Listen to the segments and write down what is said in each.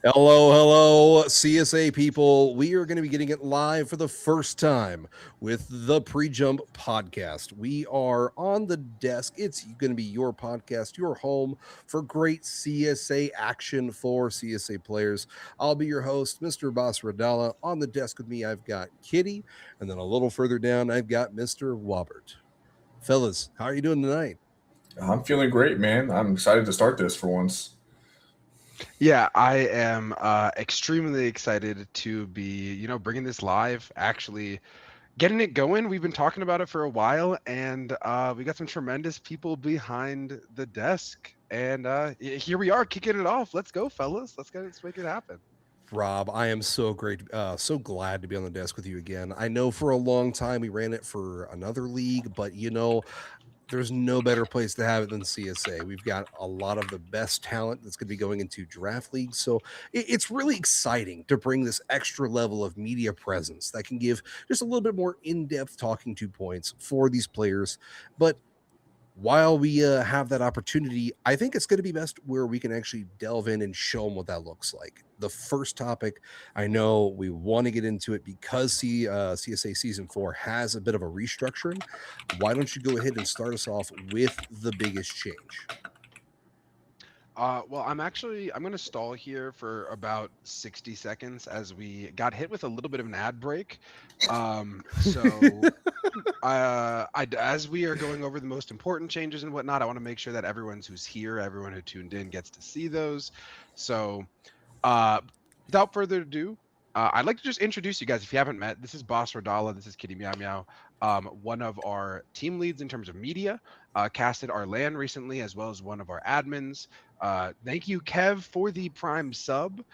Hello, CSA people. We are going to be getting it live for the first time with the PreJump podcast. We are on the desk. It's going to be your podcast, your home for great CSA action for CSA players. I'll be your host, Mr. Boss Radala. On the desk with me, I've got Kitty, and then a little further down, I've got Mr. Wobbert. Fellas, how are you doing tonight? I'm feeling great, man. I'm excited to start this for once. Yeah, I am extremely excited to be, bringing this live, actually getting it going. We've been talking about it for a while, and we got some tremendous people behind the desk. And here we are kicking it off. Let's go, fellas. Let's make it happen. Rob, I am so glad to be on the desk with you again. I know for a long time we ran it for another league, but there's no better place to have it than CSA. We've got a lot of the best talent that's going to be going into draft leagues. So it's really exciting to bring this extra level of media presence that can give just a little bit more in depth talking to points for these players. But while we have that opportunity, I think it's going to be best where we can actually delve in and show them what that looks like. The first topic, I know we want to get into it because CSA Season 4 has a bit of a restructuring. Why don't you go ahead and start us off with the biggest change? Well, I'm going to stall here for about 60 seconds as we got hit with a little bit of an ad break. So as we are going over the most important changes and whatnot, I want to make sure that who's here, everyone who tuned in gets to see those. So uh, without further ado, I'd like to just introduce you guys. If you haven't met, this is Boss Rodala. This is Kitty Meow Meow, one of our team leads in terms of media. Casted our LAN recently, as well as one of our admins. Thank you, Kev, for the Prime sub.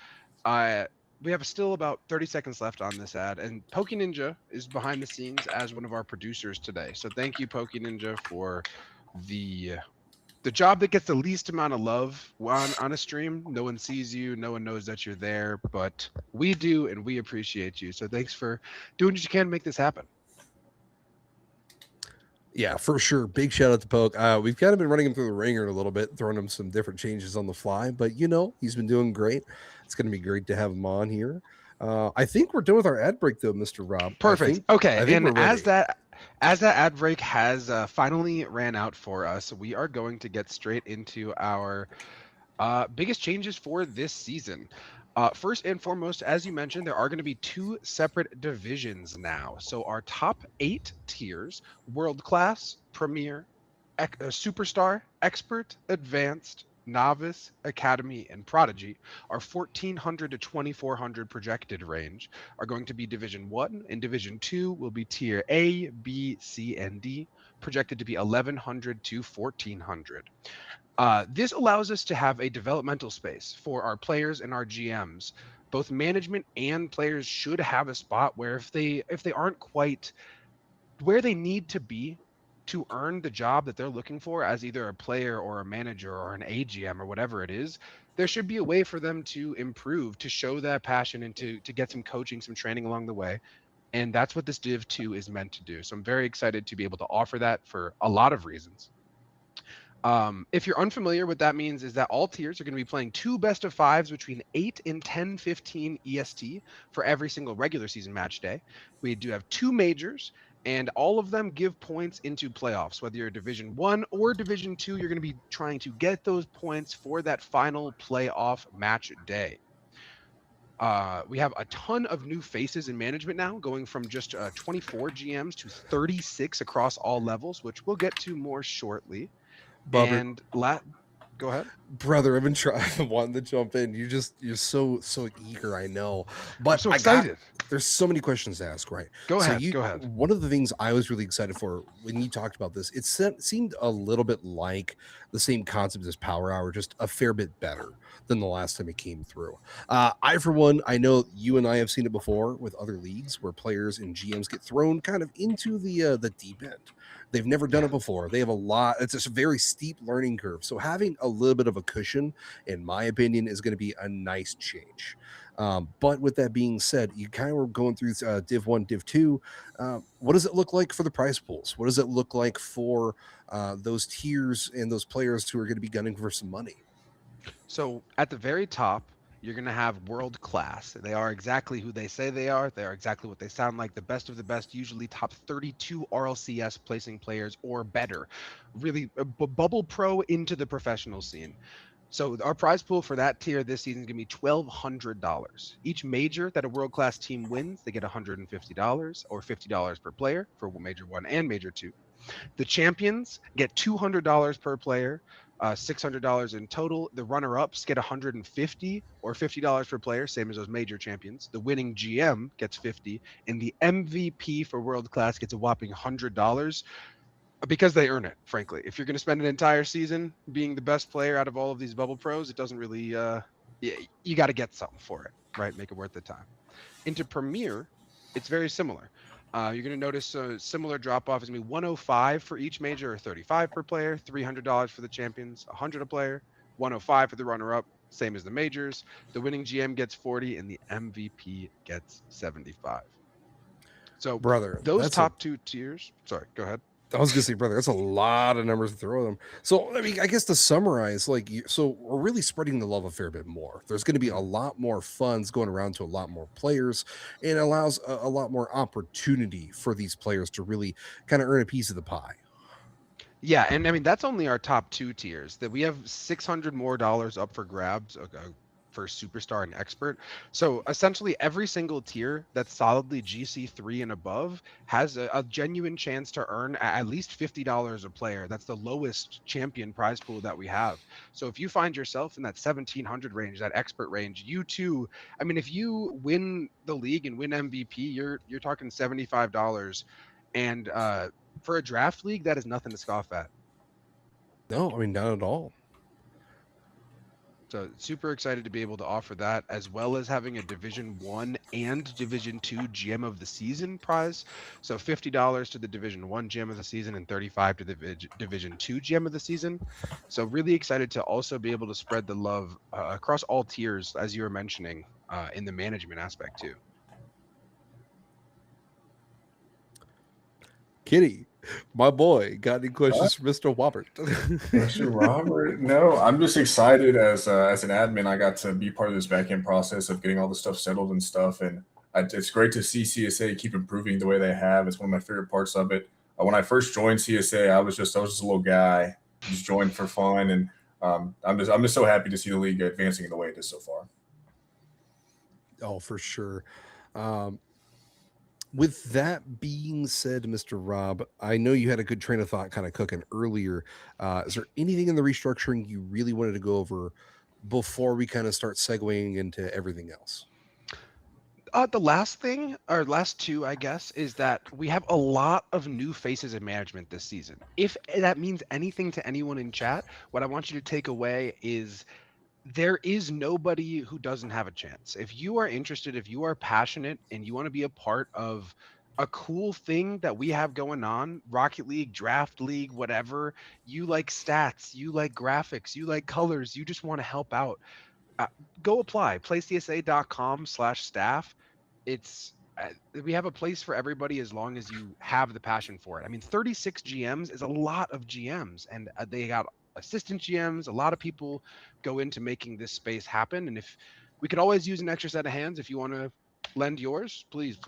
We have still about 30 seconds left on this ad, and Pokey Ninja is behind the scenes as one of our producers today. So thank you, Pokey Ninja, for the job that gets the least amount of love on a stream. No one sees you, no one knows that you're there, but we do, and we appreciate you. So thanks for doing what you can to make this happen. Yeah, for sure. Big shout out to Poke. We've kind of been running him through the ringer a little bit, throwing him some different changes on the fly, but he's been doing great. It's going to be great to have him on here. I think we're done with our ad break though, Mr. Rob. Perfect. I think And we're ready. as that ad break has finally ran out for us, we are going to get straight into our biggest changes for this season. First and foremost, as you mentioned, there are going to be two separate divisions now. So our top 8 tiers: world class, premier, superstar, expert, advanced, novice, academy, and prodigy, our 1400 to 2400 projected range are going to be Division 1, and Division 2 will be tier A, B, C, and D, projected to be 1100 to 1400. This allows us to have a developmental space for our players and our GMs. Both management and players should have a spot where if they aren't quite where they need to be to earn the job that they're looking for as either a player or a manager or an AGM or whatever it is, there should be a way for them to improve, to show that passion, and to get some coaching, some training along the way. And that's what this Div 2 is meant to do. So I'm very excited to be able to offer that for a lot of reasons. If you're unfamiliar, what that means is that all tiers are going to be playing 2 best of 5s between 8 and 10:15 EST for every single regular season match day. We do have 2 majors, and all of them give points into playoffs. Whether you're Division 1 or Division 2, you're going to be trying to get those points for that final playoff match day. We have a ton of new faces in management now, going from just 24 GMs to 36 across all levels, which we'll get to more shortly. Bobbert, And go ahead. brother, I've been trying wanting to jump in. You're so eager, I know. I'm But so excited. there's so many questions to ask, right? Go So ahead. Go ahead. one of the things I was really excited for when you talked about this, seemed a little bit like the same concept as Power Hour, just a fair bit better than the last time it came through. I, for one, I know you and I have seen it before with other leagues where players and GMs get thrown kind of into the deep end. They've never done Yeah. it before. They have a lot. It's just a very steep learning curve. So having a little bit of a cushion, in my opinion, is going to be a nice change. But with that being said, you kind of were going through Div 1, Div 2. What does it look like for the prize pools? What does it look like for those tiers and those players who are going to be gunning for some money? So at the very top, you're going to have world class. They are exactly who they say they are. They are exactly what they sound like. The best of the best, usually top 32 RLCS placing players or better. Really, bubble pro into the professional scene. So our prize pool for that tier this season is going to be $1,200. Each major that a world-class team wins, they get $150 or $50 per player for major one and major two. The champions get $200 per player, $600 in total. The runner-ups get 150 or $50 per player, same as those major champions. The winning GM gets 50, and the MVP for world class gets a whopping $100 because they earn it. Frankly, if you're going to spend an entire season being the best player out of all of these bubble pros, it doesn't really. You got to get something for it, right? Make it worth the time. Into Premier, it's very similar. You're going to notice a similar drop off is going to be 105 for each major or 35 per player, $300 for the champions, 100 a player, 105 for the runner up, same as the majors. The winning GM gets 40 and the MVP gets 75. So Brother, those that's a top two tiers. Sorry, go ahead. I was gonna say, brother, that's a lot of numbers to throw them. So, I mean, I guess to summarize, like, so we're really spreading the love a fair bit more. There's going to be a lot more funds going around to a lot more players, and it allows a lot more opportunity for these players to really kind of earn a piece of the pie. Yeah, and I mean that's only our top two tiers. That we have $600 more up for grabs for superstar and expert. So essentially, every single tier that's solidly GC3 and above has a genuine chance to earn at least $50 a player. That's the lowest champion prize pool that we have. So if you find yourself in that 1700 range, that expert range, you too. I mean, if you win the league and win MVP, you're talking $75, and for a draft league, that is nothing to scoff at. No, I mean, not at all. So super excited to be able to offer that, as well as having a Division One and Division Two GM of the Season prize. So $50 to the Division One GM of the season and 35 to the Division Two GM of the season. So really excited to also be able to spread the love across all tiers, as you were mentioning, in the management aspect too. Kitty, my boy, got any questions for Mr. Wobbert? Mr. Robert, no, I'm just excited as an admin. I got to be part of this back end process of getting all the stuff settled and stuff, and it's great to see CSA keep improving the way they have. It's one of my favorite parts of it. When I first joined CSA, I was just a little guy, just joined for fun, and I'm just so happy to see the league advancing in the way it is so far. Oh, for sure. Um, with that being said, Mr. Rob, I know you had a good train of thought kind of cooking earlier. Is there anything in the restructuring you really wanted to go over before we kind of start segueing into everything else? The last thing, or last two, I guess, is that we have a lot of new faces in management this season. If that means anything to anyone in chat, what I want you to take away is there is nobody who doesn't have a chance. If you are interested, if you are passionate, and you want to be a part of a cool thing that we have going on, Rocket League, Draft League, whatever, you like stats, you like graphics, you like colors, you just want to help out, uh, go apply. PlayCSA.com/staff. It's we have a place for everybody as long as you have the passion for it. I mean, 36 GMs is a lot of GMs, and they got assistant GMs. A lot of people go into making this space happen, and if we could always use an extra set of hands, if you want to lend yours, please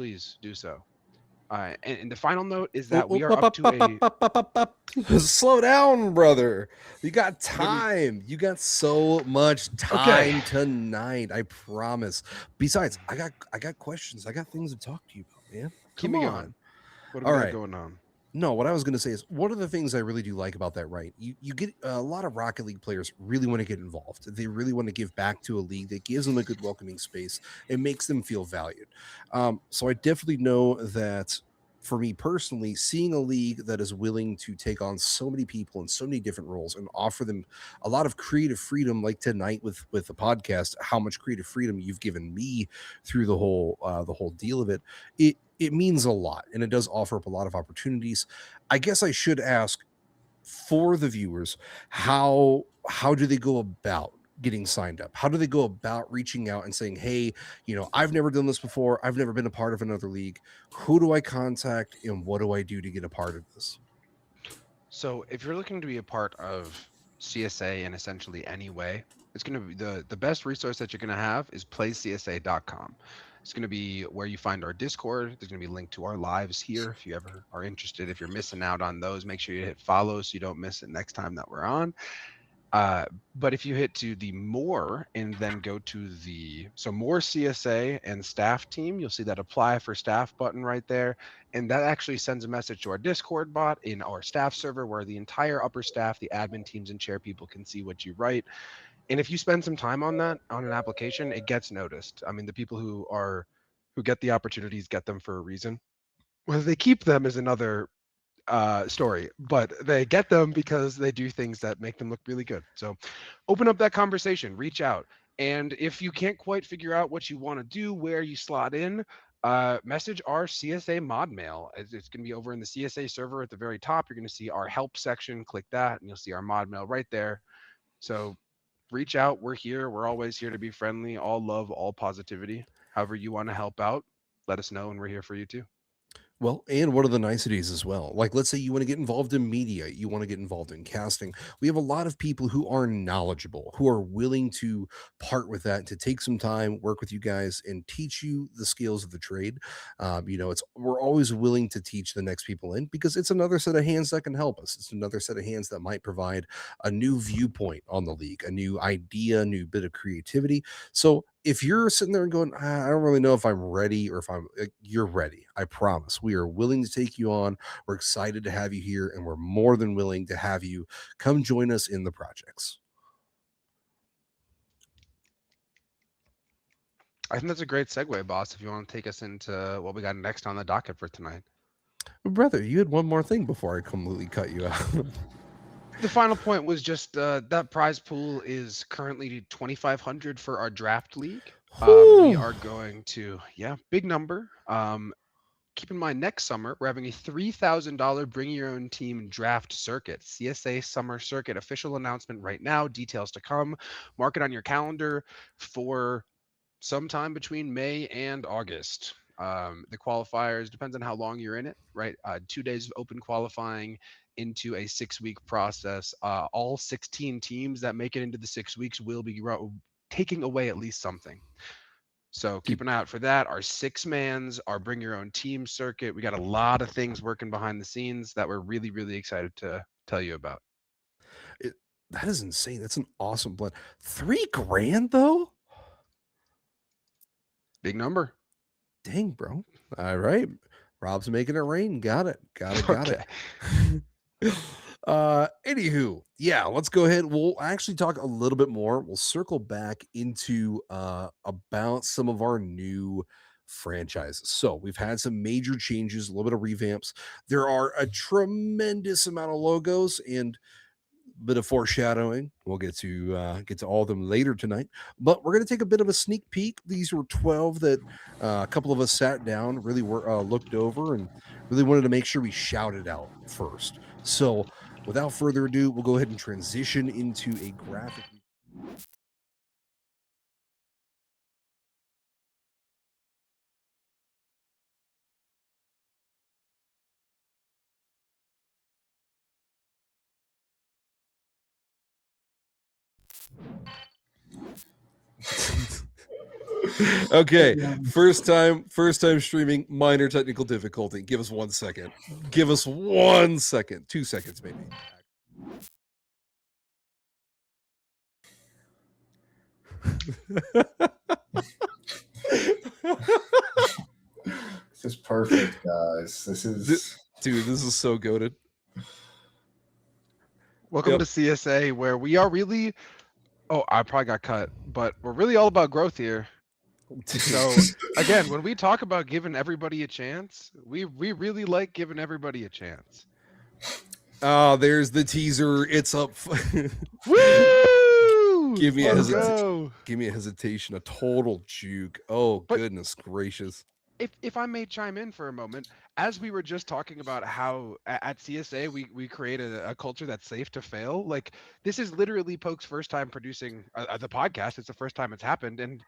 do so. And the final note is that we are up to a Slow down, brother. You got what do you- time. You got so much Okay. time tonight. I promise. Besides, I got questions. I got things to talk to you about, man. keep Come me on. going. What do All we got right. going on? No, what I was going to say is one of the things I really do like about that, right? You get a lot of Rocket League players really want to get involved. They really want to give back to a league that gives them a good welcoming space and makes them feel valued. So I definitely know that for me personally, seeing a league that is willing to take on so many people in so many different roles and offer them a lot of creative freedom, like tonight with the podcast, how much creative freedom you've given me through the whole deal of it, it means a lot, and it does offer up a lot of opportunities. I guess I should ask for the viewers, how do they go about getting signed up? How do they go about reaching out and saying, hey, I've never done this before, I've never been a part of another league, who do I contact and what do I do to get a part of this? So if you're looking to be a part of CSA in essentially any way, It's going to be the best resource that you're going to have is playcsa.com. It's going to be where you find our Discord. There's going to be a link to our lives here if you ever are interested. If you're missing out on those, make sure you hit follow so you don't miss it next time that we're on. Uh, but if you hit to the more and then go to the more CSA and staff team, you'll see that apply for staff button right there. And that actually sends a message to our Discord bot in our staff server where the entire upper staff, the admin teams and chair people can see what you write. And if you spend some time on that on an application, it gets noticed. I mean, the people who get the opportunities get them for a reason. Whether they keep them is another story, but they get them because they do things that make them look really good. So open up that conversation, reach out. And if you can't quite figure out what you want to do, where you slot in, message our CSA mod mail. It's going to be over in the CSA server at the very top. You're going to see our help section. Click that, and you'll see our mod mail right there. So reach out. We're here. We're always here to be friendly. All love, all positivity. However you want to help out, let us know, and we're here for you too. Well, and what are the niceties as well? Like, let's say you want to get involved in media, you want to get involved in casting. We have a lot of people who are knowledgeable, who are willing to part with that, to take some time, work with you guys, and teach you the skills of the trade. It's we're always willing to teach the next people in because it's another set of hands that can help us. It's another set of hands that might provide a new viewpoint on the league, a new idea, a new bit of creativity. So if you're sitting there and going, I don't really know if I'm ready or if you're ready. I promise. We are willing to take you on. We're excited to have you here, and we're more than willing to have you come join us in the projects. I think that's a great segue, boss. If you want to take us into what we got next on the docket for tonight. Brother, you had one more thing before I completely cut you out. The final point was just that prize pool is currently 2,500 for our draft league. We are going to, big number. Keep in mind, next summer, we're having a $3,000 bring your own team draft circuit. CSA Summer Circuit official announcement right now. Details to come. Mark it on your calendar for sometime between May and August. The qualifiers depends on how long you're in it, right? 2 days of open qualifying into a 6-week process. All 16 teams that make it into the 6 weeks will be taking away at least something. So keep an eye out for that. Our 6-mans, our bring your own team circuit. We got a lot of things working behind the scenes that we're really, really excited to tell you about. That is insane. That's an awesome blend. $3,000 though? Big number. Dang, bro. All right. Rob's making it rain. Got it. Got it. Anywho, let's go ahead. We'll actually talk a little bit more. We'll circle back into about some of our new franchises. So we've had some major changes, a little bit of revamps. There are a tremendous amount of logos and bit of foreshadowing. We'll get to all of them later tonight, but we're going to take a bit of a sneak peek. These were 12 that a couple of us sat down, really were looked over, and really wanted to make sure we shouted out first. So without further ado, we'll go ahead and transition into a graphic. Okay, first time streaming, minor technical difficulty. Give us 1 second. 2 seconds maybe. This is perfect, guys. This is so goated. Welcome to CSA, where we are really. Oh, I probably got cut, but we're really all about growth here. So again, when we talk about giving everybody a chance, we really like giving everybody a chance. Oh, there's the teaser. It's up. Woo! Give me a hesitation, a total juke. Oh, but goodness gracious. If I may chime in for a moment, as we were just talking about how at CSA we created a culture that's safe to fail. Like, this is literally Poke's first time producing the podcast. It's the first time it's happened, and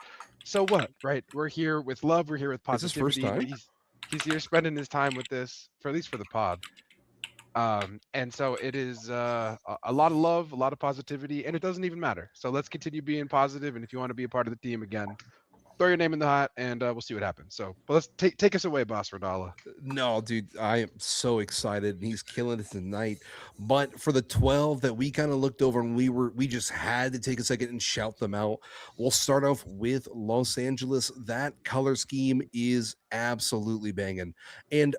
so what, right? We're here with love. We're here with positivity. It's his first time? He's here spending his time with this, for at least for the pod. And so it is a lot of love, a lot of positivity, and it doesn't even matter. So let's continue being positive, and if you want to be a part of the team again, throw your name in the hat, and we'll see what happens. So, but let's take us away, Boss Rodala. No, dude, I am so excited, and he's killing it tonight. But for the 12 that we kind of looked over, and we just had to take a second and shout them out. We'll start off with Los Angeles. That color scheme is absolutely banging, and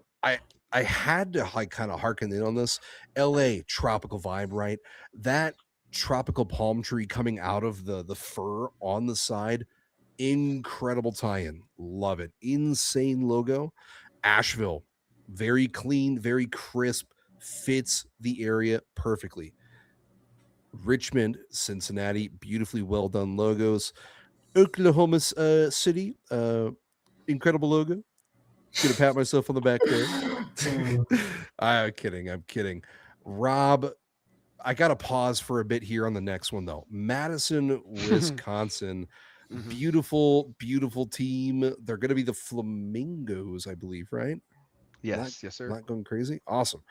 I had to like kind of harken in on this. LA tropical vibe, right? That tropical palm tree coming out of the fur on the side, incredible tie-in. Love it. Insane logo. Asheville, very clean, very crisp, fits the area perfectly. Richmond, Cincinnati, beautifully well done logos. Oklahoma City, incredible logo. Gonna pat myself on the back there. I'm kidding. I'm kidding. Rob, I got to pause for a bit here on the next one, though. Madison, Wisconsin. Beautiful, beautiful team. They're going to be the Flamingos, I believe, right? Yes, yes, sir. Not going crazy. Awesome.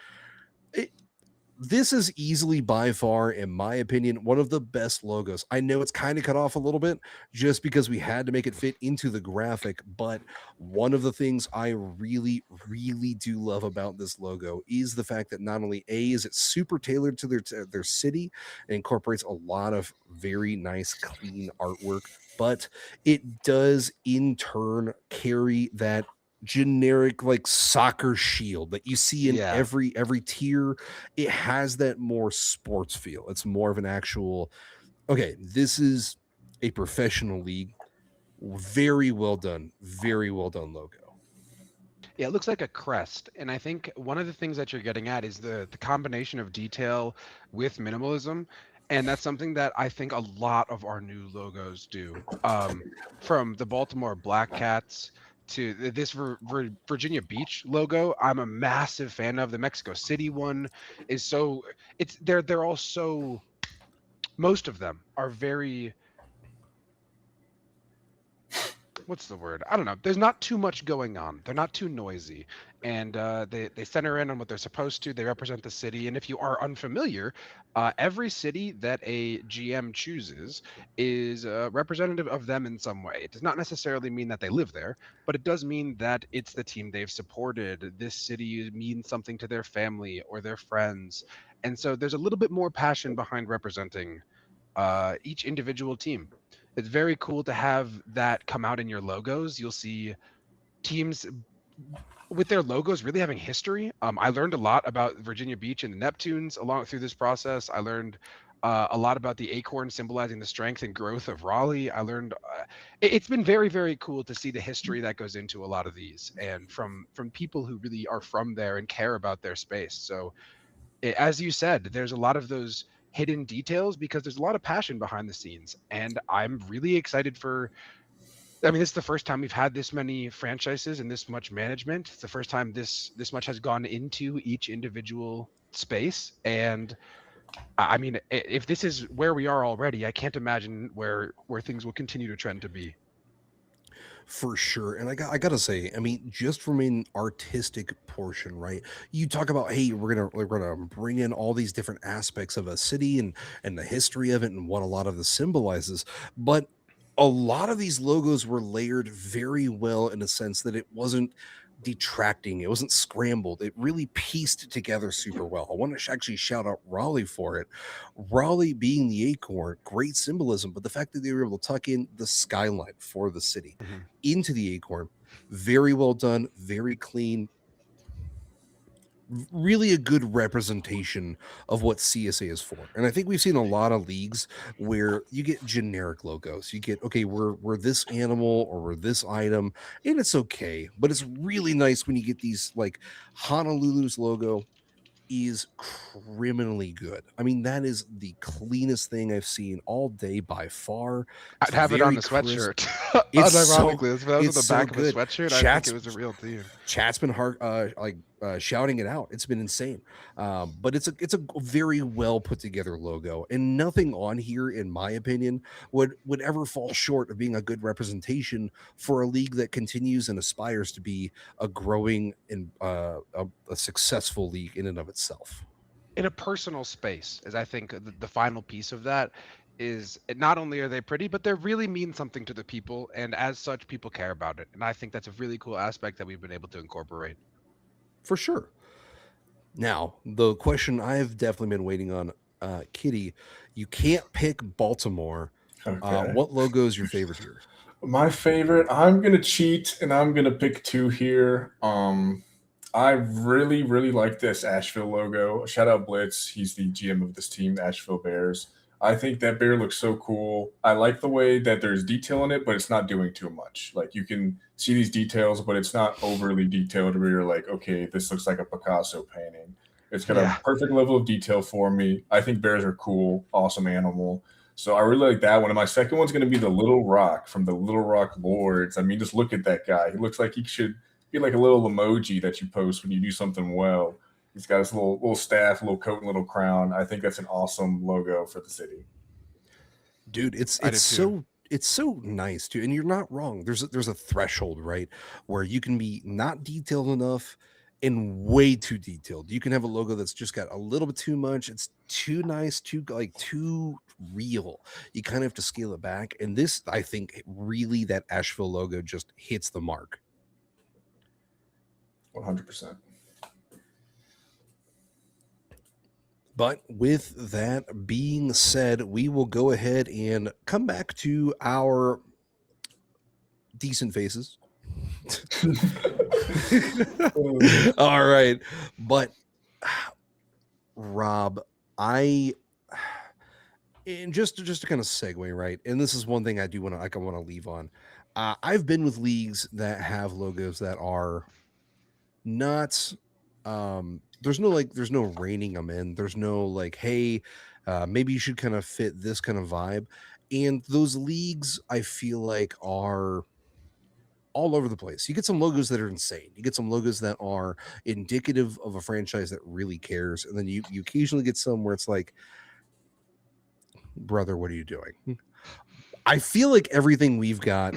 This is easily by far, in my opinion, one of the best logos. I know it's kind of cut off a little bit just because we had to make it fit into the graphic, but one of the things I really, really do love about this logo is the fact that not only is it super tailored to their city and incorporates a lot of very nice, clean artwork, but it does in turn carry that generic like soccer shield that you see in Yeah. every tier. It has that more sports feel. It's more of an actual, okay, this is a professional league. Very well done. Very well done logo. Yeah, it looks like a crest, and I think one of the things that you're getting at is the combination of detail with minimalism, and that's something that I think a lot of our new logos do. From the Baltimore Black Cats to this Virginia Beach logo, I'm a massive fan of. The Mexico City one is so it's they're all so, most of them are very, what's the word? I don't know. There's not too much going on. They're not too noisy, and they center in on what they're supposed to. They represent the city, and if you are unfamiliar, every city that a GM chooses is representative of them in some way. It does not necessarily mean that they live there, but it does mean that it's the team they've supported. This city means something to their family or their friends, and so there's a little bit more passion behind representing each individual team. It's very cool to have that come out in your logos. You'll see teams with their logos really having history. I learned a lot about Virginia Beach and the Neptunes along through this process. I learned a lot about the acorn symbolizing the strength and growth of Raleigh. I learned it's been very, very cool to see the history that goes into a lot of these, and from people who really are from there and care about their space. So as you said, there's a lot of those hidden details because there's a lot of passion behind the scenes, and I'm really excited for. I mean, this is the first time we've had this many franchises and this much management. It's the first time this much has gone into each individual space, and I mean, if this is where we are already, I can't imagine where things will continue to trend to be. For sure. And I gotta say, I mean, just from an artistic portion, right? You talk about, hey, we're gonna bring in all these different aspects of a city and the history of it and what a lot of this symbolizes. But a lot of these logos were layered very well in a sense that it wasn't detracting, it wasn't scrambled. It really pieced together super well. I want to actually shout out Raleigh for it. Raleigh being the acorn, great symbolism, but the fact that they were able to tuck in the skyline for the city into the acorn, very well done, very clean, really a good representation of what CSA is for. And I think we've seen a lot of leagues where you get generic logos. You get, okay, we're this animal or we're this item, and it's okay. But it's really nice when you get these, like Honolulu's logo is criminally good. I mean, that is the cleanest thing I've seen all day by far. It's I'd have it on very a crisp. sweatshirt. It's so Unironically, if that was on it's the so back of a good. sweatshirt, I think Chat's it was a real thing. chat's been hard like shouting it out. It's been insane. But it's a very well put together logo, and nothing on here, in my opinion, would ever fall short of being a good representation for a league that continues and aspires to be a growing and a successful league in and of itself. In a personal space, as I think the final piece of that is not only are they pretty, but they really mean something to the people, and as such, people care about it. And I think that's a really cool aspect that we've been able to incorporate. For sure. Now, the question I've definitely been waiting on, Kitty, you can't pick Baltimore. Okay. What logo is your favorite here? My favorite, I'm gonna cheat and I'm gonna pick two here. I really, really like this Asheville logo. Shout out Blitz. He's the GM of this team, the Asheville Bears. I think that bear looks so cool. I like the way that there's detail in it, but it's not doing too much. Like you can see these details, but it's not overly detailed where you're like, okay, this looks like a Picasso painting. It's got a Yeah. perfect level of detail for me. I think bears are cool, awesome animal. So I really like that one. And my second one's going to be the Little Rock from the Little Rock Lords. I mean, just look at that guy. He looks like he should be like a little emoji that you post when you do something well. He's got his little staff, little coat, and little crown. I think that's an awesome logo for the city. Dude, it's I it's did too. so it's so nice too, and you're not wrong. There's a threshold, right, where you can be not detailed enough and way too detailed. You can have a logo that's just got a little bit too much. It's too nice, too real. You kind of have to scale it back. And this, I think, really that Asheville logo just hits the mark. 100%. But with that being said, we will go ahead and come back to our decent faces. All right. But Rob, I and just to kind of segue, right? And this is one thing I do want to I want to leave on. I've been with leagues that have logos that are not there's no reining them in. There's no like, hey, maybe you should kind of fit this kind of vibe. And those leagues I feel like are all over the place. You get some logos that are insane. You get some logos that are indicative of a franchise that really cares. And then you occasionally get some where it's like, brother, what are you doing? I feel like everything we've got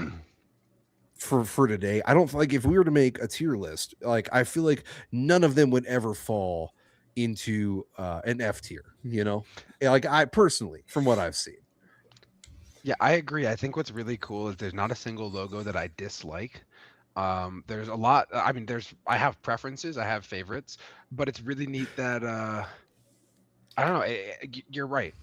for today, I don't like if we were to make a tier list, like I feel like none of them would ever fall into an F tier, you know? Like I personally, from what I've seen. Yeah, I agree. I think what's really cool is there's not a single logo that I dislike. There's a lot. I mean, I have preferences, I have favorites, but it's really neat that I don't know. You're right.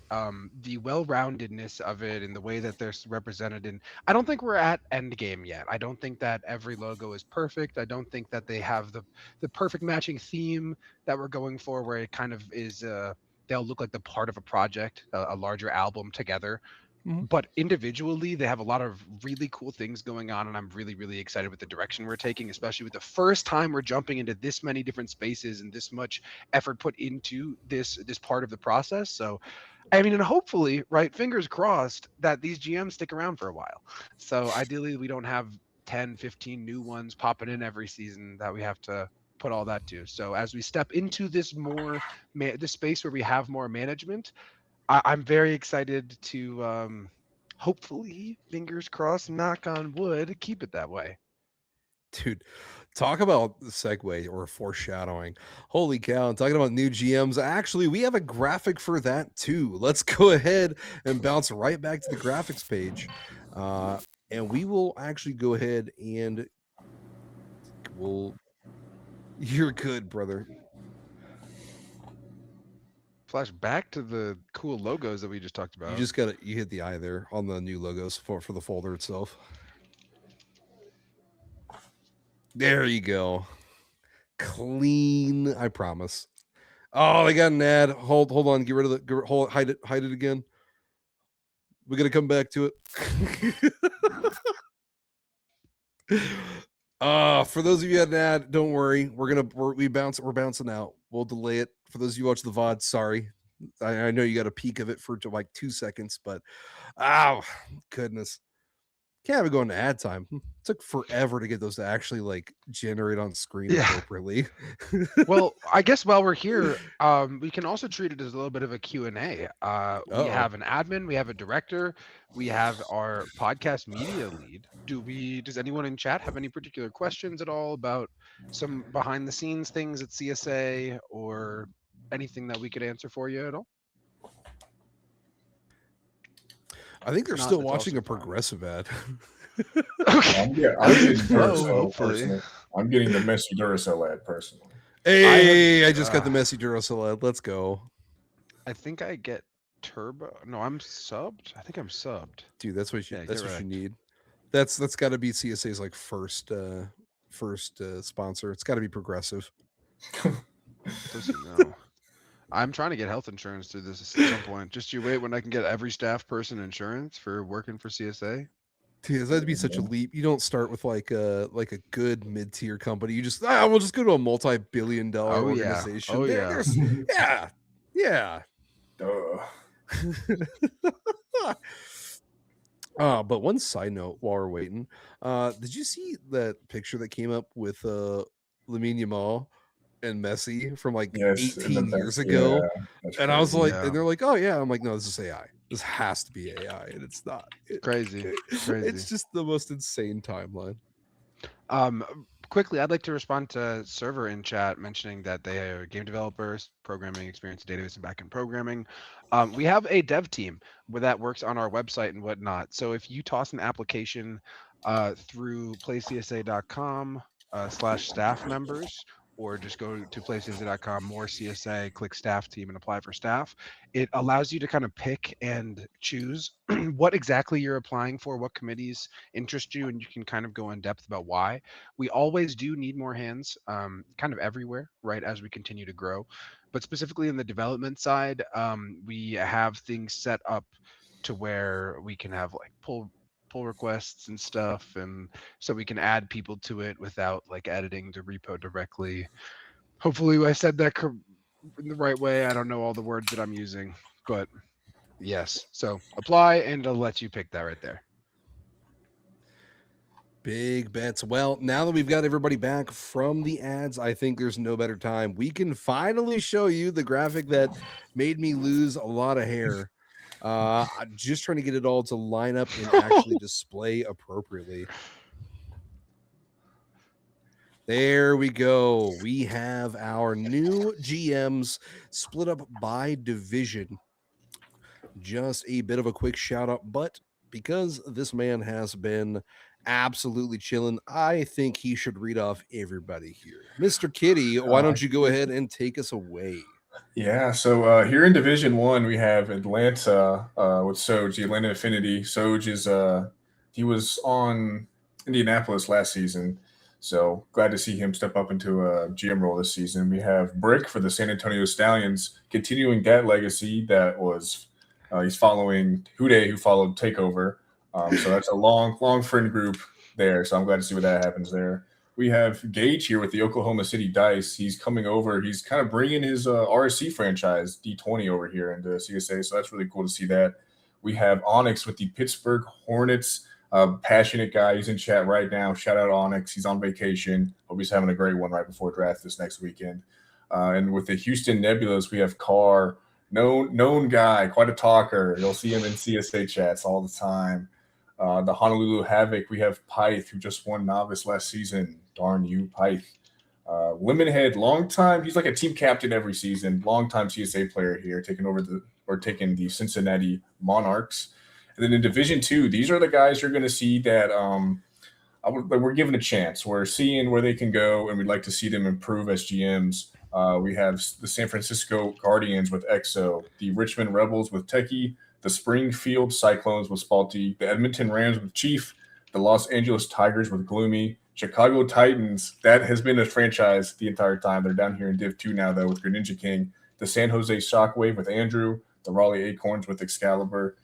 The well-roundedness of it and the way that they're represented in. I don't think we're at end game yet. I don't think that every logo is perfect. I don't think that they have the perfect matching theme that we're going for, where it kind of is. They'll look like the part of a project, a larger album together, Mhm. but individually they have a lot of really cool things going on, and I'm really, really excited with the direction we're taking, especially with the first time we're jumping into this many different spaces and this much effort put into this part of the process. So I mean, and hopefully, right, fingers crossed that these GMs stick around for a while. So ideally we don't have 10, 15 new ones popping in every season that we have to put all that to. So as we step into this more this space where we have more management, I'm very excited to hopefully, fingers crossed, knock on wood, keep it that way. Dude, talk about the segue or foreshadowing. Holy cow, and talking about new GMs. Actually, we have a graphic for that too. Let's go ahead and bounce right back to the graphics page. Uh, and we will actually go ahead and we'll you're good, brother. Flash back to the cool logos that we just talked You about. just gotta you hit the eye there on the new logos for the folder itself. There you go. Clean, I promise. Oh, they got an ad. Hold on. Get rid of hold hide it again. We're gonna come back to it. For those of you that had an ad, don't worry. We're bouncing out. We'll delay it. For those of you who watch the VOD, sorry. I know you got a peek of it for like 2 seconds, but oh goodness. can't have it going to ad time. Took forever to get those to actually like generate on screen Yeah. appropriately. Well, I guess while we're here, we can also treat it as a little bit of a Q&A. We Uh-oh. have an admin, we have a director, we have our podcast media lead. Does anyone in chat have any particular questions at all about some behind the scenes things at CSA or anything that we could answer for you at all? I think If they're not, still that's watching also a fine. Progressive ad. Okay. I'm getting Oh, Duracell hopefully. personally. I'm getting the Messi Duracell ad personally. Hey, I just got the Messi Duracell ad. Let's go. I think I get turbo. No, I'm subbed. I think I'm subbed. Dude, that's what you Yeah, that's get what you wrecked. need. That's got to be CSA's like first sponsor. It's got to be Progressive. Does he know? I'm trying to get health insurance through this at some point. Just you wait when I can get every staff person insurance for working for CSA. Dude, that'd be such a leap. You don't start with like a good mid-tier company. You just we'll just go to a multi-billion-dollar Oh yeah. organization. Oh yeah. There's yeah. Duh. But one side note while we're waiting, did you see that picture that came up with Lamine Yamal and Messi from like Yes, 18 years ago? yeah, that's And I was crazy. like, Yeah. and they're like, oh yeah. I'm like, no, this is AI. This has to be AI, and it's not. Crazy. Crazy. It's just the most insane timeline. Quickly, I'd like to respond to Server in chat mentioning that they are game developers, programming experience, database, and backend programming. We have a dev team that works on our website and whatnot. So if you toss an application through playcsa.com /staff members, or just go to playcsa.com, more CSA, click staff team and apply for staff, it allows you to kind of pick and choose what exactly you're applying for, what committees interest you, and you can kind of go in depth about why. We always do need more hands, kind of everywhere, right, as we continue to grow. But specifically in the development side, we have things set up to where we can have like pull requests and stuff, and so we can add people to it without like editing the repo directly. Hopefully I said that in the right way. I don't know all the words that I'm using, but yes. So apply and it'll let you pick that right there. Big bets. Well, now that we've got everybody back from the ads, I think there's no better time. We can finally show you the graphic that made me lose a lot of hair. I'm just trying to get it all to line up and actually display appropriately. There we go. We have our new GMs split up by division. Just a bit of a quick shout out, but because this man has been absolutely chilling, I think he should read off everybody here. Mr. Kitty, why don't you go ahead and take us away? Yeah, so here in Division One, we have Atlanta with Soj, the Atlanta Affinity. Soj is he was on Indianapolis last season, so glad to see him step up into a GM role this season. We have Brick for the San Antonio Stallions, continuing that legacy that was he's following Hude, who followed Takeover. So that's a long friend group there. So I'm glad to see what that happens there. We have Gage here with the Oklahoma City Dice. He's coming over. He's kind of bringing his RSC franchise, D20, over here into CSA. So that's really cool to see that. We have Onyx with the Pittsburgh Hornets. Passionate guy. He's in chat right now. Shout out Onyx. He's on vacation. Hope he's having a great one right before draft this next weekend. And with the Houston Nebulas, we have Carr, known guy, quite a talker. You'll see him in CSA chats all the time. The Honolulu Havoc, we have Pyth, who just won Novice last season. Darn you, Pyth. Lemonhead, long time. He's like a team captain every season. Long time CSA player here, taking the Cincinnati Monarchs. And then in Division 2, these are the guys you're going to see that we're given a chance. We're seeing where they can go, and we'd like to see them improve as GMs. We have the San Francisco Guardians with EXO, the Richmond Rebels with Techie, the Springfield Cyclones with Spalty, the Edmonton Rams with Chief, the Los Angeles Tigers with Gloomy, Chicago Titans, that has been a franchise the entire time. They're down here in Div 2 now, though, with Greninja King, the San Jose Shockwave with Andrew, the Raleigh Acorns with Excalibur.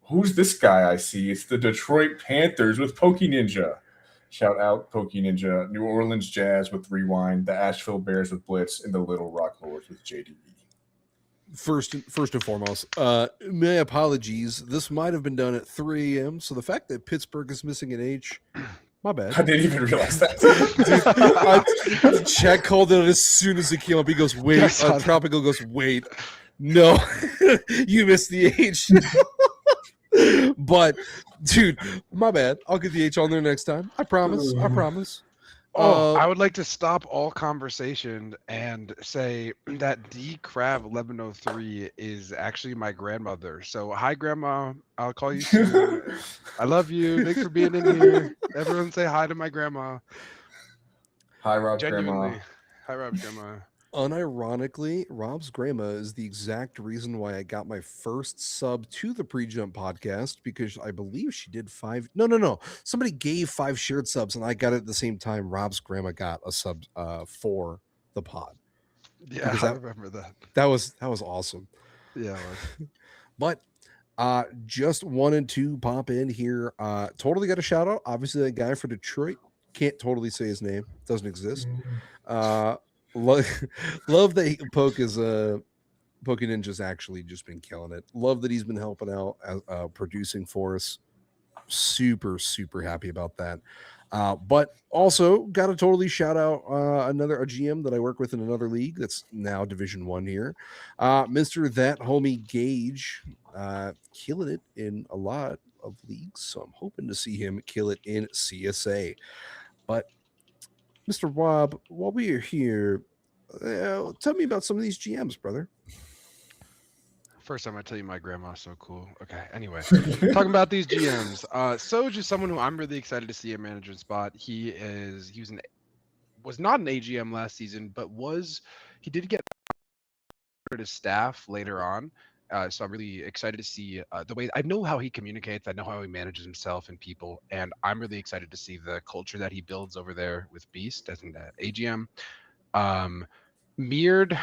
Who's this guy I see? It's the Detroit Panthers with Poke Ninja. Shout out Poke Ninja. New Orleans Jazz with Rewind, the Asheville Bears with Blitz, and the Little Rock Lords with JDE. First and foremost, my apologies. This might have been done at 3 a.m. So the fact that Pittsburgh is missing an H, my bad. I didn't even realize that. Chad called it as soon as it came up. He goes, "Wait." Tropical goes, "Wait, no, you missed the H." But, dude, my bad. I'll get the H on there next time. I promise. I promise. I would like to stop all conversation and say that D Crab 1103 is actually my grandmother. So hi, Grandma. I'll call you soon. I love you. Thanks for being in here. Everyone say hi to my grandma. Hi, Rob's Genuinely. grandma. Hi, Rob's grandma. Unironically, Rob's grandma is the exact reason why I got my first sub to the PreJump podcast, because I believe she did 5. No. Somebody gave 5 shared subs, and I got it at the same time. Rob's grandma got a sub for the pod. Yeah, I remember that. That was awesome. Yeah. But just wanted to pop in here. Totally got a shout out. Obviously, that guy for Detroit. Can't totally say his name. Doesn't exist. Love that Poke Ninja's actually just been killing it. Love that he's been helping out, producing for us. Super happy about that. But also got to totally shout out a GM that I work with in another league that's now Division 1 here. Mr. That Homie Gage, killing it in a lot of leagues. So I'm hoping to see him kill it in CSA. But Mr. Rob, while we are here, tell me about some of these GMs, brother. First time I tell you my grandma's so cool. Okay, anyway, talking about these GMs. Soj is someone who I'm really excited to see a manager spot. He was not an AGM last season, but he did get his staff later on. So I'm really excited to see the way. I know how he communicates. I know how he manages himself and people, and I'm really excited to see the culture that he builds over there with Beast as an AGM. Meared,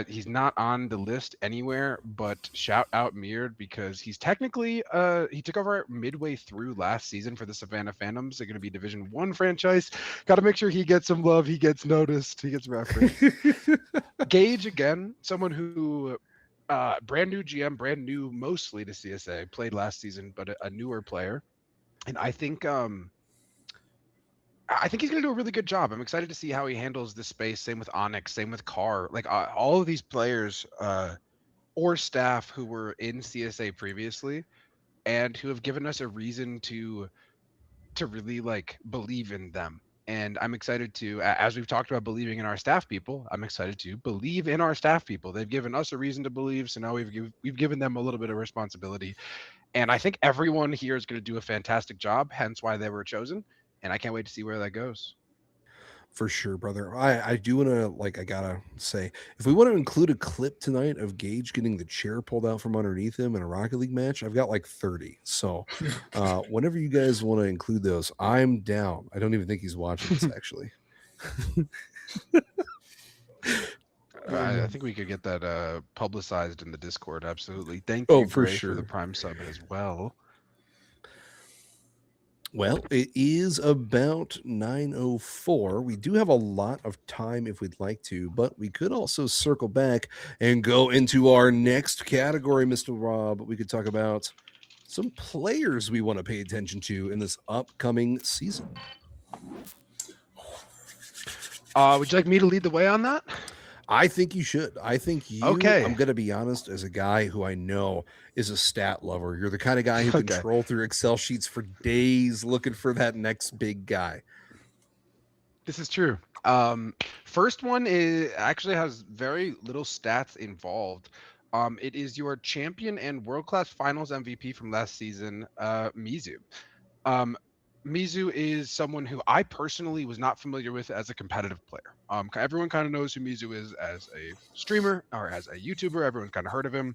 he's not on the list anywhere, but shout out Meared because he's technically he took over midway through last season for the Savannah Phantoms. They're going to be Division 1 franchise. Got to make sure he gets some love, he gets noticed, he gets referenced. Gage, again, someone who brand new GM, brand new mostly to CSA, played last season, but a newer player. And I think he's going to do a really good job. I'm excited to see how he handles this space. Same with Onyx, same with Carr. Like all of these players or staff who were in CSA previously and who have given us a reason to really like believe in them. And I'm excited to, as we've talked about believing in our staff people, I'm excited to believe in our staff people. They've given us a reason to believe, so now we've given them a little bit of responsibility. And I think everyone here is going to do a fantastic job, hence why they were chosen. And I can't wait to see where that goes. For sure, brother. I do want to, I gotta say, if we want to include a clip tonight of Gage getting the chair pulled out from underneath him in a Rocket League match, I've got like 30. So whenever you guys want to include those, I'm down. I don't even think he's watching this, actually. I think we could get that publicized in the Discord. Absolutely. Thank you, for Gray, sure, for the Prime sub as well. Well, it is about 9:04. We do have a lot of time if we'd like to, but we could also circle back and go into our next category, Mr. Rob. We could talk about some players we want to pay attention to in this upcoming season. Would you like me to lead the way on that? I think you should. I think you, okay. I'm going to be honest, as a guy who I know is a stat lover, you're the kind of guy who can troll through Excel sheets for days looking for that next big guy. This is true. First one actually has very little stats involved. It is your champion and world-class finals MVP from last season, Mizu. Mizu is someone who I personally was not familiar with as a competitive player. Everyone kind of knows who Mizu is as a streamer or as a YouTuber. Everyone's kind of heard of him.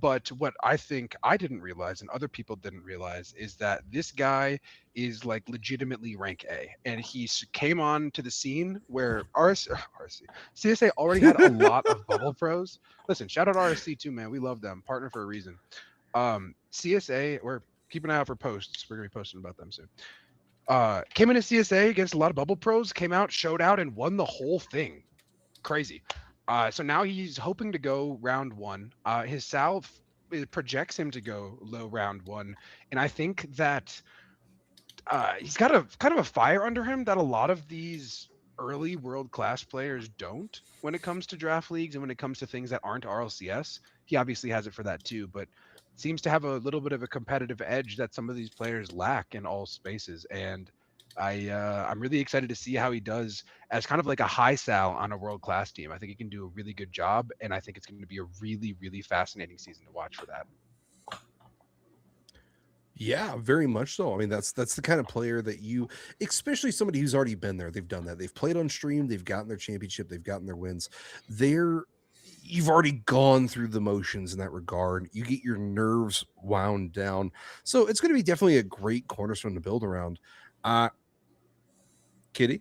But what I think I didn't realize and other people didn't realize is that this guy is like legitimately rank A. And he came on to the scene where CSA already had a lot of bubble pros. Listen, shout out RSC too, man. We love them. Partner for a reason. CSA, we're keep an eye out for posts. We're going to be posting about them soon. Came into CSA against a lot of bubble pros, came out, showed out, and won the whole thing. Crazy. So now he's hoping to go round one. His Sal it projects him to go low round one, and I think that he's got a kind of a fire under him that a lot of these early world class players don't when it comes to draft leagues and when it comes to things that aren't RLCS. He obviously has it for that too, but seems to have a little bit of a competitive edge that some of these players lack in all spaces. And I'm really excited to see how he does as kind of like a high sal on a world class team. I think he can do a really good job, and I think it's going to be a really really fascinating season to watch for that. Yeah, very much so. I mean, that's the kind of player that you, especially somebody who's already been there. They've done that. They've played on stream. They've gotten their championship. They've gotten their wins. They're You've already gone through the motions in that regard. You get your nerves wound down. So it's going to be definitely a great cornerstone to build around. Uh Kitty,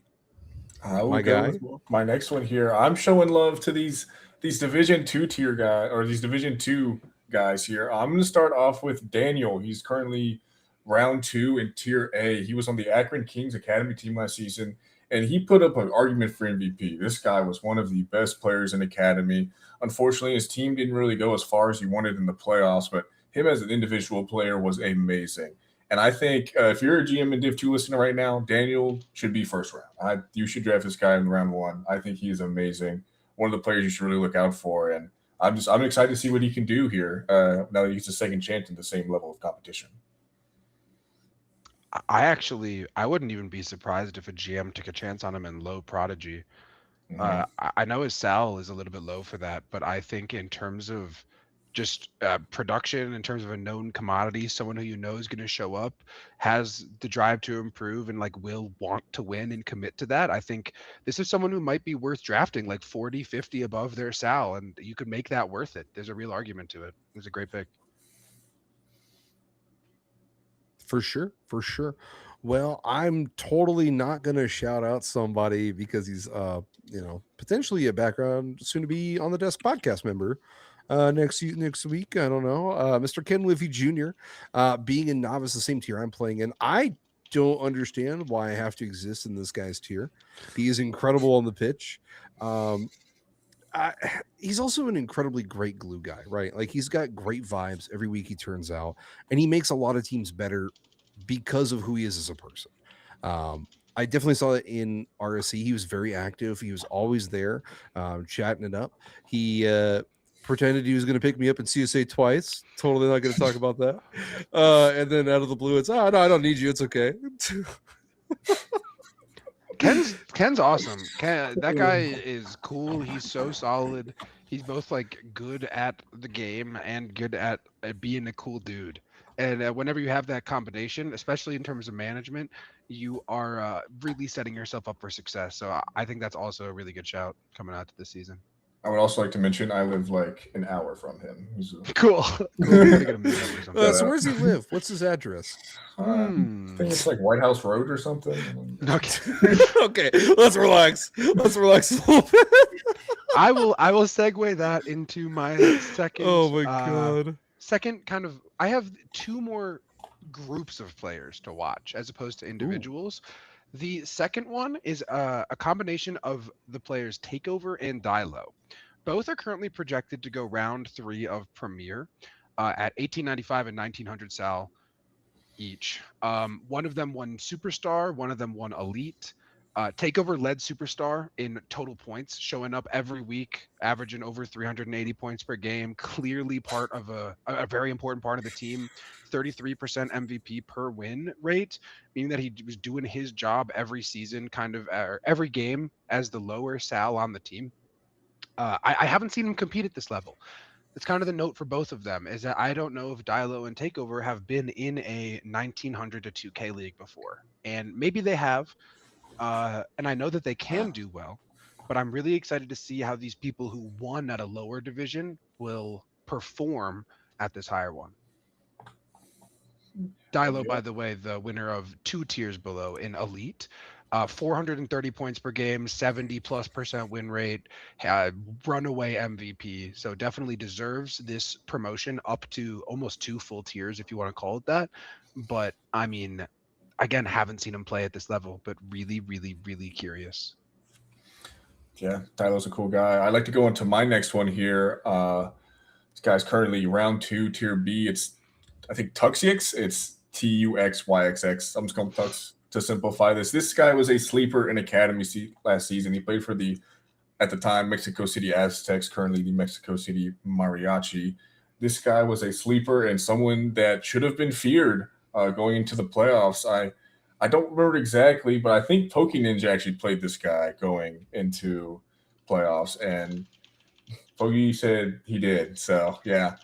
I will my go guy. with my next one here. I'm showing love to these Division Two tier guys or these Division Two guys here. I'm going to start off with Daniel. He's currently round two in Tier A. He was on the Akron Kings Academy team last season, and he put up an argument for MVP. This guy was one of the best players in Academy. Unfortunately, his team didn't really go as far as he wanted in the playoffs, but him as an individual player was amazing. And I think if you're a GM in Div 2 listening right now, Daniel should be first round. You should draft this guy in round one. I think he's amazing. One of the players you should really look out for. And I'm excited to see what he can do here now that he gets a second chance in the same level of competition. I wouldn't even be surprised if a GM took a chance on him in low prodigy. Mm-hmm. I know his Sal is a little bit low for that, but I think in terms of just production, in terms of a known commodity, someone who you know is going to show up, has the drive to improve, and like will want to win and commit to that. I think this is someone who might be worth drafting like 40, 50 above their Sal, and you could make that worth it. There's a real argument to it. It's a great pick. For sure, for sure. Well, I'm totally not going to shout out somebody because he's potentially a background soon to be on the desk podcast member next week. I don't know. Mr. Ken Liffey Jr. Being a novice, the same tier I'm playing in. I don't understand why I have to exist in this guy's tier. He is incredible on the pitch. I, he's also an incredibly great glue guy, right? Like he's got great vibes every week he turns out, and he makes a lot of teams better because of who he is as a person. I definitely saw it in RSC. He was very active. He was always there, chatting it up. He pretended he was going to pick me up in CSA twice. Totally not going to talk about that. And then out of the blue, it's no, I don't need you. It's okay. Ken's awesome. That guy is cool. He's so solid. He's both like good at the game and good at being a cool dude. And whenever you have that combination, especially in terms of management, you are really setting yourself up for success. So I think that's also a really good shout coming out to this season. I would also like to mention I live like an hour from him. He's Cool. Cool. We gotta get a meet up or something. So where does he live? What's his address? I think it's like White House Road or something. Okay. Okay, let's relax. Let's relax a little bit. I will segue that into my second. Oh my god. Second kind of, I have two more groups of players to watch as opposed to individuals. Ooh. The second one is a combination of the players Takeover and Dilo. Both are currently projected to go round 3 of Premier at 1895 and 1900 Sal each. One of them won Superstar, one of them won Elite. Takeover led Superstar in total points, showing up every week, averaging over 380 points per game. Clearly part of a very important part of the team. 33% MVP per win rate, meaning that he was doing his job every season, kind of every game as the lower Sal on the team. I haven't seen him compete at this level. That's kind of the note for both of them, is that I don't know if Dilo and Takeover have been in a 1900 to 2K league before, and maybe they have. And I know that they can do well, but I'm really excited to see how these people who won at a lower division will perform at this higher one. Dilo, by the way, the winner of 2 tiers below in Elite, 430 points per game, 70+% win rate, runaway MVP. So definitely deserves this promotion up to almost 2 full tiers, if you want to call it that. But I mean, again, haven't seen him play at this level, but really, really, really curious. Yeah, Tyler's a cool guy. I'd like to go into my next one here. This guy's currently round 2, tier B. It's, I think, Tuxyx. It's Tuxyxx. I'm just going Tux to simplify this. This guy was a sleeper in Academy last season. He played for the, at the time, Mexico City Aztecs, currently the Mexico City Mariachi. This guy was a sleeper and someone that should have been feared going into the playoffs. I don't remember exactly, but I think Poke Ninja actually played this guy going into playoffs, and Poke said he did. So yeah,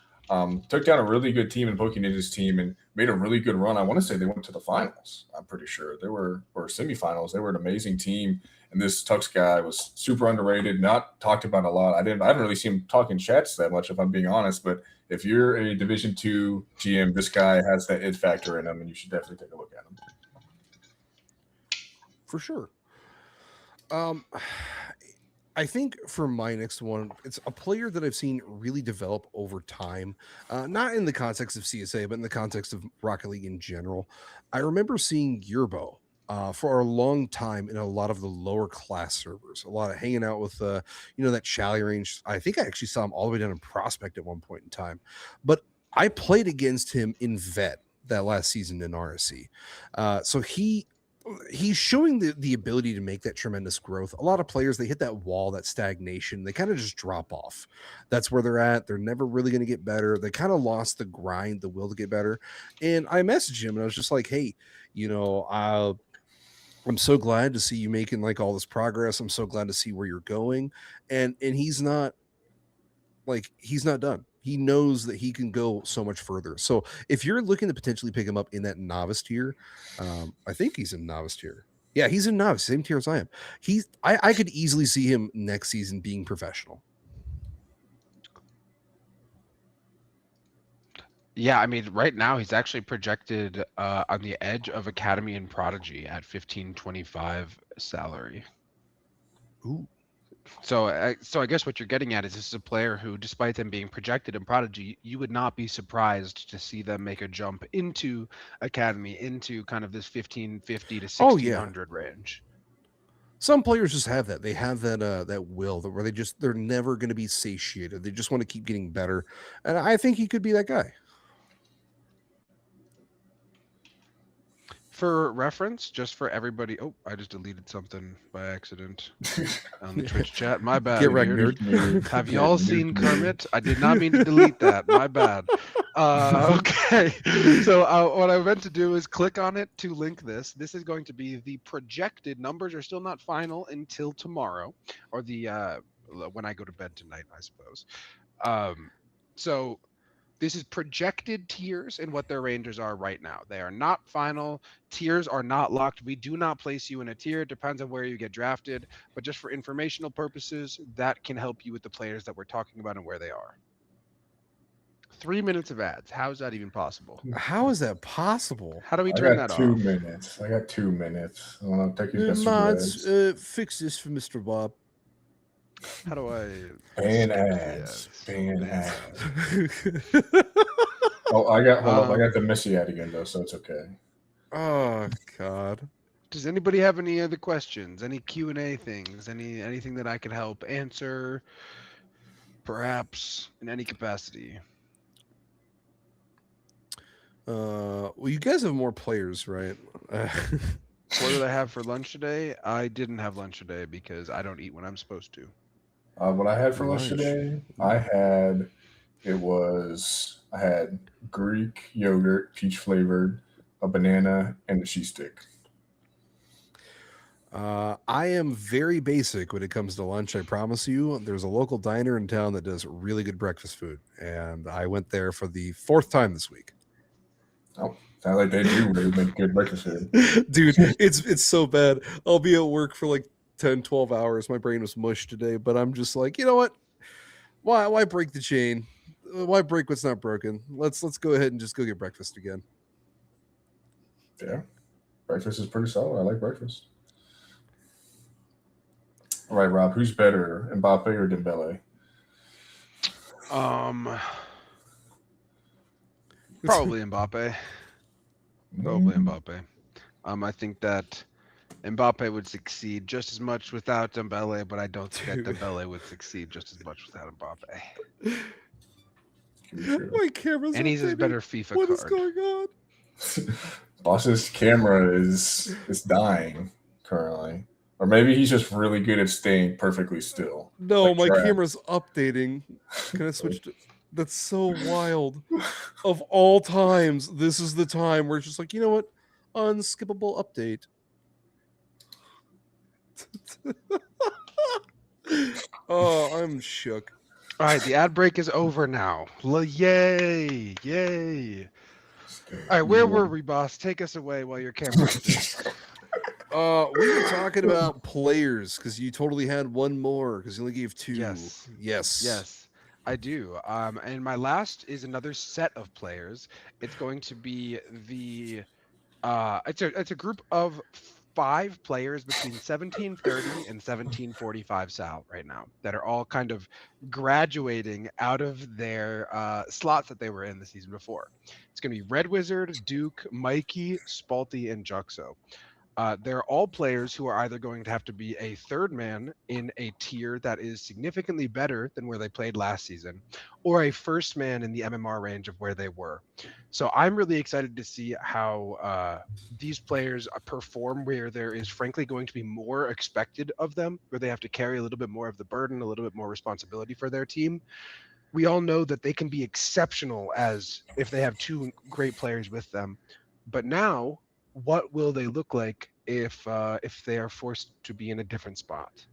took down a really good team in Poke Ninja's team and made a really good run. I want to say they went to the finals. I'm pretty sure they were, or semifinals. They were an amazing team. And this Tux guy was super underrated, not talked about a lot. I haven't really seen him talk in chats that much, if I'm being honest. But if you're a Division II GM, this guy has that it factor in him, and you should definitely take a look at him. For sure. I think for my next one, it's a player that I've seen really develop over time, not in the context of CSA, but in the context of Rocket League in general. I remember seeing Yerbo for a long time in a lot of the lower class servers, a lot of hanging out with, that Chally range. I think I actually saw him all the way down in Prospect at one point in time, but I played against him in Vet that last season in RSC. So he's showing the ability to make that tremendous growth. A lot of players, they hit that wall, that stagnation, they kind of just drop off. That's where they're at. They're never really going to get better. They kind of lost the grind, the will to get better. And I messaged him and I was just like, hey, I'm so glad to see you making like all this progress. I'm so glad to see where you're going. And he's not done. He knows that he can go so much further. So if you're looking to potentially pick him up in that novice tier, I think he's in novice tier. Yeah, he's in novice, same tier as I am. I could easily see him next season being professional. Yeah, I mean, right now he's actually projected on the edge of Academy and Prodigy at 1525 salary. Ooh. So I guess what you're getting at is this is a player who, despite them being projected in Prodigy, you would not be surprised to see them make a jump into Academy, into kind of this 1550 to 1600 range. Some players just have that. They have that will where they're never going to be satiated. They just want to keep getting better. And I think he could be that guy. For reference, just for everybody. Oh, I just deleted something by accident on the Twitch chat. My bad. Get wrecked, nerd. Have y'all seen Kermit? I did not mean to delete that. My bad. Okay. So what I meant to do is click on it to link this. This is going to be the projected numbers are still not final until tomorrow, or the when I go to bed tonight, I suppose. So this is projected tiers and what their ranges are right now. They are not final. Tiers are not locked. We do not place you in a tier. It depends on where you get drafted. But just for informational purposes, that can help you with the players that we're talking about and where they are. 3 minutes of ads. How is that even possible? How is that possible? How do we turn that off? 2 minutes. I got 2 minutes. I want to take you guys mods, fix this for Mr. Bob. How do I ban ads? Ban ads. Oh, I got the Missy ad again though, so it's okay. Oh God. Does anybody have any other questions? Any Q&A things? Anything that I can help answer? Perhaps in any capacity. Well, you guys have more players, right? What did I have for lunch today? I didn't have lunch today because I don't eat when I'm supposed to. What I had for lunch today, I had Greek yogurt, peach flavored, a banana, and a cheese stick. I am very basic when it comes to lunch. I promise you. There's a local diner in town that does really good breakfast food, and I went there for the 4th time this week. Oh, sounds like they do really make good breakfast food. Dude, it's so bad. I'll be at work for like 10, 12 hours. My brain was mush today, but I'm just like, you know what? Why break the chain? Why break what's not broken? Let's go ahead and just go get breakfast again. Yeah. Breakfast is pretty solid. I like breakfast. All right, Rob, who's better, Mbappe or Dembele? Probably Mbappe. Probably Mbappe. I think that Mbappe would succeed just as much without Dembele, but I don't think that Dude. Dembele would succeed just as much without Mbappe. Can be true. My camera's And he's his updating. better FIFA What is card. going on? Boss's camera is dying currently, or maybe he's just really good at staying perfectly still. No, Like my Trav. camera's updating. Can I switch to? That's so wild. Of all times, this is the time where it's just like, you know what? Unskippable update. Oh, I'm shook. All right, the ad break is over now. Yay! Yay! All right, where were we, boss? Take us away while your camera updates. We were talking about players because you totally had one more because you only gave two. Yes. Yes. Yes, I do. And my last is another set of players. It's going to be the it's a group of 5 players between 1730 and 1745 Sal right now that are all kind of graduating out of their slots that they were in the season before. It's going to be Red Wizard, Duke, Mikey, Spalty, and Juxo. They're all players who are either going to have to be a third man in a tier that is significantly better than where they played last season, or a first man in the MMR range of where they were. So I'm really excited to see how these players perform where there is frankly going to be more expected of them, where they have to carry a little bit more of the burden, a little bit more responsibility for their team. We all know that they can be exceptional as if they have 2 great players with them. But now, what will they look like if they are forced to be in a different spot?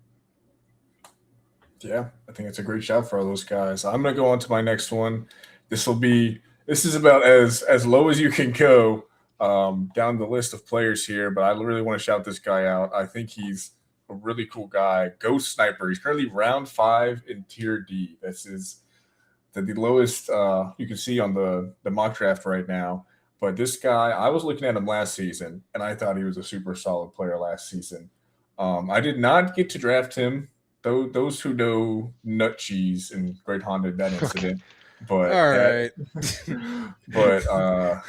Yeah, I think it's a great shout for all those guys. I'm gonna go on to my next one. This is about as low as you can go down the list of players here, but I really want to shout this guy out. I think he's a really cool guy. Ghost Sniper. He's currently round 5 in tier D. This is the lowest you can see on the mock draft right now. But this guy, I was looking at him last season, and I thought he was a super solid player last season. I did not get to draft him. Those who know Nut Cheese and Great Honda that incident, but All that, right.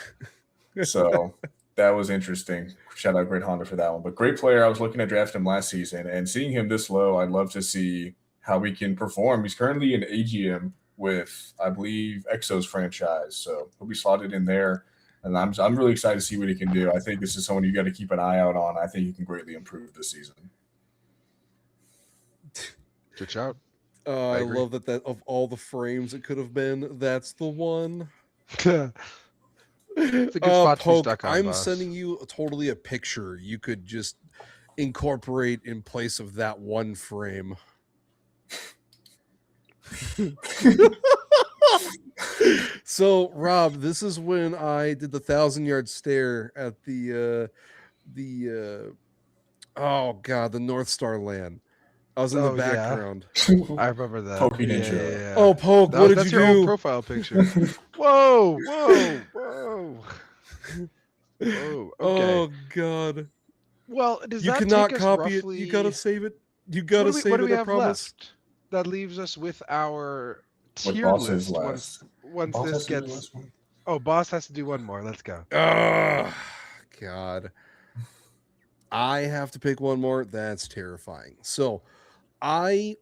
but so that was interesting. Shout out Great Honda for that one. But great player. I was looking at drafting him last season, and seeing him this low, I'd love to see how he can perform. He's currently in AGM with, I believe, Exo's franchise, so he'll be slotted in there. And I'm really excited to see what he can do. I think this is someone you got to keep an eye out on. I think he can greatly improve this season. Good shout. I agree. love that of all the frames it could have been, that's the one. It's a good spot to be Poke, stuck on, I'm boss. sending you totally a picture you could just incorporate in place of that one frame. So, Rob, this is when I did the 1,000-yard stare at the oh god, the North Star land. I was in the Oh, yeah. background. I remember that. Poking Yeah, intro. yeah, yeah. Oh, Poke, what did That's you your old do? profile picture. Whoa, whoa, whoa. Whoa. Okay. Oh god. Well, does You that cannot take us copy roughly... it. You gotta save it. You gotta what save do it, we I have promise. left? That leaves us with our What tier boss is list last? once Boss this has to do the gets... last one? Oh, boss has to do one more. Let's go. Oh god. I have to pick one more. That's terrifying. So I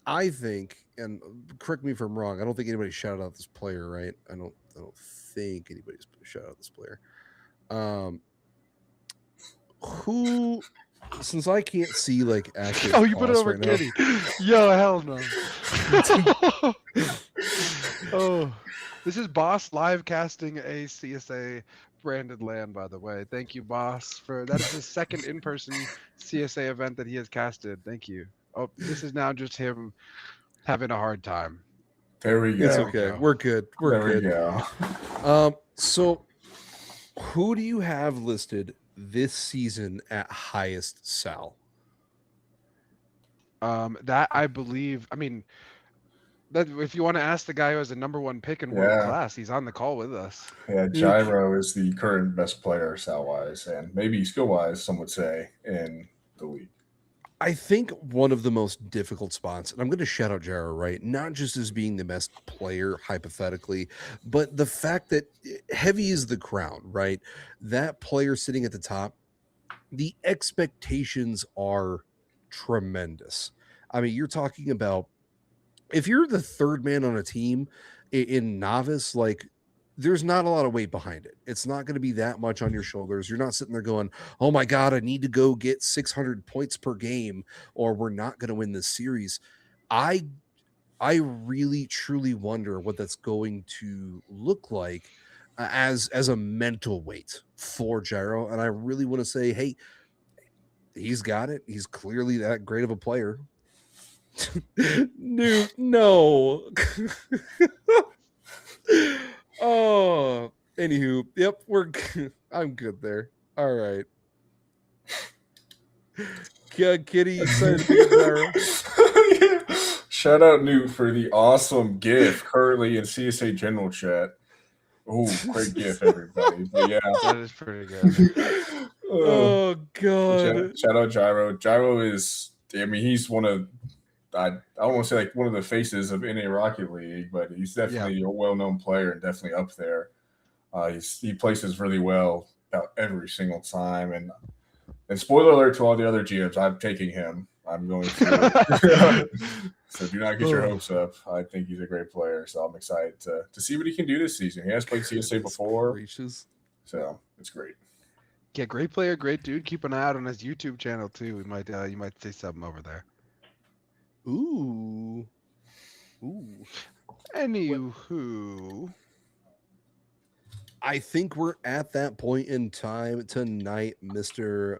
think, and correct me if I'm wrong, I don't think anybody shouted out this player, right? I don't think anybody's shouted out this player. Who, since I can't see like active Oh, you put it boss over right now. Kitty. Yo, hell no. Oh, this is Boss live casting a CSA branded land, by the way. Thank you, Boss, for that is the second in-person CSA event that he has casted. Thank you. Oh, this is now just him having a hard time. There we go. It's There we okay. go. We're good. We're There we good. go. So who do you have listed this season at highest Sal? That I believe. I mean, that if you want to ask the guy who has the #1 pick in world Yeah. class, he's on the call with us. Yeah, Gyro is the current best player Sal wise, and maybe skill wise, some would say, in the league. I think one of the most difficult spots, and I'm going to shout out Gyro, right? Not just as being the best player, hypothetically, but the fact that heavy is the crown, right? That player sitting at the top, the expectations are tremendous. I mean, you're talking about if you're the third man on a team in novice, like there's not a lot of weight behind it. It's not going to be that much on your shoulders. You're not sitting there going, "Oh my god, I need to go get 600 points per game or we're not going to win this series." I I really truly wonder what that's going to look like as a mental weight for Gyro, and I really want to say, hey, he's got it. He's clearly that great of a player. Newt, no. Oh, anywho, yep, I'm good there. All right. Kitty, excited to be in Gyro. Shout out Newt for the awesome GIF currently in CSA general chat. Oh, great GIF, everybody. But yeah. That is pretty good. Oh god. Shout out Gyro. Gyro is, I mean, he's one of, I don't want to say like one of the faces of NA Rocket League, but he's definitely a well-known player and definitely up there. He places really well about every single time. And spoiler alert to all the other GMs, I'm taking him. I'm going to. So do not get your hopes up. I think he's a great player, so I'm excited to see what he can do this season. He has played CSA before, so it's great. Yeah, great player, great dude. Keep an eye out on his YouTube channel too. You might see something over there. Ooh. Anywho, I think we're at that point in time tonight, Mr.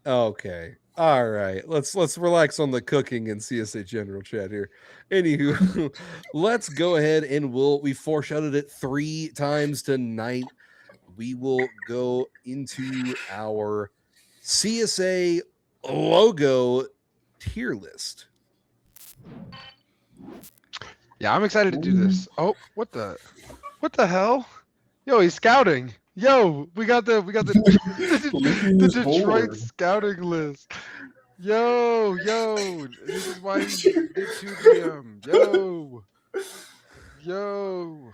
Okay. All right. Let's relax on the cooking and CSA general chat here. Anywho, let's go ahead and we foreshadowed it 3 times tonight. We will go into our CSA logo tier list. yeah, I'm excited to do this. Oh, what the hell? Yo, he's scouting. Yo, we got the the Detroit scouting list. Yo, this is why he's good 2 Yo.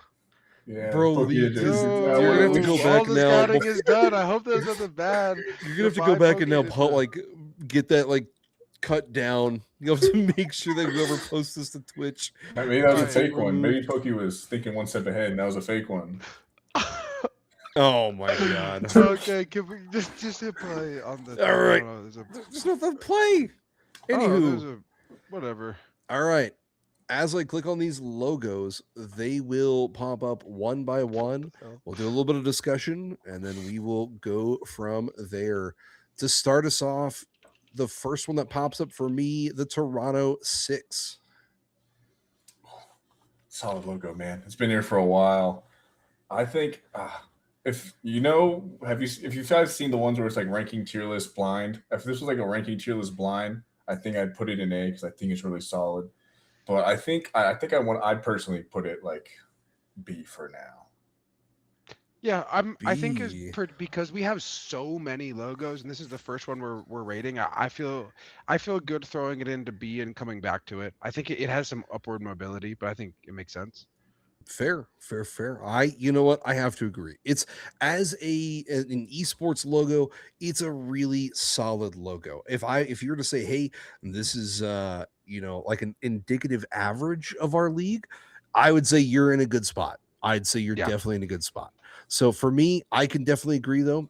Yeah, bro, you're gonna have to go back all the now. scouting is done. I hope there's nothing bad. You're gonna have to go back and now get that like cut down. You have to make sure that whoever posts this to Twitch. Maybe that was a fake one. Maybe Pokey was thinking one step ahead, and that was a fake one. Oh my god. Okay, can we just hit play on the? All right, there's nothing to play. Anywho, whatever. All right. As I click on these logos, they will pop up one by one. We'll do a little bit of discussion, and then we will go from there. To start us off, the first one that pops up for me, the Toronto 6. Solid logo, man. It's been here for a while. I think if you guys seen the ones where it's like ranking tier list blind? If this was like a ranking tier list blind, I think I'd put it in A because I think it's really solid. But I'd personally put it like B for now. Yeah, I think because we have so many logos, and this is the first one we're rating. I feel good throwing it into B and coming back to it. I think it has some upward mobility, but I think it makes sense. Fair. You know what? I have to agree. It's as an esports logo, it's a really solid logo. If you were to say, hey, this is like an indicative average of our league, I would say you're in a good spot. I'd say you're definitely in a good spot. So for me, I can definitely agree though.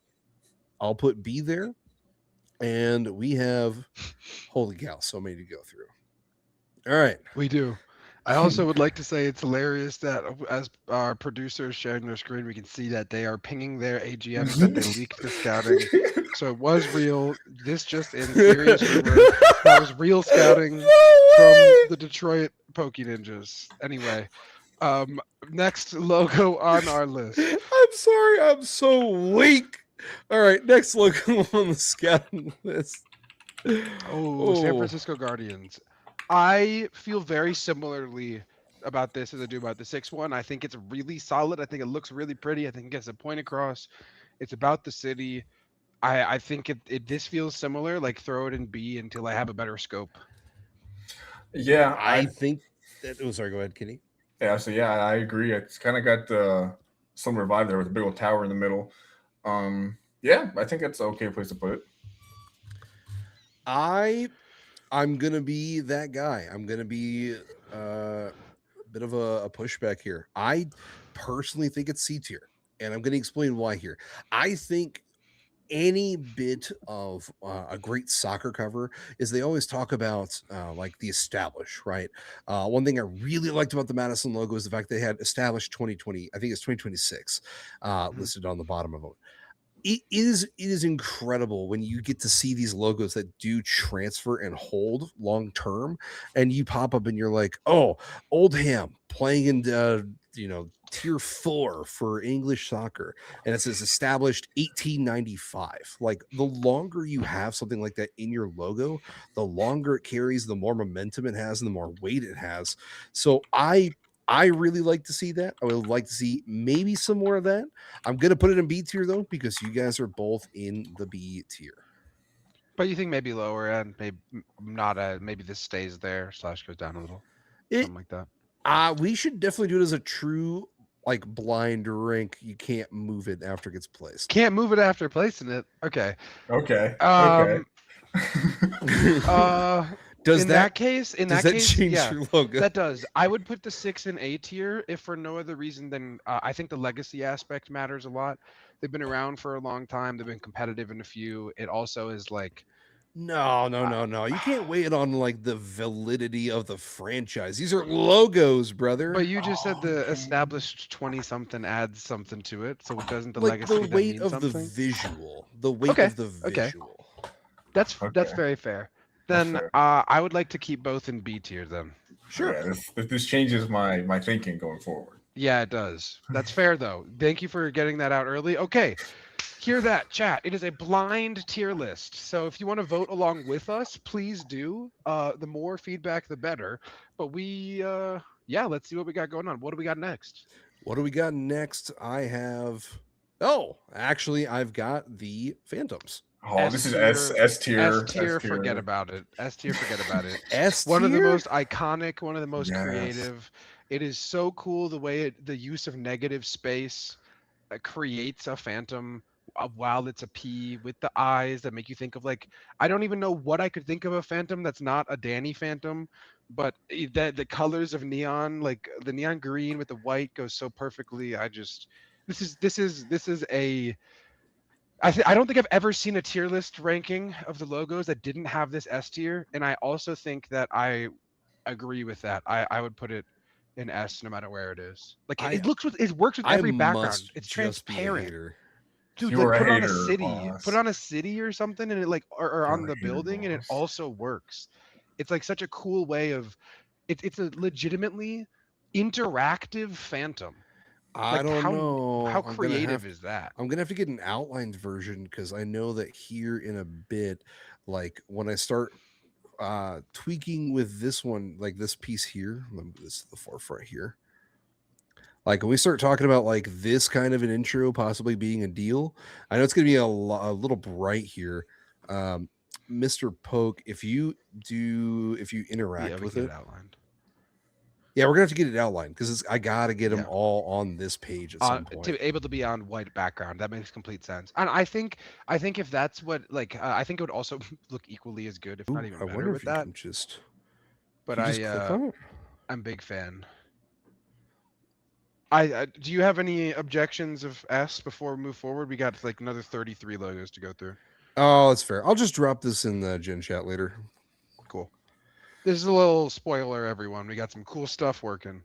I'll put B there. And we have holy cow, so many to go through. All right. We do. I also would like to say it's hilarious that as our producers sharing their screen, we can see that they are pinging their AGMs that they leaked the scouting. So it was real. This just in serious rumor. That was real scouting from the Detroit Poke Ninjas. Anyway, next logo on our list. I'm sorry, I'm so weak. All right, next logo on the scouting list. San Francisco Guardians. I feel very similarly about this as I do about the 6-1. I think it's really solid. I think it looks really pretty. I think it gets a point across. It's about the city. I think this feels similar. Like throw it in B until I have a better scope. Yeah, I think that. Oh, sorry. Go ahead, Kenny. Yeah, so yeah, I agree. It's kind of got some revive there with a big old tower in the middle. Yeah, Yeah, I think that's an okay place to put it. I'm gonna be that guy. I'm gonna be a bit of a pushback here. I personally think it's C tier, and I'm gonna explain why here. I think any bit of a great soccer cover is they always talk about like the establish, right? One thing I really liked about the Madison logo is the fact they had established 2020, I think it's 2026, Mhm. listed on the bottom of it. It is incredible when you get to see these logos that do transfer and hold long term, and you pop up and you're like, oh, Oldham playing in tier 4 for English soccer, and it says established 1895. Like, the longer you have something like that in your logo, the longer it carries, the more momentum it has, and the more weight it has. So I really like to see that. I would like to see maybe some more of that. I'm gonna put it in B tier though, because you guys are both in the B tier. But you think maybe lower end, maybe not a maybe this stays there slash goes down a little, It something like that. we should definitely do it as a true like blind rank. You can't move it after it gets placed. Can't move it after placing it. Okay. Okay. Okay. Um. Uh. does In that that case, change yeah, your logo? that does. I would put the 6 in A tier if for no other reason than I think the legacy aspect matters a lot. They've been around for a long time. They've been competitive in a few. It also is like, No, no, uh, no, no. You can't wait on like the validity of the franchise. These are logos, but brother. you just said the Okay. established 20 something adds something to it. So doesn't the Like the legacy then weight mean of the something? visual. The weight Okay. of the Okay. visual. That's Okay. very fair. That's Then fair. I would like to keep both in B tier then. Sure. Yeah, this changes my thinking going forward. Yeah, it does. That's fair though. Thank you for getting that out early. Okay. Hear that, chat. It is a blind tier list. So if you want to vote along with us, please do. The more feedback, the better. But yeah, let's see what we got going on. What do we got next? What do we got next? Oh, actually, I've got the Phantoms. Oh, S this is tier, S S tier, forget tier. about it. S tier, forget about it. S One of the tier? most iconic, one of the most Yes. creative. It is so cool the way the use of negative space creates a phantom while it's a P with the eyes that make you think of like I don't even know what I could think of a phantom that's not a Danny phantom, but the colors of neon, like the neon green with the white goes so perfectly. I just this is a I don't think I've ever seen a tier list ranking of the logos that didn't have this S tier, and I also think that I agree with that. I would put it in S no matter where it is. Like I it works with I every background. must It's just be a transparent. hater. Dude, like You're a put it on a hater, city. Put it boss. on a city or something and it like or on You're the a hater, building and it boss. also works. It's like such a cool way of it's a legitimately interactive phantom. I Like don't how know. creative is that? I'm gonna have to get an outlined version, because I know that here in a bit, like when I start tweaking with this one, like this piece here, let me move this to the forefront here. Like when we start talking about like this kind of an intro possibly being a deal, I know it's gonna be a little bright here. Um, Mr. Poke, if you Yeah, interact we with can get it, it outlined. yeah, we're gonna have to get it outlined, because I gotta get them Yeah. all on this page at some point. To able to be on white background, that makes complete sense. And I think if that's what like I think it would also look equally as good, if not Ooh, even I better wonder with if you that. can just But click on it. I'm big fan. I do you have any objections of S before we move forward? We got like another 33 logos to go through. Oh, that's fair. I'll just drop this in the Gen chat later. Cool. This is a little spoiler, everyone. We got some cool stuff working.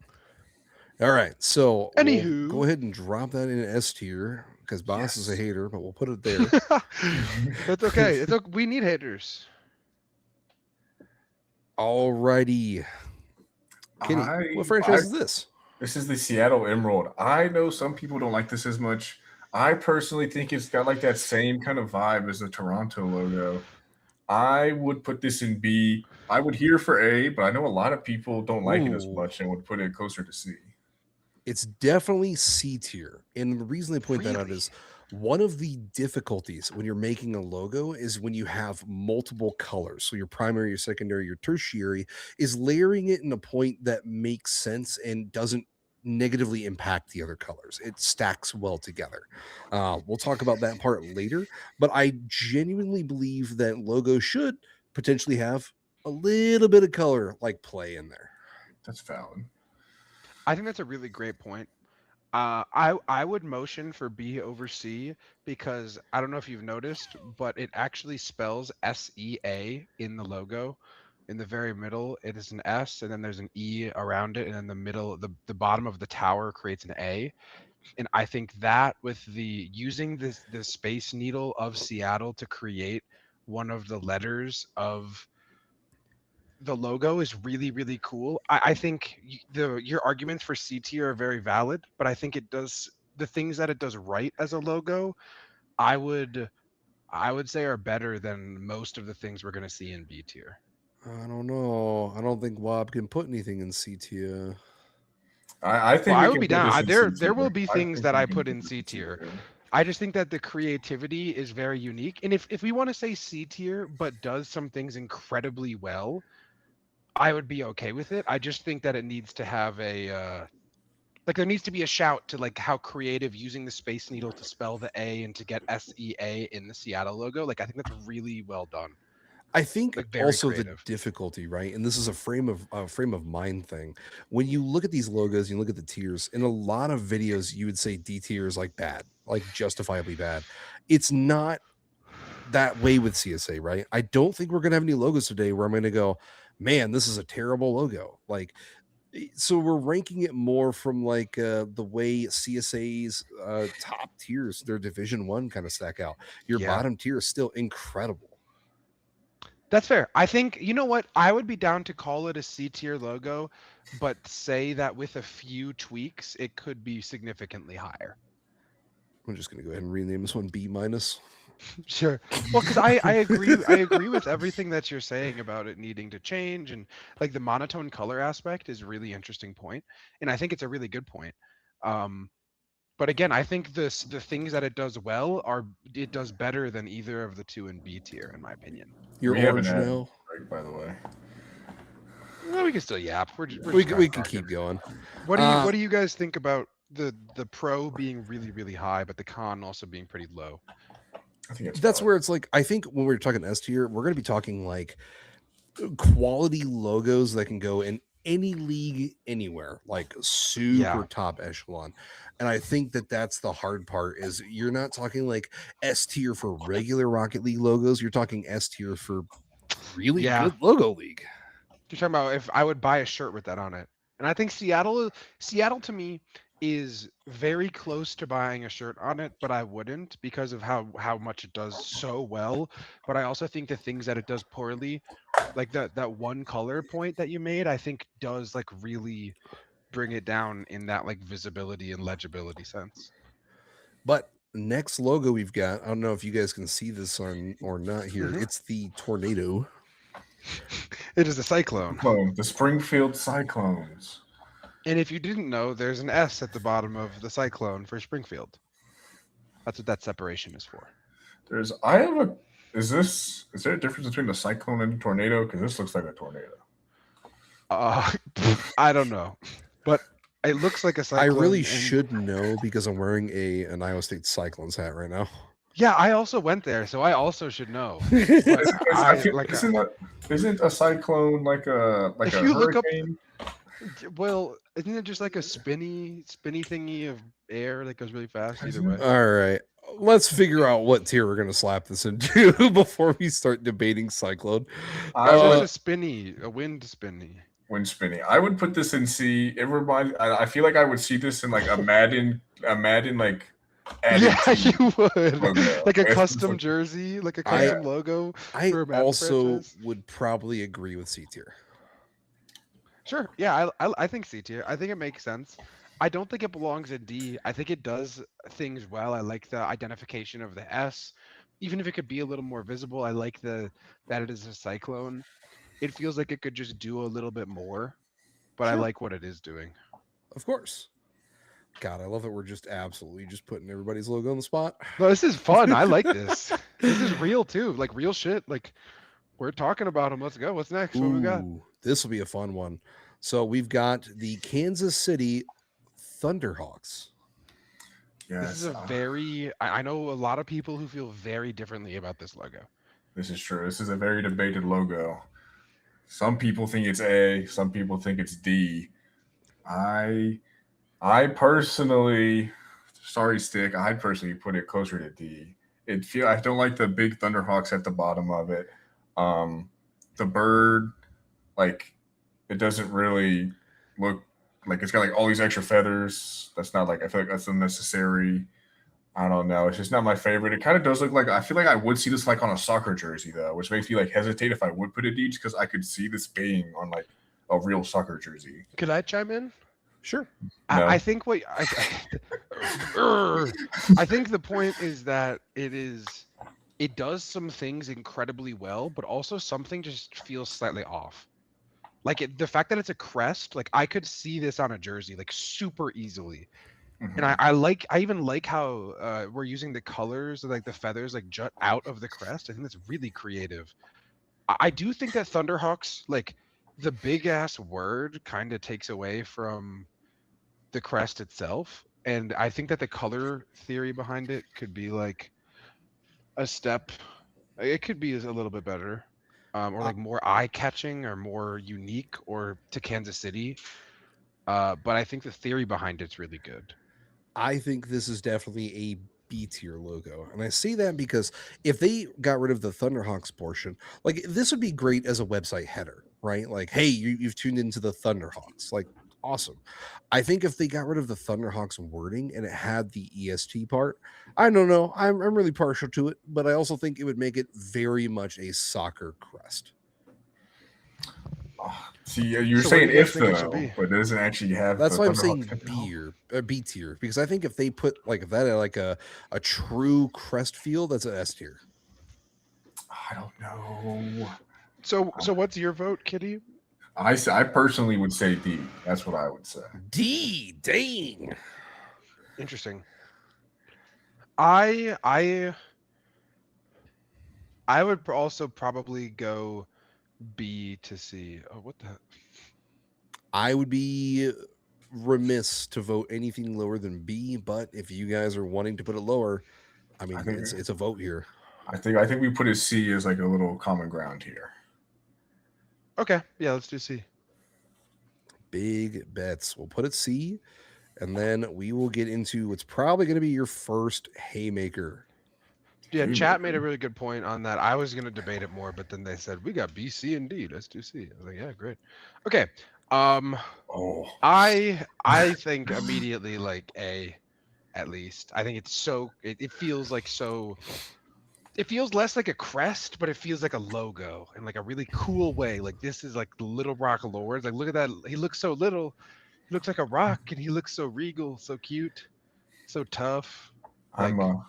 All right, so we'll go Anywho, ahead and drop that in S tier, because Boss is a Yes. hater, but we'll put it there. that's okay. It's okay. We need haters. Alrighty, Kenny, what I franchise is this? This is the Seattle Emerald. I know some people don't like this as much. I personally think it's got like that same kind of vibe as the Toronto logo. I would put this in B. I would hear for A, but I know a lot of people don't like it as Ooh, much and would put it closer to C. it's definitely C tier, and the reason they point that out Really? is one of the difficulties when you're making a logo is when you have multiple colors. So your primary, your secondary, your tertiary, is layering it in a point that makes sense and doesn't negatively impact the other colors. It stacks well together. We'll talk about that part later, but I genuinely believe that logo should potentially have a little bit of color like play in there. That's valid. I think that's a really great point. I would motion for B over C because I don't know if you've noticed, but it actually spells SEA in the logo. In the very middle, it is an S, and then there's an E around it, and then the middle, the bottom of the tower creates an A. And I think that with the using the Space Needle of Seattle to create one of the letters of the logo is really really cool. I think your arguments for C tier are very valid, but I think it does the things that it does right as a logo. I would I would say are better than most of the things we're going to see in B tier. I don't know. I don't think Wob can put anything in C tier. I Well, think I we would can be put down. this in There C there will tier. be I things think that we I can put put in this C in C tier. tier. I just think that the creativity is very unique. And if we want to say C tier but does some things incredibly well, I would be okay with it. I just think that it needs to have a like there needs to be a shout to like how creative using the Space Needle to spell the A and to get SEA in the Seattle logo. Like I think that's really well done. I think Like very also the creative. difficulty, right? And this is a frame of mind thing. When you look at these logos, you look at the tiers. In a lot of videos, you would say D tier is like bad, like justifiably bad. It's not that way with CSA, right? I don't think we're gonna have any logos today where I'm gonna go, man, this is a terrible logo. Like, so we're ranking it more from like the way CSA's top tiers, their Division 1 kind of stack out. Your Yeah. bottom tier is still incredible. That's fair. I think you know what? I would be down to call it a C tier logo, but say that with a few tweaks, it could be significantly higher. I'm just gonna go ahead and rename this one B minus. Sure. Well, because I agree with everything that you're saying about it needing to change and like the monotone color aspect is a really interesting point, and I think it's a really good point. Um, but again, I think the things that it does well are it does better than either of the two in B tier, in my opinion. You're We have an orange ad now. break, by the way. Well, we can still yap. We're We just we crack can talking. keep going. What do you guys think about the pro being really really high, but the con also being pretty low? I think it's That's valid. where it's like I think when we're talking S tier, we're gonna be talking like quality logos that can go in any league anywhere, like super Yeah. top echelon. And I think that that's the hard part is you're not talking like S tier for regular Rocket League logos. You're talking S tier for really Yeah. good logo league. You're talking about if I would buy a shirt with that on it. And I think Seattle to me is very close to buying a shirt on it, but I wouldn't because of how much it does so well. But I also think the things that it does poorly, like that one color point that you made, I think does like really bring it down in that like visibility and legibility sense. But next logo we've got, I don't know if you guys can see this on or not here. Mhm. It's the tornado. It is a cyclone. The Springfield Cyclones. And if you didn't know, there's an S at the bottom of the cyclone for Springfield. That's what that separation is for. Is there a difference between a cyclone and a tornado? Because this looks like a tornado. I don't know, but it looks like a I cyclone. really and- should know because I'm wearing an Iowa State Cyclones hat right now. Yeah, I also went there, so I also should know. But Isn't a cyclone like a If you look up- hurricane? well, isn't it just like a spinny thingy of air that goes really fast? Either way. All right. Let's figure out what tier we're going to slap this into before we start debating Cyclone. It's just a wind spinny. Wind spinning. I would put this in C. I feel like I would see this in like a Madden like added Yeah, to you would. logo. Like a It's custom like- jersey, like a custom logo. I for a Madden also franchise? would probably agree with C tier. Sure. Yeah, I think C tier. I think it makes sense. I don't think it belongs in D. I think it does things well. I like the identification of the S. Even if it could be a little more visible, I like that it is a cyclone. It feels like it could just do a little bit more, but I Sure. like what it is doing. Of course. God, I love that we're just absolutely just putting everybody's logo on the spot. No, this is fun. I like this. This is real too. Like real shit. Like we're talking about them. Let's go. What's next? What we got? Ooh, this will be a fun one. So we've got the Kansas City Thunderhawks. This is Yes, a very. I know a lot of people who feel very differently about this logo. this is true. This is a very debated logo. Some people think it's A, some people think it's D. I I personally, sorry, Stick. I personally put it closer to D. I don't like the big Thunderhawks at the bottom of it. Um, the bird, like, it doesn't really look like it's got like all these extra feathers. That's not like I feel like that's unnecessary. I don't know. It's just not my favorite. It kind of does look like I feel like I would see this like on a soccer jersey though, which makes me like hesitate if I would put it D because I could see this being on like a real soccer jersey. Could I chime in? Sure. I No. think what I think the point is that it does some things incredibly well, but also something just feels slightly off. Like the fact that it's a crest, like I could see this on a jersey like super easily. And Mhm. I even like how we're using the colors, like the feathers like jut out of the crest. I think that's really creative. I do think that Thunderhawks, like the big ass word kind of takes away from the crest itself. And I think that the color theory behind it could be like a step. It could be a little bit better, or I, like more eye catching or more unique or to Kansas City. But I think the theory behind it's really good. I think this is definitely a B tier logo. And I say that because if they got rid of the Thunderhawks portion, like this would be great as a website header, right? Like, hey, you've tuned into the Thunderhawks. Like, awesome. I think if they got rid of the Thunderhawks wording and it had the EST part, I don't know. I'm really partial to it, but I also think it would make it very much a soccer crest. See, you're So where do saying you guys if think it should though, be? but it doesn't actually have That's the why I'm Thunderhawk saying type now. B tier, because I think if they put like if that had like a true crest feel, that's a S tier. I don't know. So what's your vote, Kitty? I personally would say D. That's what I would say. D, dang. Interesting. I I I would also probably go B to C. Oh, what the? I would be remiss to vote anything lower than B, but if you guys are wanting to put it lower, I I mean think it's a vote here. I think we put a C as like a little common ground here. Okay, yeah, let's do C. Big bets. We'll put it C, and then we will get into what's probably going to be your first haymaker. Yeah, chat made a Haymaker. really good point on that. I was gonna debate it more, but then they said we got B, C, and D. Let's do C. I was like, yeah, great. Okay. Um, Oh, I think immediately like A, at least. I think it's it feels like so. It feels less like a crest, but it feels like a logo in like a really cool way. Like this is like the Little Rock Lords. Like look at that. He looks so little. He looks like a rock, and he looks so regal, so cute, so tough. I'm Like a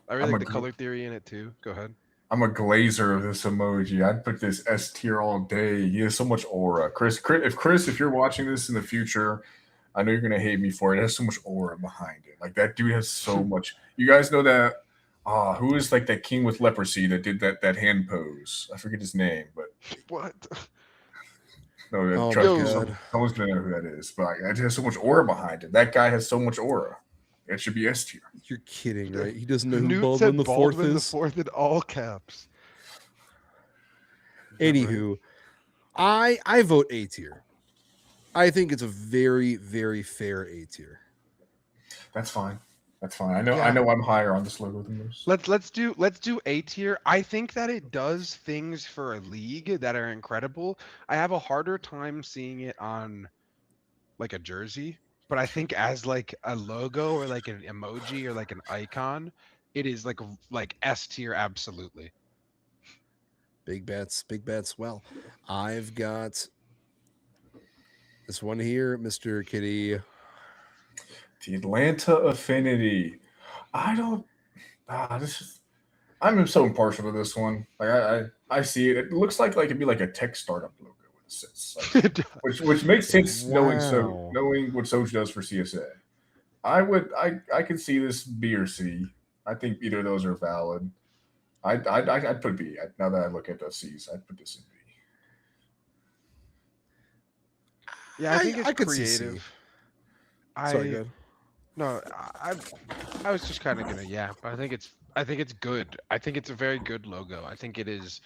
I really I'm like a the gl- color theory in it too. Go ahead. I'm a glazer of this emoji. I'd put this S tier all day. He has so much aura. Chris, if you're watching this in the future, I know you're gonna hate me for it. It has so much aura behind it. Like that dude has so much. You guys know that? Who is like that king with leprosy that did that hand pose? I forget his name, but What? no, Oh my trust me, Yo, god. someone's gonna know who that is. But like, it has so much aura behind it. That guy has so much aura. It should be S tier. You're kidding, right? He doesn't know who Newt Baldwin said the Fourth Baldwin the is. Fourth in all caps. Is that right? Anywho, I vote A tier. I think it's a very, very fair A tier. That's fine. That's fine. I Yeah. know I'm higher on this logo than this. Let's do A tier. I think that it does things for a league that are incredible. I have a harder time seeing it on like a jersey, but I think as like a logo or like an emoji or like an icon, it is like S tier absolutely. Big bets, big bets. Well, I've got this one here, Mr. Kitty. The Atlanta Affinity. I don't. This is. I'm so impartial to this one. Like I see it. It looks like it'd be like a tech startup logo in a sense, like which makes sense Wow. knowing what Soj does for CSA. I could see this B or C. I think either of those are valid. I'd put B. Now that I look at the C's, I'd put this in B. Yeah, I think it's I could see C. creative. Sorry, I good. no, I was just kind of gonna but I think it's good. I think it's a very good logo. I think it is.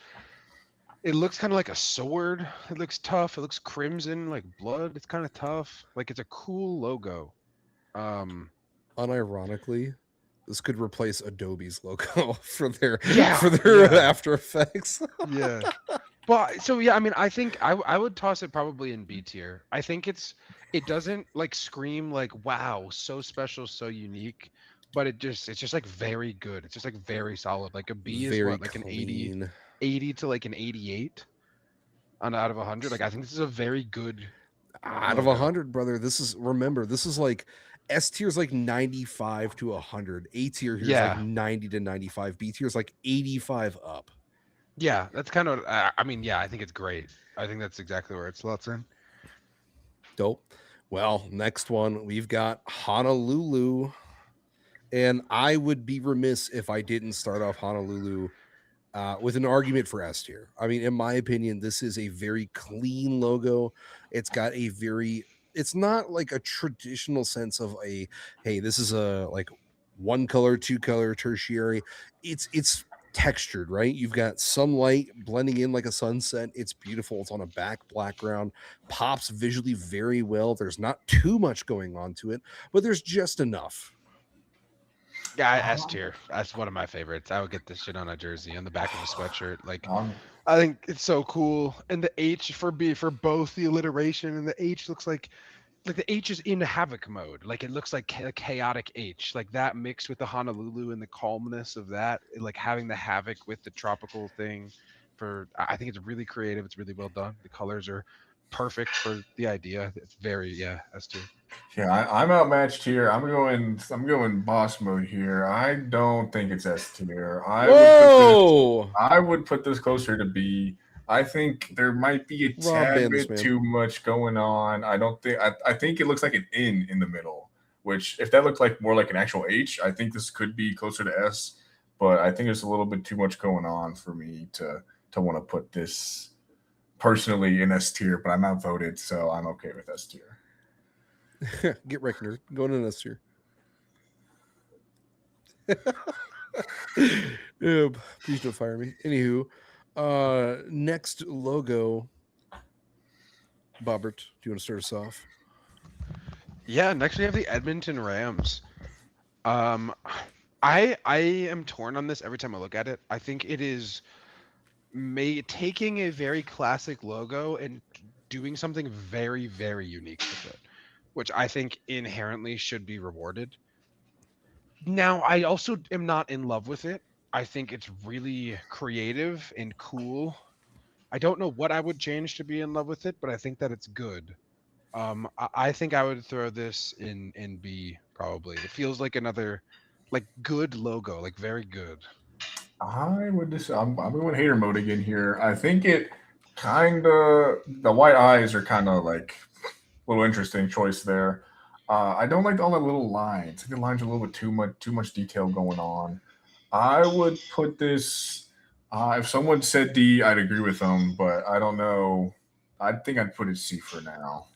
It looks kind of like a sword. It looks tough. It looks crimson, like blood. It's kind of tough. Like it's a cool logo. Um, Unironically, this could replace Adobe's logo yeah, for their yeah, After Effects. yeah. But so yeah, I mean, I think I would toss it probably in B tier. I think it doesn't like scream like wow, so special, so unique, but it's just like very good. It's just like very solid. Like a B is Very what, like an clean. 80 to like an 88 on out of 100. Like I think this is a very good Out of logo. 100, brother. This is like S tier is like 95 to 100. A tier here is like Yeah. 90 to 95. B tier is like 85 up. Yeah, that's kind of I mean, yeah, I think it's great. I think that's exactly where it slots in. Dope. Well, next one, we've got Honolulu. And I would be remiss if I didn't start off Honolulu with an argument for S tier. I mean, in my opinion, this is a very clean logo. It's got a very, it's not like a traditional sense of a, hey, this is a like one color, two color, tertiary. It's textured, right? You've got some light blending in like a sunset. It's beautiful. It's on a back background, pops visually very well. There's not too much going on to it, but there's just enough. Yeah, S tier. That's one of my favorites. I would get this shit on a jersey, on the back of a sweatshirt. Like, Um, I think it's so cool. And the H for B for both the alliteration and the H looks like the H is in havoc mode. Like it looks like a chaotic H. Like that mixed with the Honolulu and the calmness of that, like having the havoc with the tropical thing. I think it's really creative. It's really well done. The colors are perfect for the idea. It's very S tier. yeah, I'm outmatched here. I'm going boss mode here. I don't think it's S tier. Whoa! I would put this closer to B. I think there might be a Rob tad Bendis, bit man. too much going on. I don't think I think it looks like an N in the middle, which if that looked like more like an actual H, I think this could be closer to S, but I think there's a little bit too much going on for me to want to put this personally in S tier, but I'm outvoted, so I'm okay with S tier. Get wrecked, nerd. Going in this year. Yeah, please don't fire me. Anywho, next logo. Bobbert, do you want to start us off? Yeah, next we have the Edmonton Rams. Um, I am torn on this every time I look at it. I think it is taking a very classic logo and doing something very, very unique with it, which I think inherently should be rewarded. Now, I also am not in love with it. I think it's really creative and cool. I don't know what I would change to be in love with it, but I think that it's good. I think I would throw this in B probably. It feels like another like good logo, like very good. I'm going hater mode again here. I think it kind of the white eyes are kind of like a little interesting choice there. I don't like all the little lines. I think the lines are a little bit too much detail going on. I would put this. If someone said D, I'd agree with them, but I don't know. I think I'd put it C for now.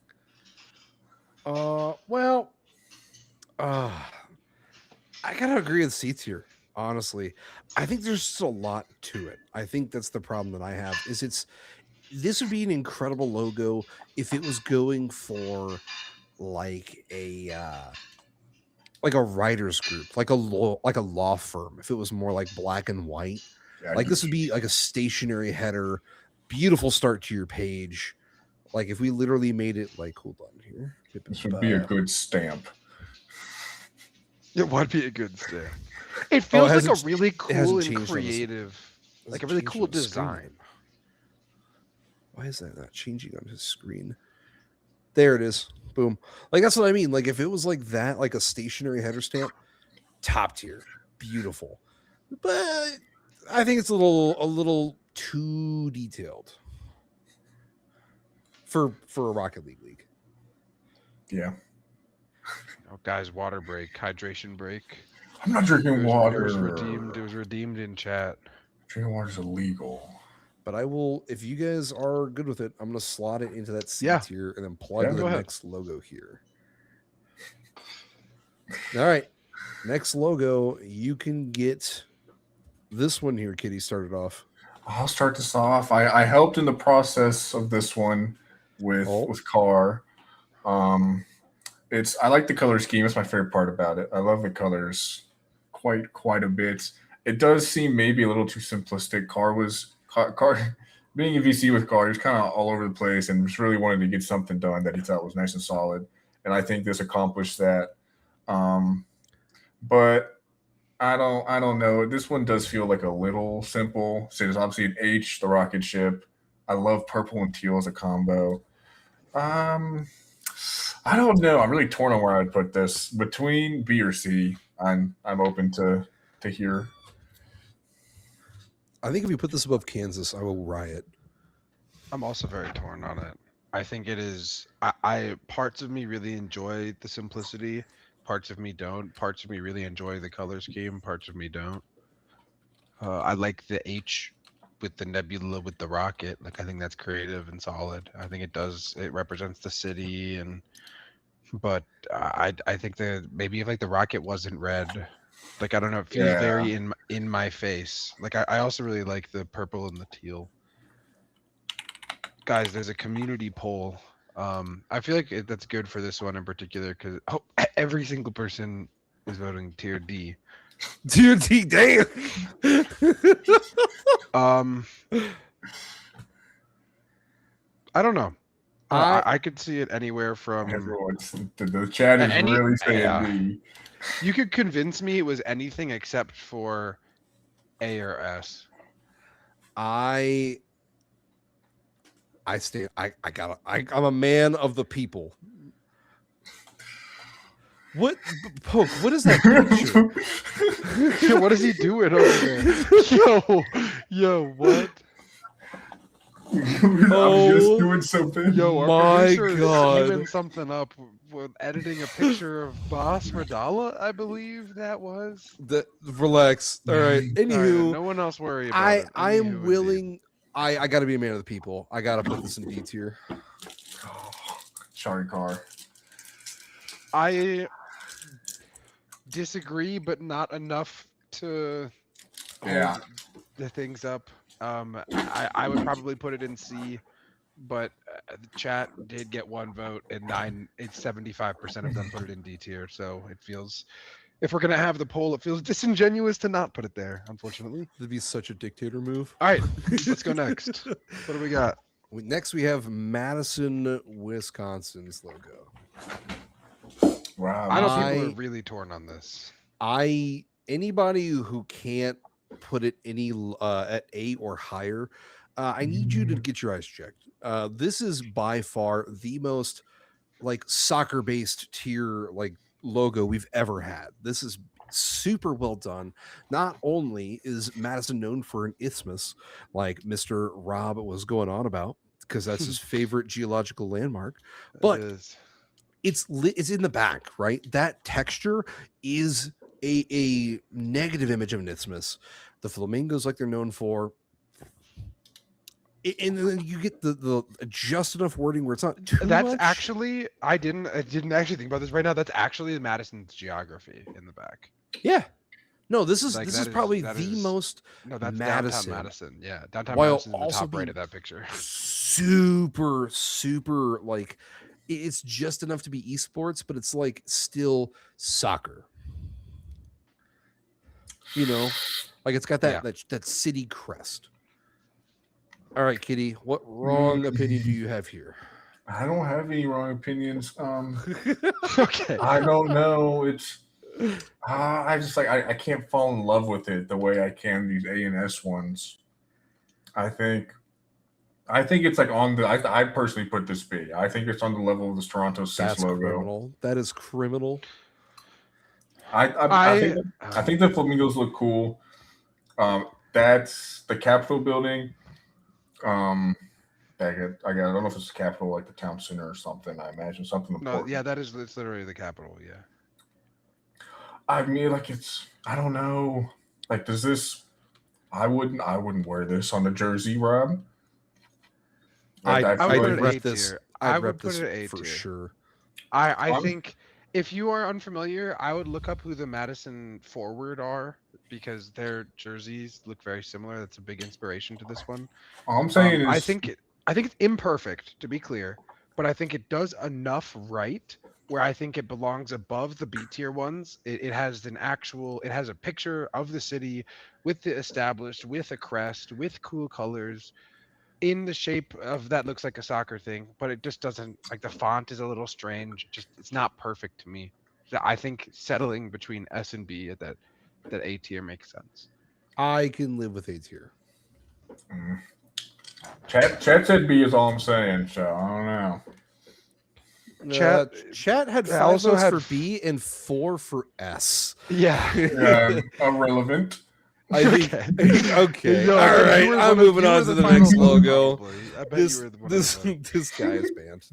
Well, uh, I gotta agree with C tier. Honestly, I think there's just a lot to it. I think that's the problem that I have. This would be an incredible logo if it was going for like a writers group, like a law firm. If it was more like black and white, Yeah, I like get this would you. be like a stationary header, beautiful start to your page. Like if we literally made it like, hold on here. This would be a good stamp. It would be a good stamp. It Oh, feels like a really it hasn't cool and changed on this. creative, like a Hasn't really changed cool on the screen yet. design. Why is that not changing on his screen? There it is. Boom. Like that's what I mean. Like if it was like that, like a stationary header stamp, top tier, beautiful. But I think it's a little too detailed for a Rocket League. Yeah. Oh, guys, water break, hydration break. I'm not drinking water. It was redeemed in chat. Drinking water is illegal. But I will, if you guys are good with it, I'm gonna slot it into that C Yeah. tier and then plug Yeah, the go ahead. next logo here. All right. Next logo, you can get this one here, Kitty started off. I'll start this off. I helped in the process of this one with Car. Um, I like the color scheme. It's my favorite part about it. I love the colors quite a bit. It does seem maybe a little too simplistic. Car being a VC with Car, he was kind of all over the place and just really wanted to get something done that he thought was nice and solid. And I think this accomplished that. Um, but I don't know. This one does feel like a little simple. So there's obviously an H, the rocket ship. I love purple and teal as a combo. Um, I don't know. I'm really torn on where I'd put this between B or C. I'm open to hear. I think if you put this above Kansas, I will riot. I'm also very torn on it. I think it is. I parts of me really enjoy the simplicity. Parts of me don't. Parts of me really enjoy the color scheme. Parts of me don't. I like the H with the nebula with the rocket. Like I think that's creative and solid. I think it does. It represents the city and. But I think that maybe if like the rocket wasn't red, like I don't know, it feels Yeah. very in my face. Like I also really like the purple and the teal. Guys, there's a community poll. I feel like that's good for this one in particular because every single person is voting tier D. Tier D, damn. I don't know. I could see it anywhere from. Everyone's the chat is Any- really saying yeah. D. You could convince me it was anything except for A or S. I'm a man of the people. What Poke, what is that picture? Yo, what is he doing over there? Yo, what? I'm just doing something. Yo, our My producer God. is scheming something up with editing a picture of Boss Radala, I believe that was. Relax. All right. All right, Anywho, no one else worry about it. I Anywho, am indeed. willing. I got to be a man of the people. I got to put this in D tier. Oh, sorry, Car. I disagree, but not enough to Yeah. hold the things up. I would probably put it in C, but the chat did get one vote, and 75% of them put it in D tier. So it feels, if we're gonna have the poll, it feels disingenuous to not put it there. Unfortunately. That'd be such a dictator move. All right, let's go next. What do we got? Next, we have Madison, Wisconsin's logo. Wow. I know people are really torn on this. Anybody who can't put it any at A or higher, I need you to get your eyes checked. This is by far the most like soccer based tier like logo we've ever had. This is super well done. Not only is Madison known for an isthmus like Mr. Rob was going on about, because that's his favorite geological landmark, but it's in the back, right? That texture is a negative image of an isthmus. The flamingos, like they're known for, and then you get the just enough wording where it's not too That's much. actually I didn't actually think about this right now. That's actually Madison's geography in the back. Yeah. No, this is Like, this that is is- probably that the is- most No, that's Madison. downtown Madison. Yeah, downtown While Madison is the also top right being of that picture. super like it's just enough to be esports, but it's like still soccer. You know, like it's got that that city crest. All right, Kitty, what wrong opinion do you have here? I don't have any wrong opinions. Okay. I don't know. It's I just like I can't fall in love with it the way I can these A and S ones. I think it's like on the. I personally put this B. I think it's on the level of the Toronto 6 That's logo. criminal. That is criminal. I think the flamingos look cool. That's the Capitol building. I don't know if it's the Capitol, like the town center or something. I imagine something important. No, yeah, it's literally the capital. Yeah. I mean, like I don't know. Like, does this? I wouldn't wear this on a jersey, Rob. I'd I would rep put it A this. tier. I'd I rep would put this it A for tier. sure. I think If you are unfamiliar, I would look up who the Madison forward are because their jerseys look very similar. That's a big inspiration to this one. All I'm saying I is, think I think it's imperfect, to be clear, but I think it does enough right where I think it belongs above the B tier ones. It has it has a picture of the city with the established, with a crest, with cool colors, in the shape of that looks like a soccer thing, but it just doesn't, like, the font is a little strange. Just it's not perfect to me. So I think settling between S and B at that A tier makes sense. I can live with A tier. mm, chat said B is all I'm saying. So I don't know. Chat Chat had I 5 also votes had for B and 4 for S. yeah. Irrelevant. I think okay. Yo, All right, I'm moving on to the final next vote, logo. probably. I bet This you were the one this of the vote. this guy is banned.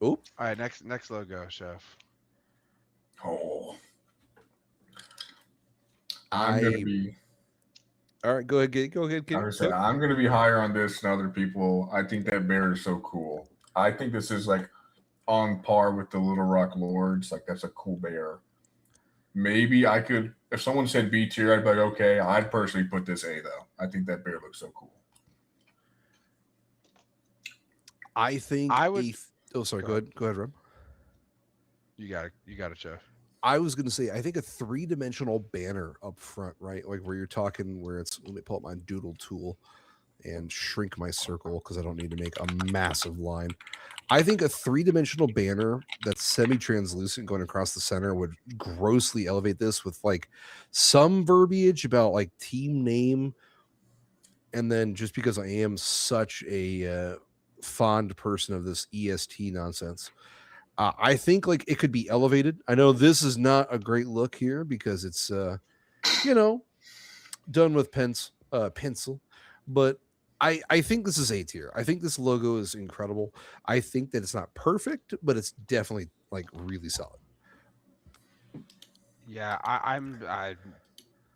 Oh, All right, next logo, chef. Oh, I- gonna be. all right. Go ahead, go ahead, I Kenny. would say I'm gonna be higher on this than other people. I think that bear is so cool. I think this is like on par with the Little Rock Lords. Like that's a cool bear. Maybe I could, if someone said B tier, I'd be like, okay. I'd personally put this A though. I think that bear looks so cool. I think I would- oh, sorry. Go ahead, Rob. You got it, chef. I was gonna say I think a 3-dimensional banner up front, right? Like where you're talking, where it's, let me pull up my doodle tool and shrink my circle because I don't need to make a massive line. I think a 3-dimensional banner that's semi-translucent going across the center would grossly elevate this with like some verbiage about like team name. And then just because I am such a fond person of this EST nonsense, I think like it could be elevated. I know this is not a great look here because it's done with pencil, but I think this is A tier. I think this logo is incredible. I think that it's not perfect, but it's definitely like really solid. Yeah, I'm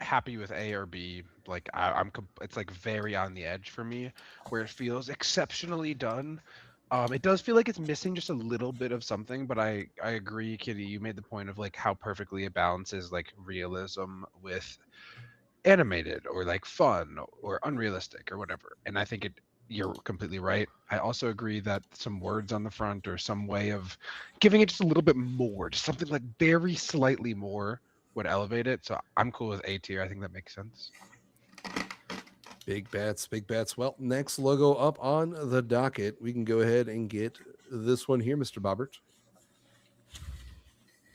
happy with A or B. Like it's like very on the edge for me, where it feels exceptionally done. It does feel like it's missing just a little bit of something, but I agree, Kitty. You made the point of like how perfectly it balances like realism with animated or like fun or unrealistic or whatever. And I think you're completely right. I also agree that some words on the front or some way of giving it just a little bit more, just something like very slightly more would elevate it. So I'm cool with A tier. I think that makes sense. Big bets, big bets. Well, next logo up on the docket. We can go ahead and get this one here, Mr. Bobbert.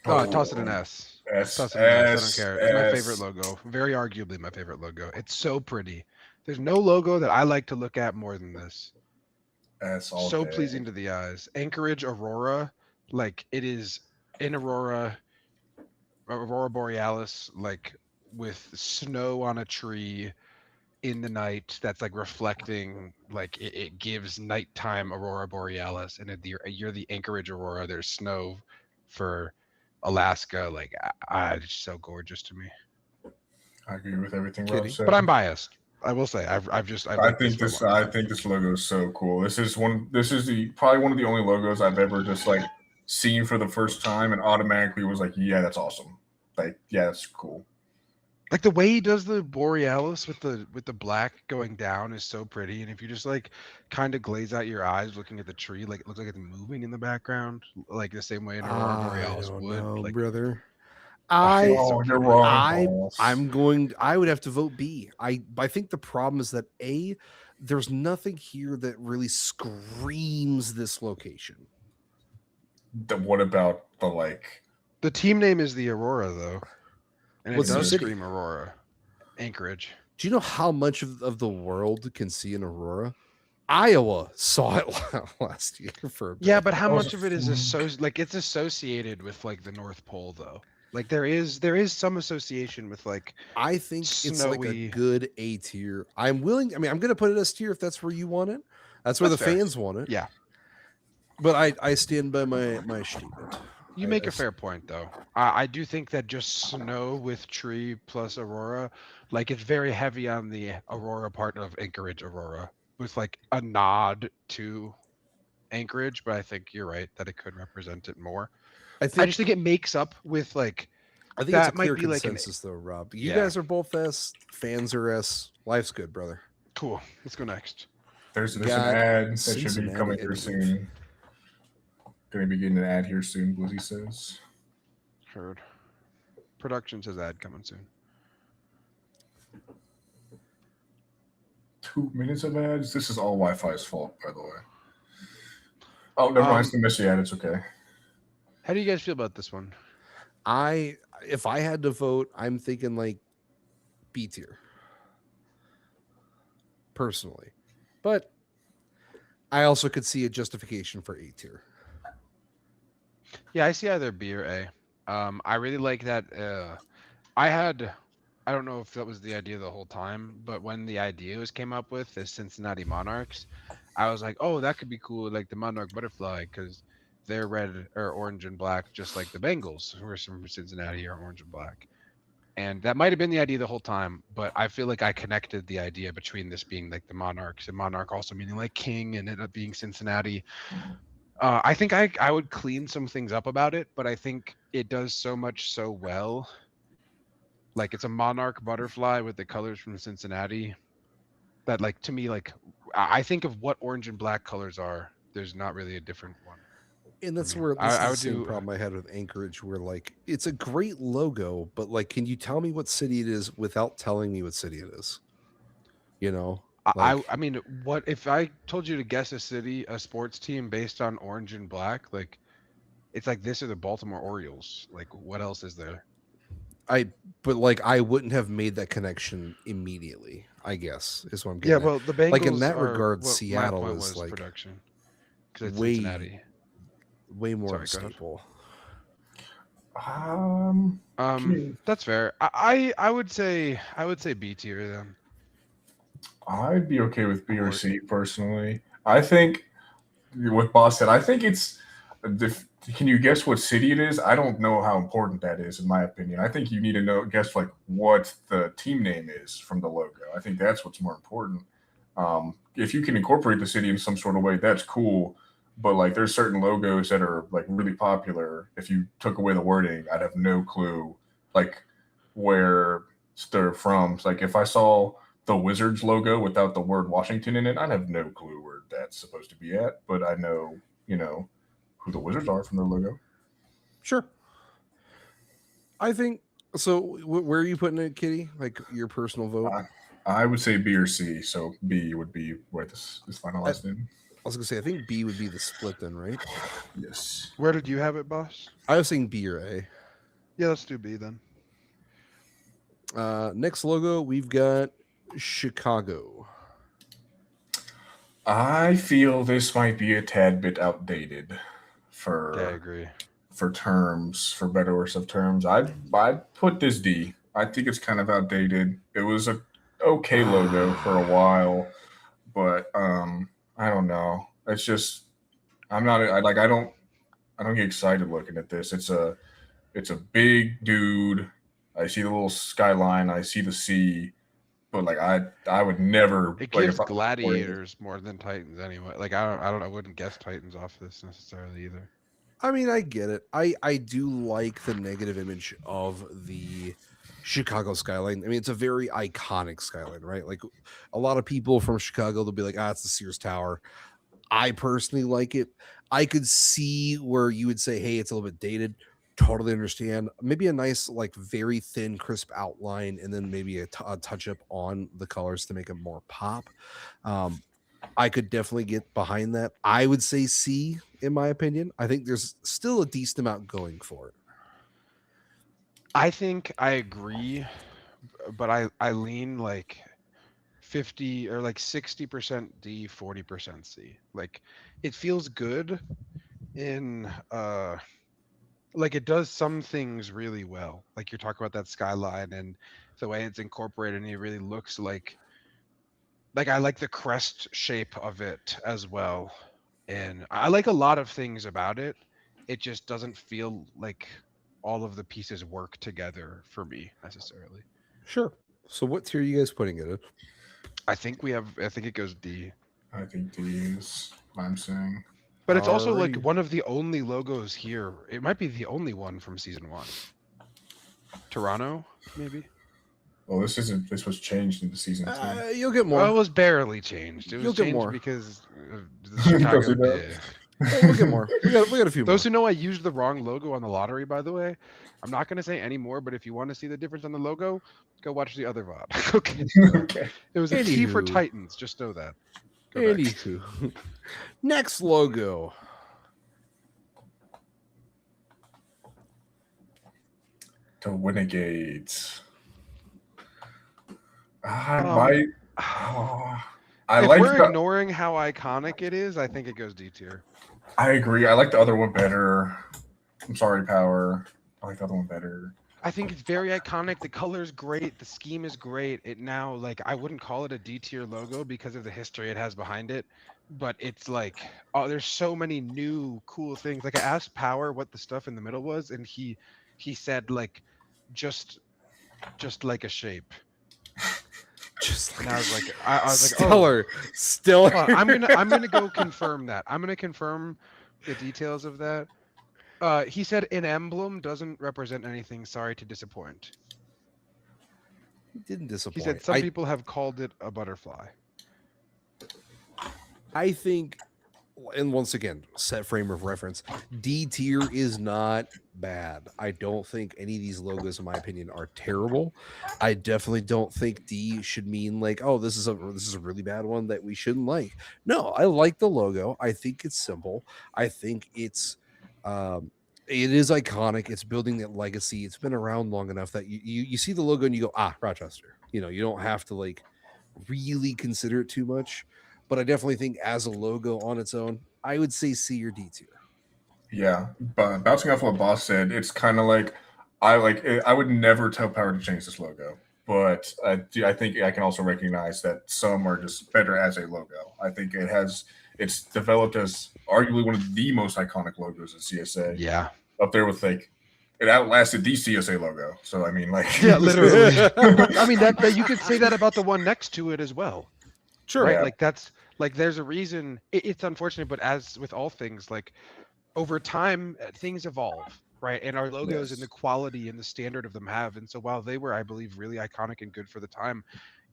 Toss it an S. S, Toss it an S. I don't S, care. It's my S. favorite logo. Very arguably my favorite logo. It's so pretty. There's no logo that I like to look at more than this. S all So day. pleasing to the eyes. Anchorage Aurora, like it is in Aurora Borealis, like with snow on a tree in the night that's like reflecting, like it gives nighttime Aurora Borealis, and you're the Anchorage Aurora. There's snow for Alaska. Like it's so gorgeous to me. I agree with everything Kitty. Rob said. But I'm biased. I will say I've I liked think for a this long I time. think this logo is so cool. This is probably one of the only logos I've ever just like seen for the first time and automatically was like, yeah, that's awesome. Like, yeah, that's cool. Like the way he does the Borealis with the black going down is so pretty, and if you just like kind of glaze out your eyes looking at the tree, like it looks like it's moving in the background, like the same way an Aurora Borealis would. Like, brother. Oh, you're wrong. I would have to vote B. I think the problem is that A, there's nothing here that really screams this location. What about the like? the team name is the Aurora though, and What's it the does city? scream Aurora. Anchorage. Do you know how much of the world can see an aurora? Iowa saw it last year for a bit. Yeah, but how Oh, much of it is it's associated with like the North Pole though? Like there is some association with like I think it's like a snowy. good A tier. I'm willing. I mean, I'm going to put it as tier if that's where you want it. That's where That's the fair. fans want it. Yeah. But I stand by my statement. You make a fair point, though. I do think that just snow with tree plus Aurora, like it's very heavy on the Aurora part of Anchorage Aurora, with like a nod to Anchorage, but I think you're right that it could represent it more. I I think just think it makes up with like I think it's a that might clear be like an consensus though, Rob. You yeah. guys are both S, fans are S. Life's good, brother. Cool. Let's go next. We There's an got ad that should be Cincinnati coming here Edgeworth. soon. Going to be getting an ad here soon, Blizzy says. Heard. Production says ad coming soon. 2 minutes of ads. This is all Wi-Fi's fault, by the way. Oh, never mind. It's gonna miss the ad. It's okay. How do you guys feel about this one? If I had to vote, I'm thinking like B tier. Personally. But I also could see a justification for A tier. Yeah, I see either B or A. I really like that. I don't know if that was the idea the whole time, but when the idea was came up with the Cincinnati Monarchs, I was like, oh, that could be cool, like the Monarch Butterfly, because they're red or orange and black, just like the Bengals, who are from Cincinnati, are orange and black. And that might have been the idea the whole time, but I feel like I connected the idea between this being like the Monarchs and Monarch also meaning like king and it being Cincinnati. I think I would clean some things up about it, but I think it does so much so well. Like it's a monarch butterfly with the colors from Cincinnati. That like to me, like I think of what orange and black colors are. There's not really a different one And for that's me. where this is I the would same do. problem I had with Anchorage, where like it's a great logo, but like, can you tell me what city it is without telling me what city it is? You know, like I mean, what if I told you to guess a city, a sports team based on orange and black? Like it's like this or the Baltimore Orioles. Like what else is there? but like I wouldn't have made that connection immediately. I guess is what I'm Yeah, getting at. well, the Like in Bengals that are regard, what my Seattle point is was like production because it's way Cincinnati. way more of Sorry, a go ahead. staple. Okay. That's fair. I would say B tier then. I'd be okay with B or Or C personally. I think what Boss said. I think it's. Can you guess what city it is? I don't know how important that is, in my opinion. I think you need to guess like what the team name is from the logo. I think that's what's more important. If you can incorporate the city in some sort of way, that's cool. But like, there's certain logos that are like really popular. If you took away the wording, I'd have no clue like where they're from. So, like if I saw the Wizards logo without the word Washington in it, I'd have no clue where that's supposed to be at. But I know, who the Wizards are from their logo. Sure. I think so. Where are you putting it, Kitty? Like your personal vote? I would say B or C. So B would be where this is I, finalized in. I was gonna say I think B would be the split then, right? Yes. where did you have it, boss? I was saying B or A. Yeah, let's do B then. Next logo we've got Chicago. I feel this might be a tad bit outdated Yeah, I for agree. terms, for better or worse of terms. I'd put this D. I think it's kind of outdated. It was a okay logo for a while, but I don't know. It's just I'm not I like I don't get excited looking at this. It's a big dude. I see the little skyline. I see the sea, but like I would never It like gives if I gladiators more than Titans anyway. Like I wouldn't guess Titans off this necessarily either. I mean, I get it. I do like the negative image of the Chicago skyline. I mean, it's a very iconic skyline, right? Like a lot of people from Chicago, they'll be like, "Ah, it's the Sears Tower." I personally like it. I could see where you would say, "Hey, it's a little bit dated." Totally understand. Maybe a nice, like, very thin, crisp outline, and then maybe a touch up on the colors to make it more pop. Um, I could definitely get behind that. I would say C, in my opinion. I think there's still a decent amount going for it. I think I agree, but I lean like 50 or like 60% D, 40% C. Like it feels good in like it does some things really well. Like you're talking about that skyline and the way it's incorporated and it really looks like I like the crest shape of it as well. And I like a lot of things about it. It just doesn't feel like all of the pieces work together for me necessarily. Sure. So what tier are you guys putting it in? I think it goes D. I think D is what I'm saying. But it's also like Alrighty. one of the only logos here. It might be the only one from season 1. Toronto, maybe. Well, this isn't. This was changed into season 2. You'll get Well, more. it was barely changed. It You'll was get changed more. because of the Because Chicago. of that. Yeah. We'll get more. We got a few more. Those who know I used the wrong logo on the lottery, by the way, I'm not going to say any more, but if you want to see the difference on the logo, go watch the other VOD. Okay. Okay. It was a T for Anywho. Titans. Just know that. Go back. Anywho, next logo. To Renegades. I Um, might. I if like. we're ignoring how iconic it is, I think it goes D tier. I agree. I like the other one better. I'm sorry, Power. I like the other one better. I think it's very iconic. The color's great. The scheme is great. It now, like, I wouldn't call it a D tier logo because of the history it has behind it, but it's like, oh, there's so many new cool things. Like, I asked Power what the stuff in the middle was, and he said like, just like a shape. Just like, And I was like, I was like, stellar, stellar. oh, I'm gonna go confirm that. I'm gonna confirm the details of that. He said an emblem doesn't represent anything. Sorry to disappoint. Didn't disappoint. He said some people have called it a butterfly. I think, and once again, set frame of reference, D tier is not bad. I don't think any of these logos, in my opinion, are terrible. I definitely don't think D should mean like, oh, this is a really bad one that we shouldn't like. No, I like the logo. I think it's simple. I think it's it is iconic. It's building that legacy. It's been around long enough that you see the logo and you go, ah, Rochester. You know, you don't have to like really consider it too much. But I definitely think as a logo on its own, I would say C or D tier. Yeah, but bouncing off what Boss said, it's kind of like I would never tell Power to change this logo, but I think I can also recognize that some are just better as a logo. I think it's developed as arguably one of the most iconic logos in CSA. Yeah. Up there with like it outlasted the CSA logo. So I mean, like Yeah, literally. I mean that you could say that about the one next to it as well. Sure. Right? Yeah. Like that's like there's a reason. It's unfortunate, but as with all things, like over time things evolve, right? And our logos and the quality and the standard of them have. And so while they were, I believe, really iconic and good for the time,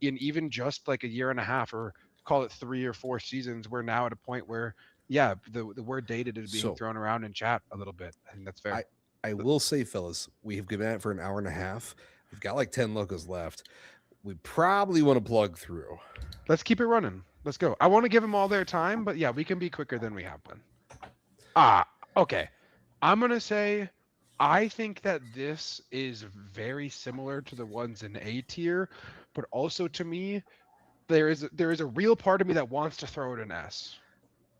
in even just like a year and a half or call it 3 or 4 seasons, we're now at a point where the word dated is being thrown around in chat a little bit. I think that's fair. I will say, fellas, we have given it for an hour and a half. We've got like 10 logos left. We probably want to plug through. Let's keep it running. Let's go. I want to give them all their time, but yeah, we can be quicker than we have been. Okay. I'm going to say I think that this is very similar to the ones in A tier, but also to me, there is a real part of me that wants to throw it an S.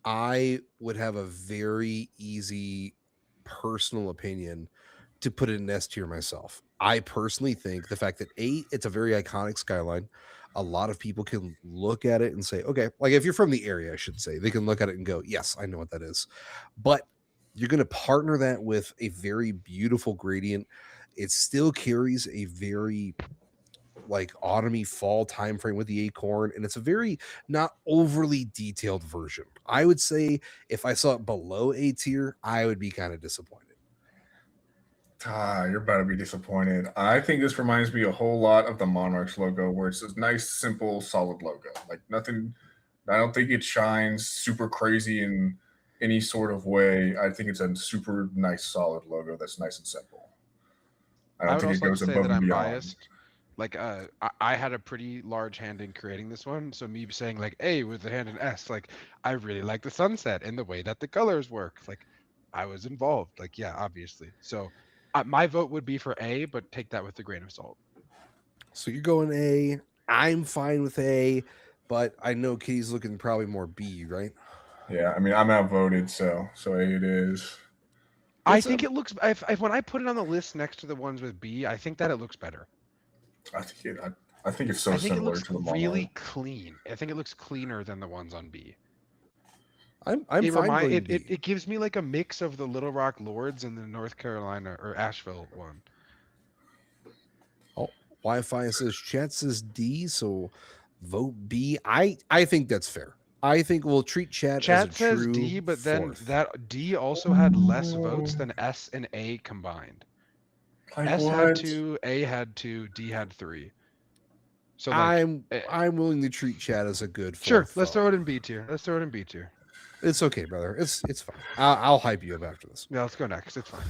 I would have a very easy personal opinion to put it in S tier myself. I personally think the fact that it's a very iconic skyline. A lot of people can look at it and say, okay, like if you're from the area, I should say, they can look at it and go, yes, I know what that is. But you're going to partner that with a very beautiful gradient. It still carries a very like autumny fall time frame with the acorn, and it's a very not overly detailed version. I would say if I saw it below A tier, I would be kind of disappointed. You're about to be disappointed. I think this reminds me a whole lot of the Monarchs logo, where it's a nice, simple, solid logo. Like nothing. I don't think it shines super crazy in any sort of way. I think it's a super nice, solid logo that's nice and simple. I don't think it goes above and beyond. Biased. Like I had a pretty large hand in creating this one, so me saying like A with the hand in S, like I really like the sunset and the way that the colors work. Like I was involved. Like yeah, obviously. So my vote would be for A, but take that with a grain of salt. So you're going A. I'm fine with A, but I know Kitty's looking probably more B, right? Yeah, I mean I'm outvoted, so A it is. I think it looks. If when I put it on the list next to the ones with B, I think that it looks better. I think it's so similar to the Monarch. Really clean. I think it looks cleaner than the ones on B. I'm fine. It gives me like a mix of the Little Rock Lords and the North Carolina or Asheville one. Oh, Wi-Fi says chat says D, so vote B. I think that's fair. I think we'll treat chat as a Chat says true D, but then fourth. that D also had less votes than S and A combined. Like S had what? 2, A had 2, D had 3. So like, I'm willing to treat chat as a good sure, fourth. let's Though. throw it in B tier. Let's throw it in B tier. It's okay, brother. It's fine. I'll hype you up after this. Yeah, let's go next. It's fine.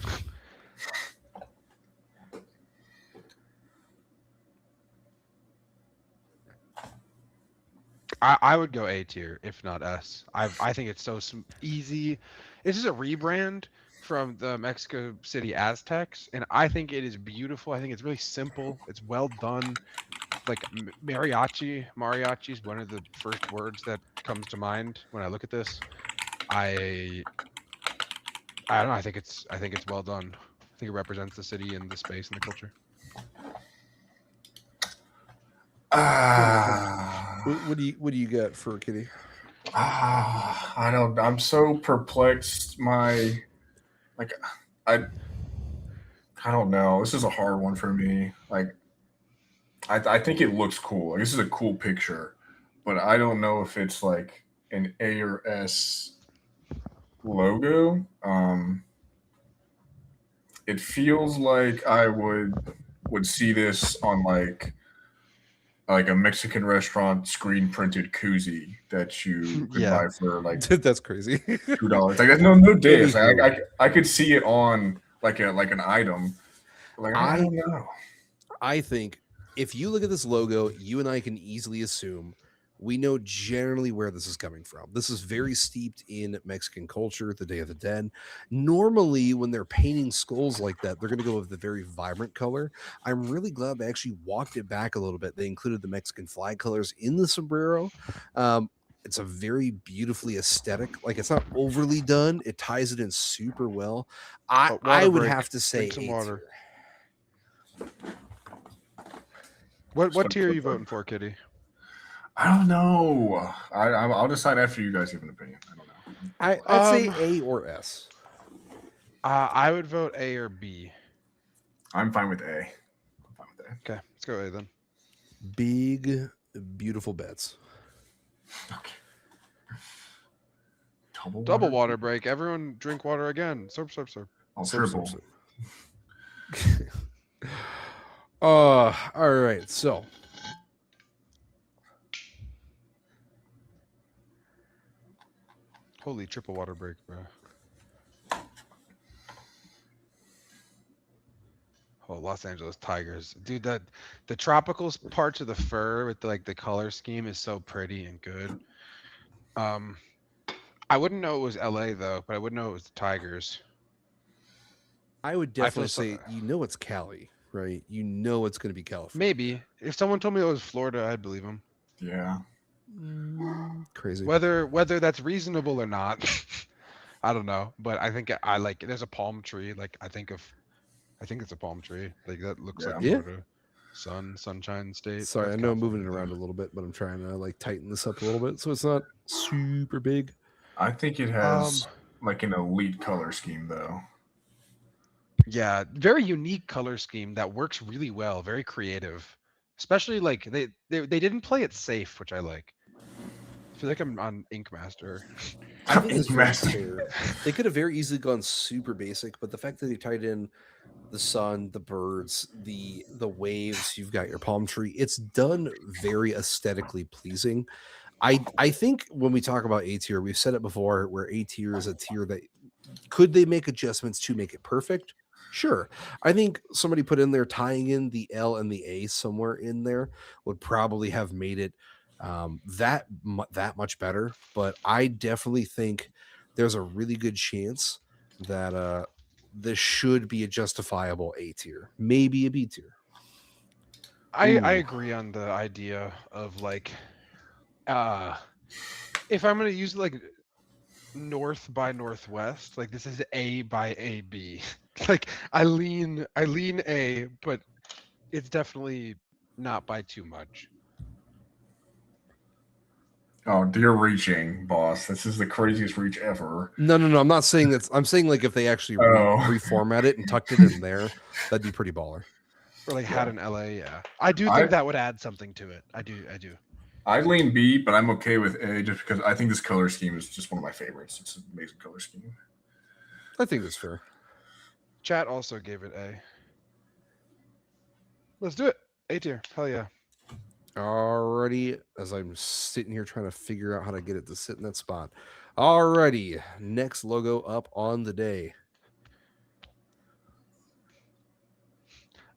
I would go A tier, if not S. I think it's so easy. This is a rebrand from the Mexico City Aztecs, and I think it is beautiful. I think it's really simple. It's well done. Like mariachi is one of the first words that comes to mind when I look at this. I don't know. I think it's well done. I think it represents the city and the space and the culture. What do you got for Kitty? I don't. I'm so perplexed. I don't know. This is a hard one for me. Like, I think it looks cool. Like, this is a cool picture, but I don't know if it's like an A or S logo. It feels like I would see this on like a Mexican restaurant screen printed koozie that you could Yeah. buy for like That's crazy. $2. Like, no diss. Anywho. I could see it on like an item. Like, I don't know. I think if you look at this logo, you and I can easily assume we know generally where this is coming from. This is very steeped in Mexican culture, the Day of the Dead. Normally, when they're painting skulls like that, they're going to go with the very vibrant color. I'm really glad they actually walked it back a little bit. They included the Mexican flag colors in the sombrero. It's a very beautifully aesthetic. Like, it's not overly done. It ties it in super well. I would have to say some A water. tier. What tier are you voting for, Kitty? I don't know. I'll decide after you guys give an opinion. I don't know. I'd say A or S. I would vote A or B. I'm fine with A. Okay, let's go A then. Big, beautiful bets. Okay. Double water break. Everyone drink water again. Slurp, slurp, slurp. I'll triple. All right. So holy triple water break, bro. Oh, Los Angeles Tigers, dude. That the tropical parts of the fur with the color scheme is so pretty and good. I wouldn't know it was LA though, but I would know it was the Tigers. I would definitely say, it's Cali, right? You know it's going to be California. Maybe if someone told me it was Florida, I'd believe them. Yeah. Crazy. Whether that's reasonable or not, I don't know. But I think there's a palm tree. Like I think it's a palm tree. Like that looks like Florida. Sunshine State. Sorry, I know I'm moving it around a little bit, but I'm trying to tighten this up a little bit so it's not super big. I think it has like an elite color scheme though. Yeah, very unique color scheme that works really well. Very creative, especially they didn't play it safe, which I like. I feel like I'm on Ink Master. I think it's very fair. They could have very easily gone super basic, but the fact that they tied in the sun, the birds, the waves, you've got your palm tree. It's done very aesthetically pleasing. I think when we talk about A tier, we've said it before, where A tier is a tier that could they make adjustments to make it perfect? Sure. I think somebody put in there tying in the L and the A somewhere in there would probably have made it that much better. But I definitely think there's a really good chance that this should be a justifiable A tier, maybe a B tier. I agree on the idea of if I'm going to use north by northwest, this is A by AB. I lean A, but it's definitely not by too much. Oh, you're reaching, boss. This is the craziest reach ever. No. I'm not saying that. I'm saying if they actually reformat it and tucked it in there, that'd be pretty baller. Or had an LA, yeah. I do think that would add something to it. I do. I lean B, but I'm okay with A just because I think this color scheme is just one of my favorites. It's an amazing color scheme. I think that's fair. Chat also gave it A. Let's do it. A tier. Hell yeah. Alrighty, as I'm sitting here trying to figure out how to get it to sit in that spot. Alrighty, next logo up on the day.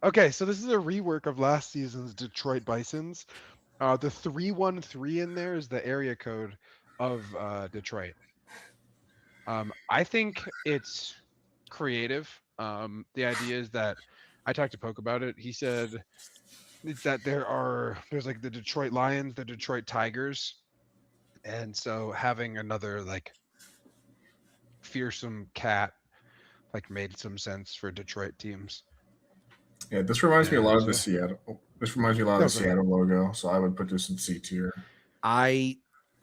Okay, so this is a rework of last season's Detroit Bisons. The 313 in there is the area code of Detroit. I think it's creative. The idea is that I talked to Poke about it. He said that there's like the Detroit Lions, the Detroit Tigers, and so having another like fearsome cat like made some sense for Detroit teams. Yeah, this reminds me a lot of the And- Seattle. This reminds me a lot of No, the go ahead. Seattle logo, so I would put this in C tier.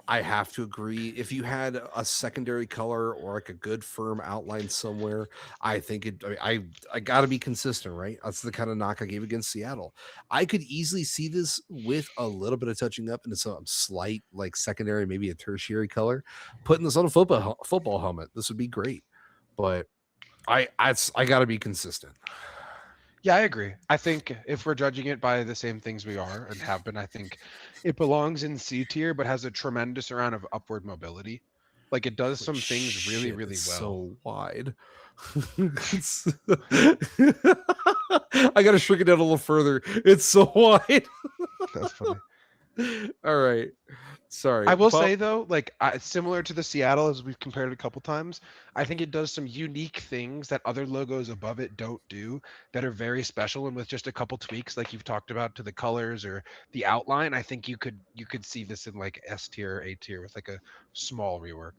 I have to agree. If you had a secondary color or like a good firm outline somewhere, I think it. I got to be consistent, right? That's the kind of knock I gave against Seattle. I could easily see this with a little bit of touching up into some slight like secondary, maybe a tertiary color. Putting this on a football helmet, this would be great. But I got to be consistent. Yeah, I agree. I think if we're judging it by the same things we are and have been, I think it belongs in C tier, but has a tremendous amount of upward mobility. Like it does some things really, Shit, really it's well. so wide. I got to shrink it down a little further. It's so wide. That's funny. All right. Sorry. I will say though, like similar to the Seattle, as we've compared it a couple times, I think it does some unique things that other logos above it don't do that are very special. And with just a couple tweaks, like you've talked about to the colors or the outline, I think you could see this in like S tier, A tier with like a small rework.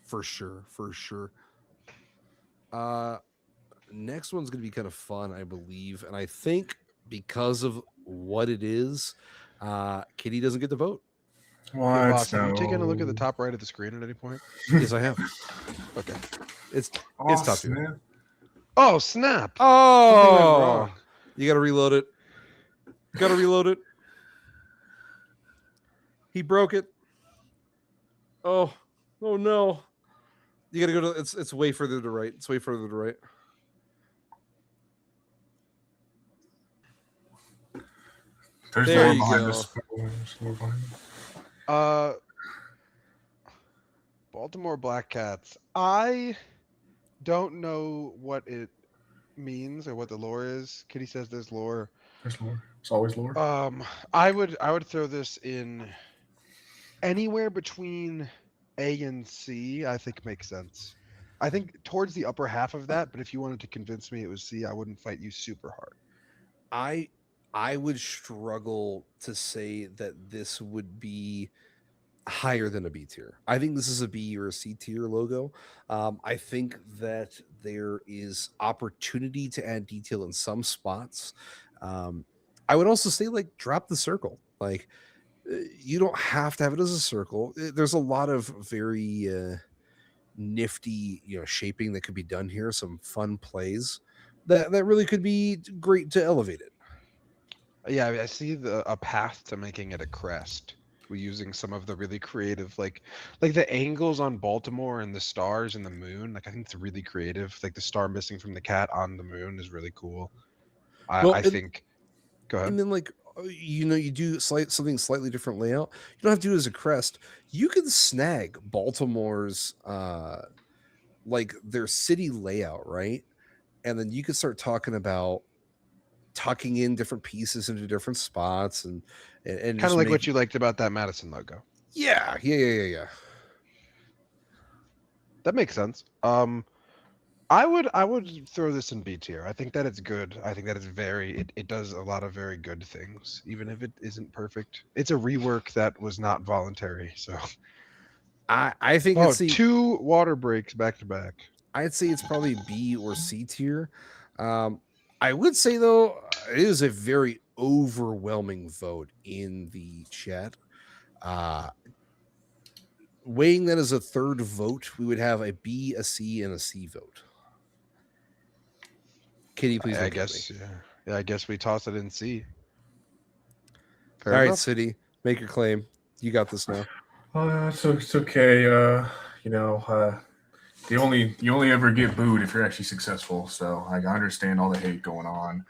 For sure. Next one's gonna be kind of fun, I believe, and I think because of what it is, Kitty doesn't get the vote. What? Hey, boss, have you No. taken a look at the top right of the screen at any point? Yes, I have. Okay. It's Oh, top tier. snap. Oh snap! Something went Oh, wrong. you got to reload it. Got to reload it. He broke it. Oh no! You got to go to. It's way further to right. It's way further to right. There's There more you behind go. this. There's more behind. Baltimore Black Cats. I don't know what it means or what the lore is. Kitty says there's lore. There's lore. It's always lore. I would throw this in anywhere between A and C. I think makes sense. I think towards the upper half of that, but if you wanted to convince me it was C, I wouldn't fight you super hard. I would struggle to say that this would be higher than a B tier. I think this is a B or a C tier logo. I think that there is opportunity to add detail in some spots. I would also say like drop the circle. Like you don't have to have it as a circle. There's a lot of very nifty, shaping that could be done here. Some fun plays that really could be great to elevate it. Yeah, I see a path to making it a crest. We're using some of the really creative, like the angles on Baltimore and the stars and the moon. Like I think it's really creative. Like the star missing from the cat on the moon is really cool. I think. Go ahead. And then you do something slightly different layout. You don't have to do it as a crest. You can snag Baltimore's like their city layout, right? And then you can start talking about tucking in different pieces into different spots and Kind of like what you liked about that Madison logo. Yeah. That makes sense. I would throw this in B tier. I think that it's good. I think that it's it does a lot of very good things, even if it isn't perfect. It's a rework that was not voluntary. So I think it's two water breaks back to back. I'd say it's probably B or C tier. I would say though, it is a very overwhelming vote in the chat. Weighing that as a third vote, we would have a B, a C, and a C vote. Kitty, please. I guess we toss it in C. Fair enough. Right, City. Make your claim. You got this now. It's okay. You only ever get booed if you're actually successful. So I understand all the hate going on.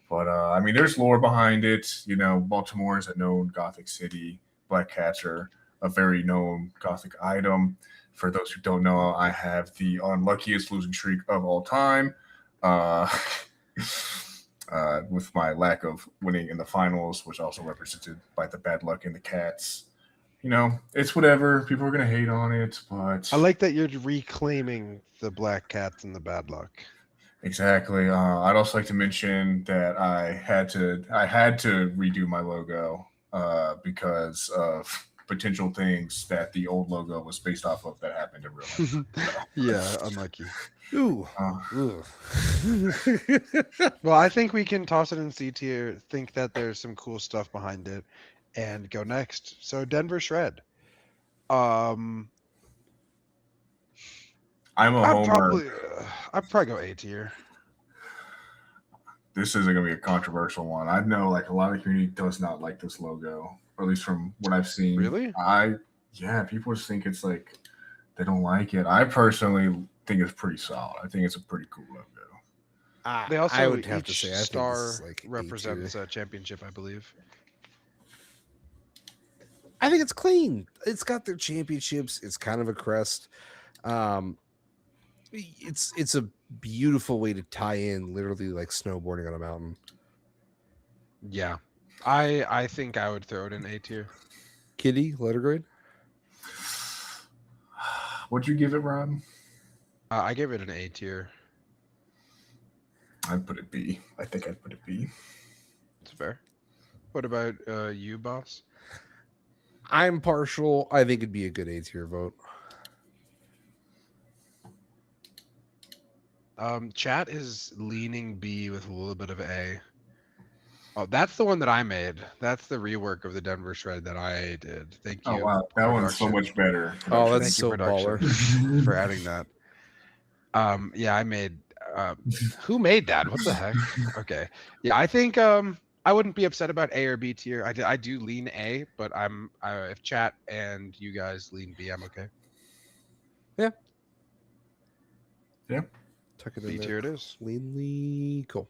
But I mean, there's lore behind it. You know, Baltimore is a known Gothic city. Black cats are a very known Gothic item. For those who don't know, I have the unluckiest losing streak of all time. Uh, with my lack of winning in the finals, which also represented by the bad luck in the cats. You know, it's whatever. People are gonna hate on it, but I like that you're reclaiming the black cats and the bad luck. exactly. I'd also like to mention that I had to redo my logo because of potential things that the old logo was based off of that happened in real life. Yeah, unlucky. Ooh. Uh, Well, I think we can toss it in C tier, think that there's some cool stuff behind it, and go next. So Denver Shred. Um, I'm a homer. I'd probably go A tier. This isn't gonna be a controversial one. I know like a lot of the community does not like this logo, or at least from what I've seen. Really? Yeah, people just think it's like they don't like it. I personally think it's pretty solid. I think it's a pretty cool logo. They also I would have to each say I think star this is like A represents tier. a championship, I believe. I think it's clean. It's got their championships. It's kind of a crest. Um, it's a beautiful way to tie in literally like snowboarding on a mountain. Yeah, I think I would throw it in A tier. Kitty, letter grade. What'd you give it, Rob? I gave it an A tier. I'd put it B. I think I'd put it B. It's fair. What about you, boss? I'm partial. I think it'd be a good A tier vote. Chat is leaning B with a little bit of A. Oh, that's the one that I made. That's the rework of the Denver Shred that I did. Thank you. Oh wow, that one's so production. much better. Oh, that's Thank you, so production, baller. for adding that. Yeah, I made. Who made that? What the heck? Okay. Yeah, I think I wouldn't be upset about A or B tier. I do lean A, but if chat and you guys lean B, I'm okay. Yeah. Yeah. Tuck it B in there. tier it is. Cleanly cool.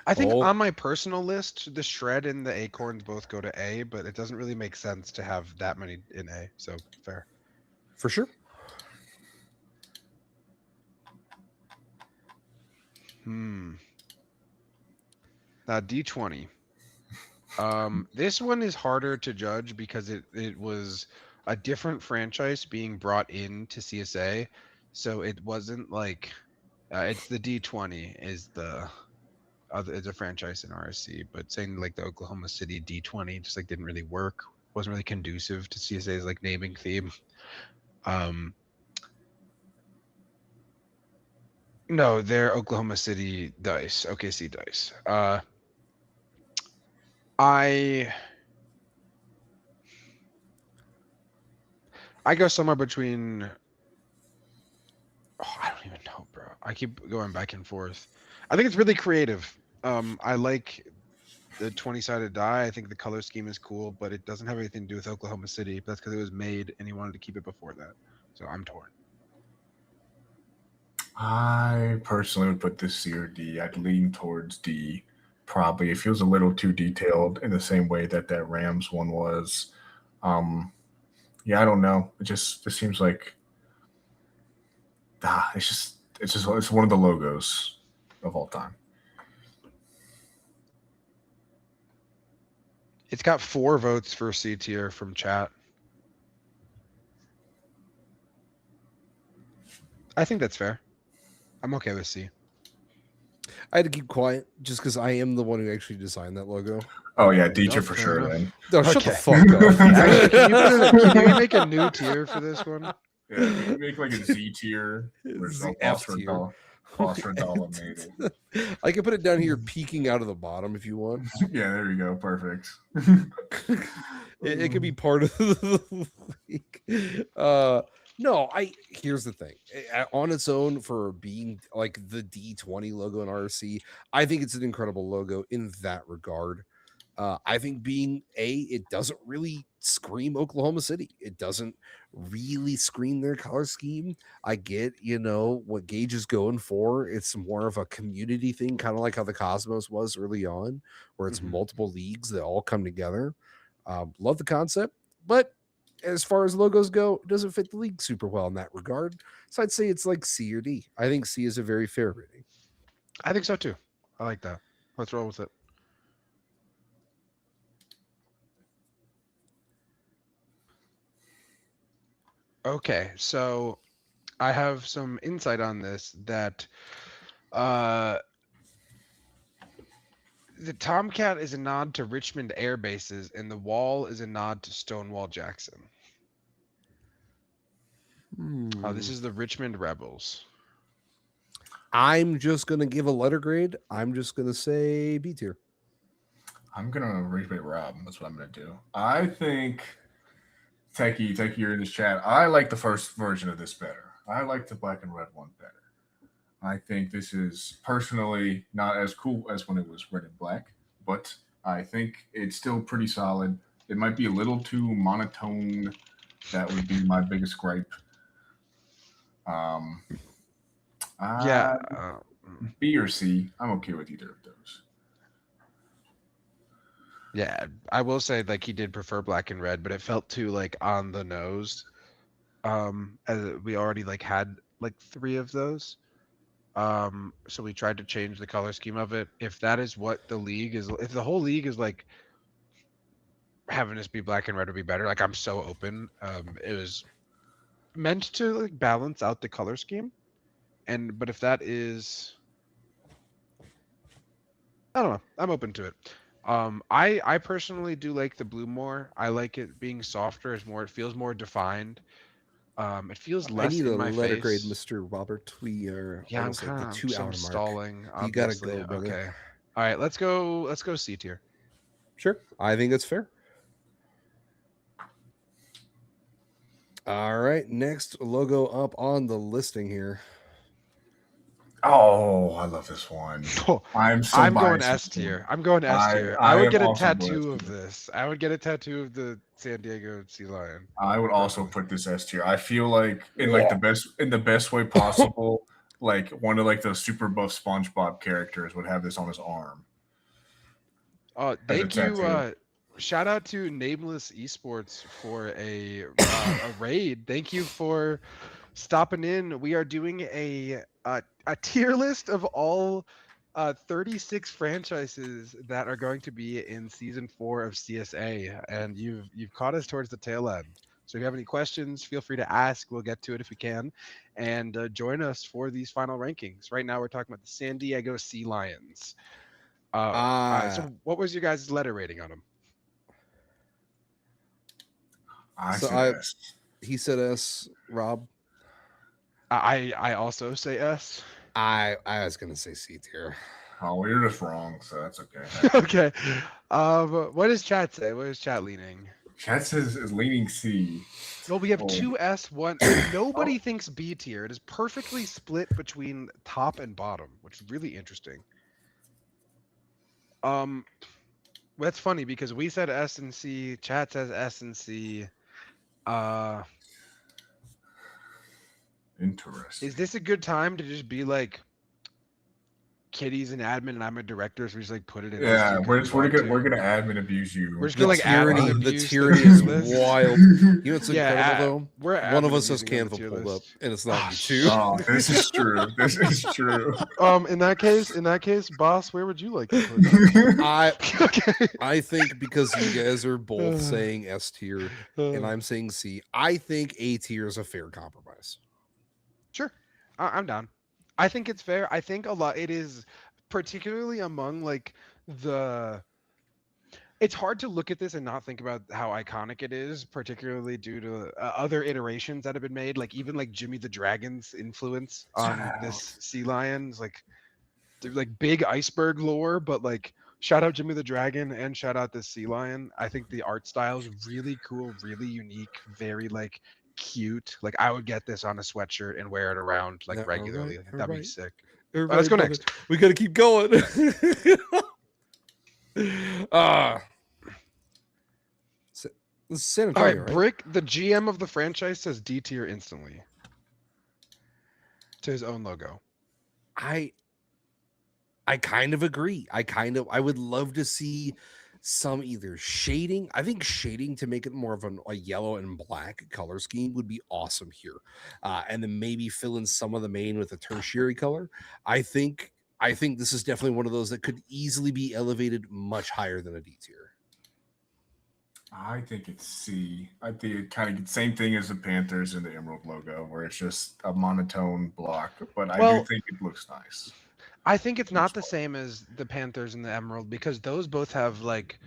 I think Oh. on my personal list, the Shred and the Acorns both go to A, but it doesn't really make sense to have that many in A. So fair. For sure. Now D20. This one is harder to judge because it was a different franchise being brought into CSA, so it wasn't like it's the D20 is the is a franchise in RSC, but saying like the Oklahoma City D20 just like didn't really work, wasn't really conducive to CSA's like naming theme. No, they're Oklahoma City Dice, OKC Dice. I go somewhere between. Oh, I don't even know, bro. I keep going back and forth. I think it's really creative. I like the 20-sided die. I think the color scheme is cool, but it doesn't have anything to do with Oklahoma City. That's because it was made and he wanted to keep it before that. So I'm torn. I personally would put this C or D. I'd lean towards D. Probably it feels a little too detailed in the same way that Rams one was. Yeah, I don't know. It seems like it's one of the logos of all time. It's got 4 votes for C tier from chat. I think that's fair. I'm okay with C. I had to keep quiet just because I am the one who actually designed that logo. Oh yeah, D tier Nope, for fair sure. enough. Then No, shut the Okay. fuck up. Actually, can you make a new tier for this one? yeah, we can make like a Z tier. It's Where the F tier. Phosphor made it. I can put it down here peeking out of the bottom if you want. Yeah, there you go. Perfect. It could be part of the league. No, here's the thing. On its own, for being like the D20 logo in RC, I think it's an incredible logo in that regard. I think being it doesn't really scream Oklahoma City. It doesn't really scream their color scheme. I get, what Gage is going for. It's more of a community thing, kind of like how the Cosmos was early on, where it's multiple leagues that all come together. Love the concept, but as far as logos go, it doesn't fit the league super well in that regard. So I'd say it's like C or D. I think C is a very fair rating. I think so too. I like that. Let's roll with it. Okay, so I have some insight on this that the Tomcat is a nod to Richmond Air Bases, and the wall is a nod to Stonewall Jackson. This is the Richmond Rebels. I'm just going to give a letter grade. I'm just going to say B tier. I'm going to rate Rob. That's what I'm going to do. I think, Techie, you're in this chat. I like the first version of this better. I like the black and red one better. I think this is personally not as cool as when it was red and black, but I think it's still pretty solid. It might be a little too monotone. That would be my biggest gripe. B or C. I'm okay with either of those. Yeah, I will say like he did prefer black and red, but it felt too like on the nose. As we already like had like 3 of those. So we tried to change the color scheme of it. If that is what the league is, if the whole league is like having this be black and red would be better. Like I'm so open. It was meant to like balance out the color scheme. But if that is, I don't know. I'm open to it. I personally do like the blue more. I like it being softer. It feels more defined. It feels less I need in a my letter face. grade, Mr. Robert. We are almost at the 2 hour mark. Stalling. You gotta go, brother. Okay. All right, let's go C tier. Sure. I think that's fair. All right, next logo up on the listing here. Oh, I love this one. I'm going S tier. I'm going S tier. I would get a tattoo of this. I would get a tattoo of the San Diego Sea Lion. I would also put this S tier. I feel like in like the best way possible, like one of like the super buff SpongeBob characters would have this on his arm. Thank you. Shout out to Nameless Esports for a raid. Thank you for stopping in. We are doing a tier list of all 36 franchises that are going to be in season 4 of CSA, and you've caught us towards the tail end. So if you have any questions, feel free to ask. We'll get to it if we can, and join us for these final rankings. Right now, we're talking about the San Diego Sea Lions. So what was your guys' letter rating on them? He said S. Rob. I also say S. I was gonna say C tier. Oh, well, you're just wrong, so that's okay. Okay. What does chat say? What is chat leaning? Chat says is leaning C. Well, we have 2 S, 1. Nobody thinks B tier. It is perfectly split between top and bottom, which is really interesting. That's funny because we said S and C. Chat says S and C. Interesting. Is this a good time to just be like, Kitty's an admin and I'm a director, so we just like put it in. Yeah, we're gonna admin abuse you. We're just gonna like tyranny. admin The abuse tyranny is wild. You know what's incredible though? One of us has Canva pulled up, and it's not me too. Oh, this is true. This is true. In that case, boss, where would you like to put it? I think because you guys are both saying S tier and I'm saying C, I think A tier is a fair compromise. Sure, I'm down. I think it's fair. I think it is particularly among like it's hard to look at this and not think about how iconic it is, particularly due to other iterations that have been made, like even like Jimmy the Dragon's influence on this sea lion. It's like big iceberg lore, but like shout out Jimmy the Dragon and shout out this sea lion. I think the art style is really cool, really unique, very like cute. Like I would get this on a sweatshirt and wear it around like regularly. That'd be sick. Let's go next. We gotta keep going. Uh this is San All Antonio, right, right? Brick, the GM of the franchise, says D tier instantly to his own logo. I kind of agree. I would love to see some either shading. I think shading to make it more of a yellow and black color scheme would be awesome here, and then maybe fill in some of the main with a tertiary color. I think this is definitely one of those that could easily be elevated much higher than a D tier. I think it's C. I think it kind of same thing as the Panthers and the Emerald logo, where it's just a monotone block. But I do Well, think it looks nice. I think it's not the same as the Panthers and the Emerald because those both have like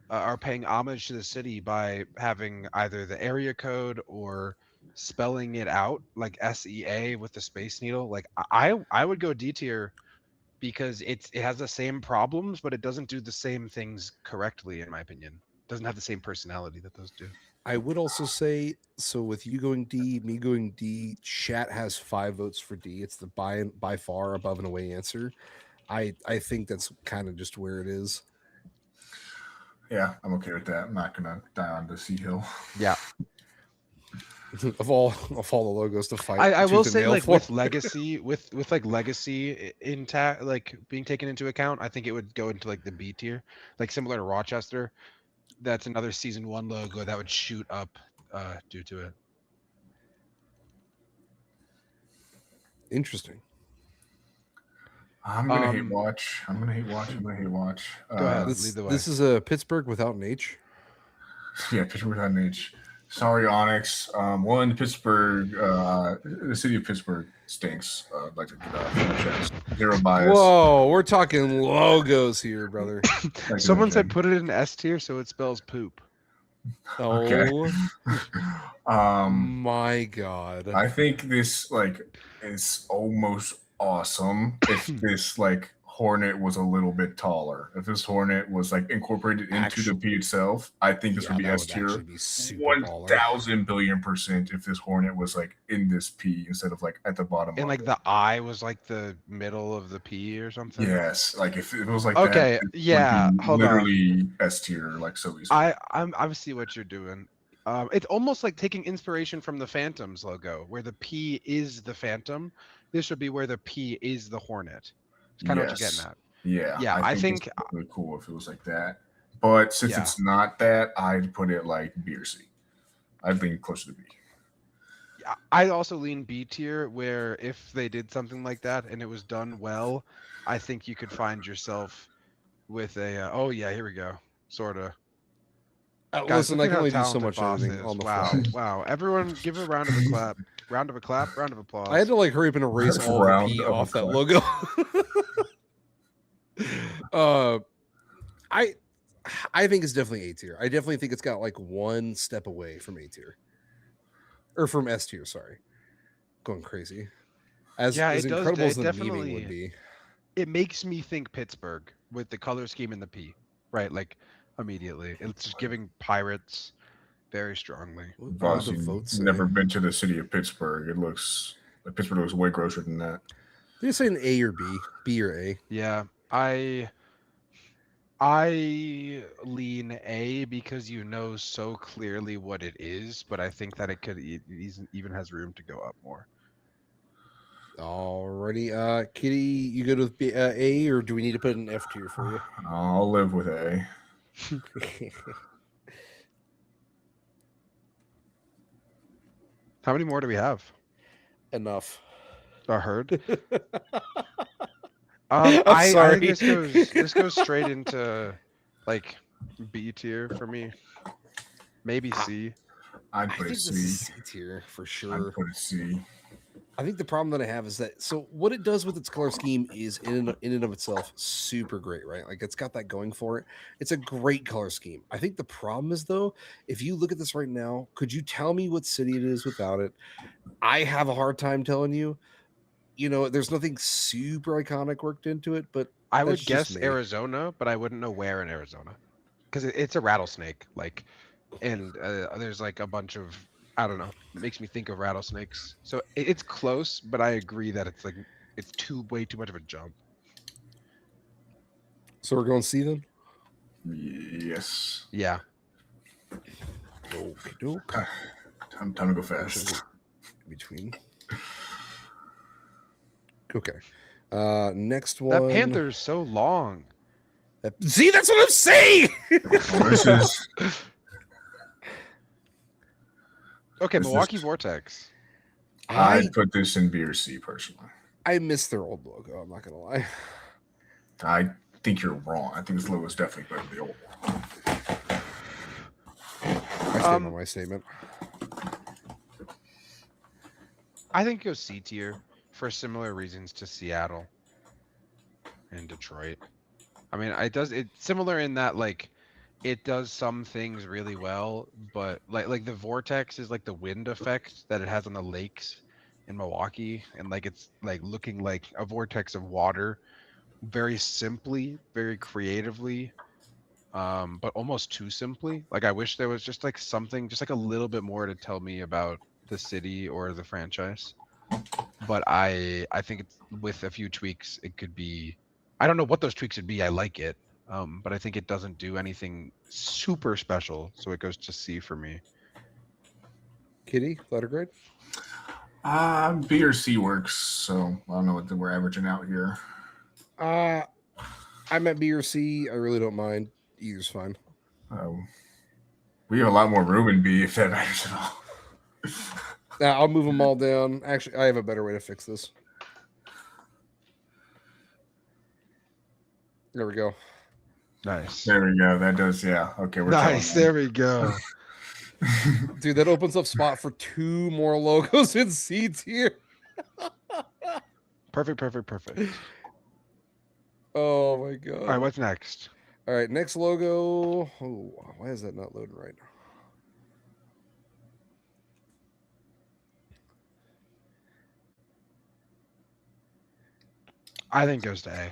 are paying homage to the city by having either the area code or spelling it out like SEA with the Space Needle. Like I would go D tier because it has the same problems, but it doesn't do the same things correctly, in my opinion. Doesn't have the same personality that those do. I would also say so with you going D, me going D. Chat has 5 votes for D. It's the by far above and away answer. I think that's kind of just where it is. Yeah, I'm okay with that. I'm not gonna die on the Sea Hill. Yeah. of all the logos to fight. I will tooth and say nail like for. with legacy with like legacy intact like being taken into account, I think it would go into like the B tier, like similar to Rochester. That's another season 1 logo that would shoot up due to it. Interesting. I'm gonna hate watch. I'm gonna hate watch. I'm gonna hate watch. Go ahead. This, lead the way. this is a Pittsburgh without an H. Yeah, Pittsburgh without an H. Sorry, Onyx. One, Pittsburgh, the city of Pittsburgh stinks. I'd like to get off my chest. Zero bias. Whoa, we're talking logos here, brother. Someone said put it in S tier so it spells poop. Okay. Oh my god. I think this like is almost awesome if this like Hornet was a little bit taller. If this Hornet was like incorporated into the P itself, I think this would be S tier. 1,000,000,000,000% if this Hornet was like in this P instead of like at the bottom. And like the I was like the middle of the P or something. Yes, like if it was like okay, that, yeah, hold literally on. S tier, like so easy. I see what you're doing. It's almost like taking inspiration from the Phantoms logo, where the P is the Phantom. This would be where the P is the Hornet. It's kind of what you're getting at. Yeah, I think it's really cool if it was like that. But since it's not that, I'd put it like B or C. I'd lean closer to B. I'd also lean B tier, where if they did something like that and it was done well, I think you could find yourself with a oh yeah, here we go, sort of. Guys, listen, I can only do so much editing on the fly. Wow. Everyone give a round of a clap. Round of a clap, round of applause. I had to like hurry up and erase all the P off that logo. I think it's definitely A tier. I definitely think it's got like one step away from A tier. Or from S tier, sorry. Going crazy. As incredible as the memeing would be. It makes me think Pittsburgh with the color scheme and the P. Right, like immediately. It's just giving Pirates very strongly. Never been to the city of Pittsburgh. It looks like Pittsburgh looks way grosser than that. Did you say an A or B? B or A? Yeah, I lean A because you know so clearly what it is, but I think that it could even has room to go up more. Alrighty, Kitty, you good with A, or do we need to put an F tier for you? I'll live with A. How many more do we have? Enough. A herd. I'm I sorry. think this goes straight into like B tier for me. Maybe C. I'd put it C. C tier for sure. I'd put it C. I think the problem that I have is that what it does with its color scheme is in and of itself super great, right? Like it's got that going for it. It's a great color scheme. I think the problem is though, if you look at this right now, could you tell me what city it is without it? I have a hard time telling you. You know, there's nothing super iconic worked into it, but I would guess Arizona, but I wouldn't know where in Arizona because it's a rattlesnake. Like, and there's like a bunch of I don't know. It makes me think of rattlesnakes. So it's close, but I agree that it's like it's way too much of a jump. So we're going C then? Yes. Yeah. Okie doke. Time to go fast. Between. Okay. Next That one. Panther's so long. See, that's what I'm saying. Well, this is Okay, This is- Milwaukee Vortex. I'd put this in B or C personally. I miss their old logo. I'm not gonna lie. I think you're wrong. I think this logo is definitely better than the old one. I stand by my statement. I think go C tier for similar reasons to Seattle and Detroit. I mean, it's similar in that like it does some things really well, but like the vortex is like the wind effect that it has on the lakes in Milwaukee, and like it's like looking like a vortex of water, very simply, very creatively, but almost too simply. Like I wish there was just like something, just like a little bit more to tell me about the city or the franchise. But I think it's with a few tweaks, it could be. I don't know what those tweaks would be. I like it, but I think it doesn't do anything super special, so it goes to C for me. Kitty, letter grade. B or C works. So I don't know what we're averaging out here. I'm at B or C. I really don't mind. Either's fine. We have a lot more room in B if that matters at all. Now I'll move them all down. Actually, I have a better way to fix this. There we go. Nice. There we go. That does, yeah. Okay, we're Nice. There we go. Dude, that opens up spot for 2 more logos in C tier. Perfect. Oh my god. All right, what's next? All right, next logo. Oh, why is that not loading right? I think goes to A.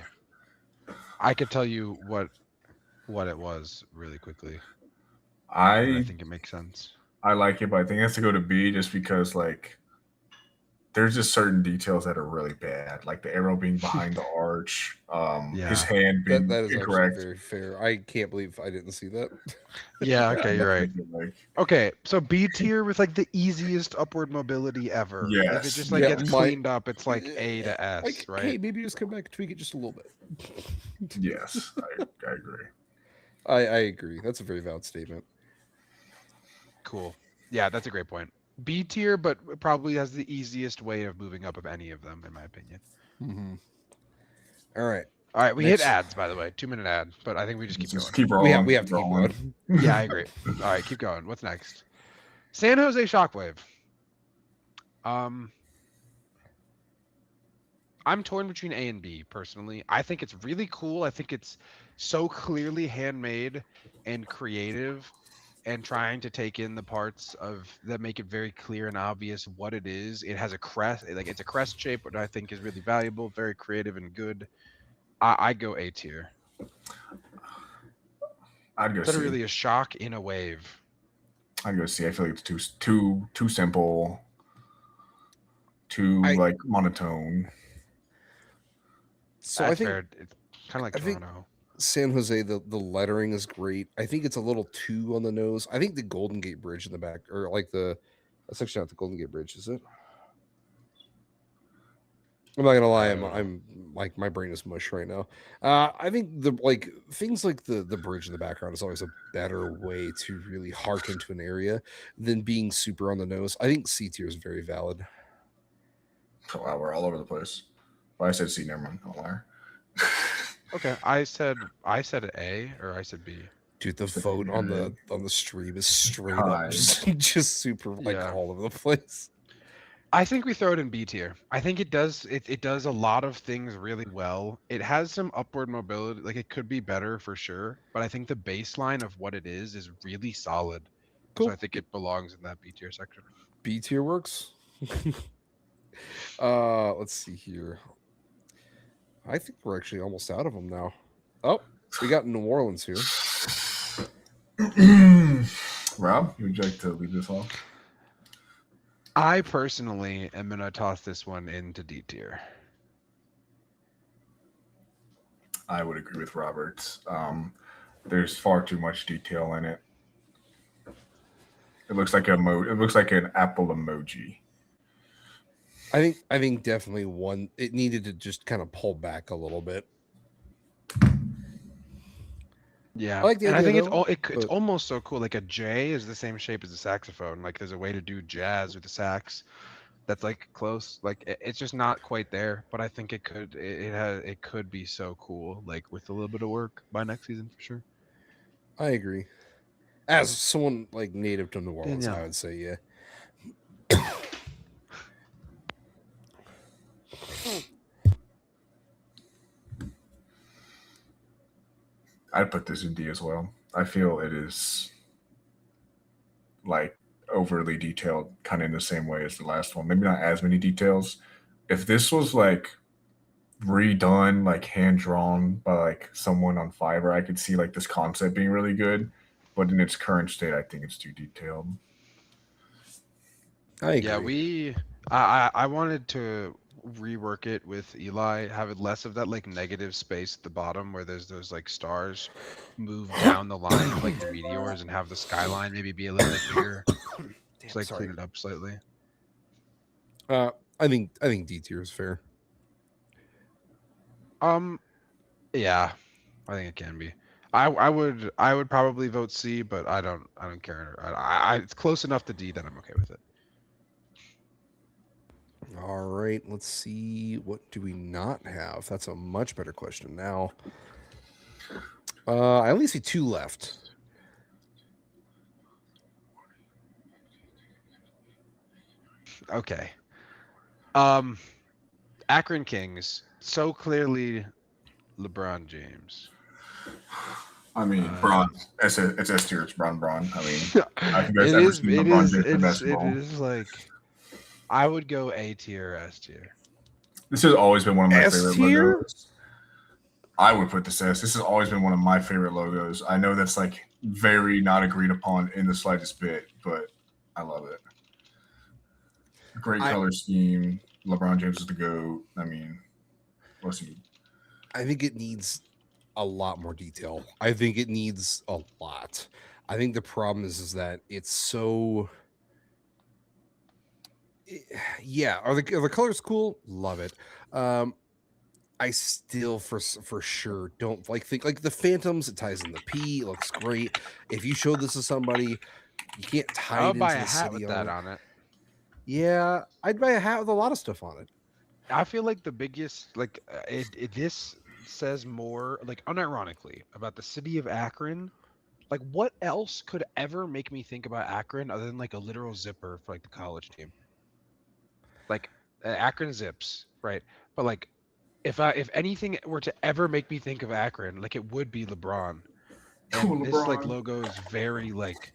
I could tell you what it was really quickly. I think it makes sense. I like it, but I think it has to go to B just because like there's just certain details that are really bad, like the arrow being behind the arch, his hand being that is incorrect. actually very fair. I can't believe I didn't see that. Yeah, okay, you're right. Okay, so B tier with like the easiest upward mobility ever. Yes. If it just like gets cleaned up, it's like A to S, like, right? Hey, maybe just come back and tweak it just a little bit. Yes, I agree. I agree. That's a very valid statement. Cool. Yeah, that's a great point. B tier, but probably has the easiest way of moving up of any of them, in my opinion. Mm-hmm. All right. All right, we hit ads, by the way. 2-minute ad, but I think we just keep going. Keep rolling. We have to keep going. Yeah, I agree. All right, keep going. What's next? San Jose Shockwave. I'm torn between A and B, personally. I think it's really cool. I think it's so clearly handmade and creative and trying to take in the parts of that make it very clear and obvious what it is. It has a crest, like it's a crest shape, which I think is really valuable, very creative and good. I go A tier. I'd go Is that C. really a shock in a wave? I'd go C. I feel like it's too simple, like monotone. So That's I think fair. It's kind of like Toronto. San Jose, the lettering is great. I think it's a little too on the nose. I think the Golden Gate Bridge in the back, or like that's actually not the Golden Gate Bridge, is it? I'm not gonna lie, I'm like my brain is mush right now. I think things like the bridge in the background is always a better way to really hearken to an area than being super on the nose. I think C tier is very valid. Oh, wow, we're all over the place. Well, I said C. Never mind. I'll lie. Okay, I said A or I said B. Dude, the vote on the stream is straight up just super all over the place. I think we throw it in B tier. I think it does a lot of things really well. It has some upward mobility, like it could be better for sure, but I think the baseline of what it is really solid. Cool. So I think it belongs in that B tier section. B tier works. Let's see here. I think we're actually almost out of them now. Oh, we got New Orleans here. Rob, would you like to lead this off? I personally am going to toss this one into D tier. I would agree with Robert. There's far too much detail in it. It looks like it looks like an Apple emoji. I think definitely one. It needed to just kind of pull back a little bit. Yeah, I like the and I idea, think it's though, it's but- almost so cool. Like a J is the same shape as a saxophone. Like there's a way to do jazz with the sax that's like close. Like it's just not quite there, but I think it could be so cool. Like with a little bit of work by next season for sure. I agree. As someone like native to New Orleans, I Danielle. would say, yeah. I'd put this in D as well. I feel it is like overly detailed, kind of in the same way as the last one. Maybe not as many details. If this was like redone, like hand drawn by like someone on Fiverr, I could see like this concept being really good. But in its current state, I think it's too detailed. I agree. Yeah, I wanted to rework it with Eli, have it less of that like negative space at the bottom where there's those like stars move down the line of like the meteors and have the skyline maybe be a little bit bigger. Damn, Just like sorry. clean it up slightly. I think D tier is fair. Yeah, I think it can be. I would probably vote C, but I don't care. It's close enough to D that I'm okay with it. All right, let's see. What do we not have? That's a much better question now. I only see 2 left. Okay. Akron Kings, so clearly LeBron James. I mean, Braun. It's S tier. It's Braun. I mean, I think that's It ever is seen it LeBron is James play it basketball. is like I would go A tier, S tier. This has always been one of my S favorite tier? logos. I would put this S. This has always been one of my favorite logos. I know that's like very not agreed upon in the slightest bit, but I love it. Great color scheme. LeBron James is the GOAT. I mean, what's he? I think it needs a lot more detail. I think it needs a lot. I think the problem is that it's so. Yeah, are the colors cool? Love it. I still for sure don't think like the Phantoms. It ties in the P. It looks great. If you show this to somebody, you can't tie I it would buy into a the hat city with that on it. Yeah, I'd buy a hat with a lot of stuff on it. I feel like the biggest like this says more like unironically about the city of Akron. Like what else could ever make me think about Akron other than like a literal zipper for like the college team? Like Akron zips, right? But like if anything were to ever make me think of Akron, like it would be LeBron. Cool, And this like LeBron. logo is very like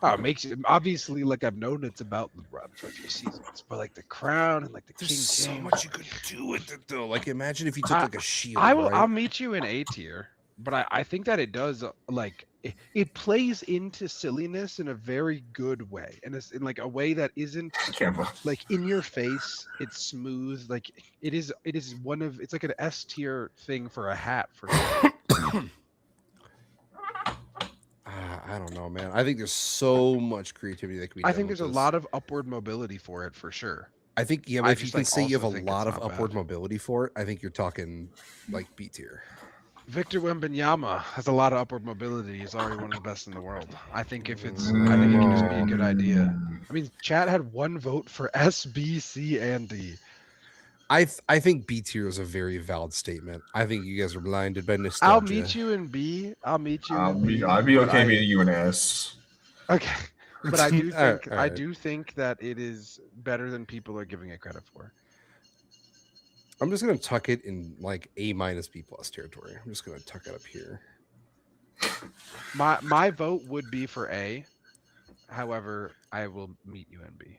it makes it obviously like I've known it's about LeBron for a few seasons, but like the crown and like the There's King so James. much you could do with it though. Like imagine if you took like a shield. I'll meet you in A tier, but I think that it does like it plays into silliness in a very good way, and it's in like a way that isn't like in your face. It's smooth, like it is one of it's like an S tier thing for a hat for sure. I don't know, man. I think there's so much creativity that could be done. I think there's a lot of upward mobility for it for sure. I think yeah, but if you can say you have a lot of upward mobility for it, I think you're talking like B tier. Victor Wembanyama has a lot of upward mobility. He's already one of the best in the world. I think I think it can just be a good idea. I mean, Chad had 1 vote for S, B, C, and D. I think B tier is a very valid statement. I think you guys are blinded by nostalgia. I'll meet you in B. I'd be okay meeting you in S. Okay, but I do think I do think that it is better than people are giving it credit for. I'm just gonna tuck it in like A minus B plus territory. I'm just gonna tuck it up here. My vote would be for A. However, I will meet you in B.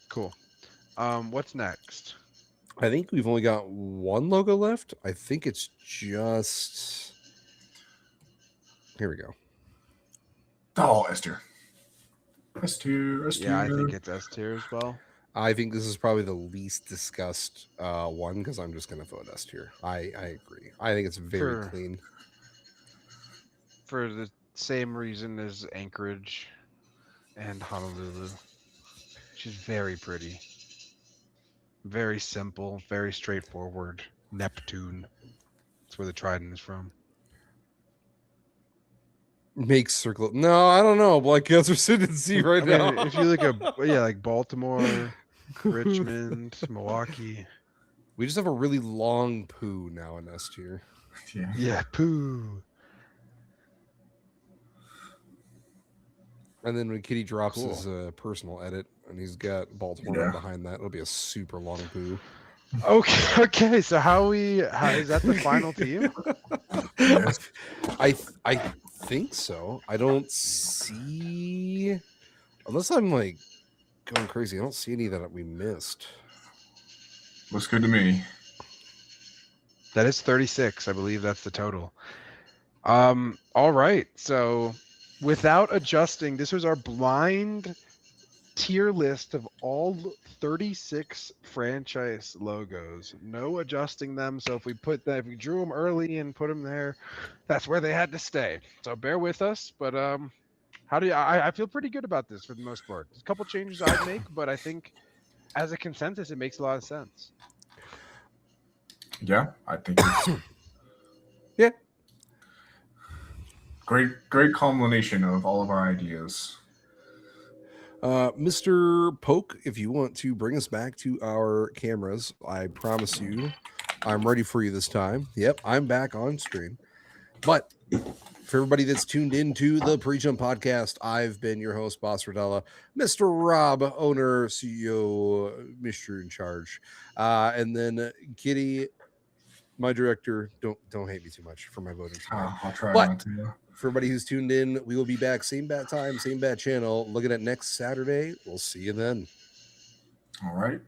Cool. What's next? I think we've only got 1 logo left. I think it's just here we go. Oh, S tier. S tier. Yeah, I think it's S tier as well. I think this is probably the least discussed one because I'm just going to vote S tier. I agree. I think it's very For clean. for the same reason as Anchorage and Honolulu. She's very pretty. Very simple, very straightforward. Neptune. That's where the trident is from. Makes circle. No, I don't know. Black Cats are sitting in C right I mean, now. if you look at like Baltimore, Richmond, Milwaukee. We just have a really long poo now in S tier. Yeah. Yeah, poo. And then when Kitty drops Cool. his personal edit and he's got Baltimore right behind that, it'll be a super long poo. Okay. So how is that the final team? Yes. I think so. I don't see, unless I'm like going crazy, I don't see any that we missed. Looks good to me. That is 36. I believe that's the total. All right. So without adjusting, this was our blind tier list of all 36 franchise logos. No adjusting them. So if we drew them early and put them there, that's where they had to stay. So bear with us. But how do you? I feel pretty good about this for the most part. There's a couple changes I'd make, but I think as a consensus, it makes a lot of sense. Yeah, I think it's Yeah. Great culmination of all of our ideas. Mr. Poke, if you want to bring us back to our cameras, I promise you I'm ready for you this time. Yep, I'm back on stream. But for everybody that's tuned into the PreJump podcast, I've been your host, Boss Rodella, Mr. Rob, owner, CEO, Mr. in charge. And then Kitty, my director. Don't hate me too much for my voting tonight. I'll try But not to. for everybody who's tuned in, we will be back same bat time, same bat channel. Looking at next Saturday. We'll see you then. All right.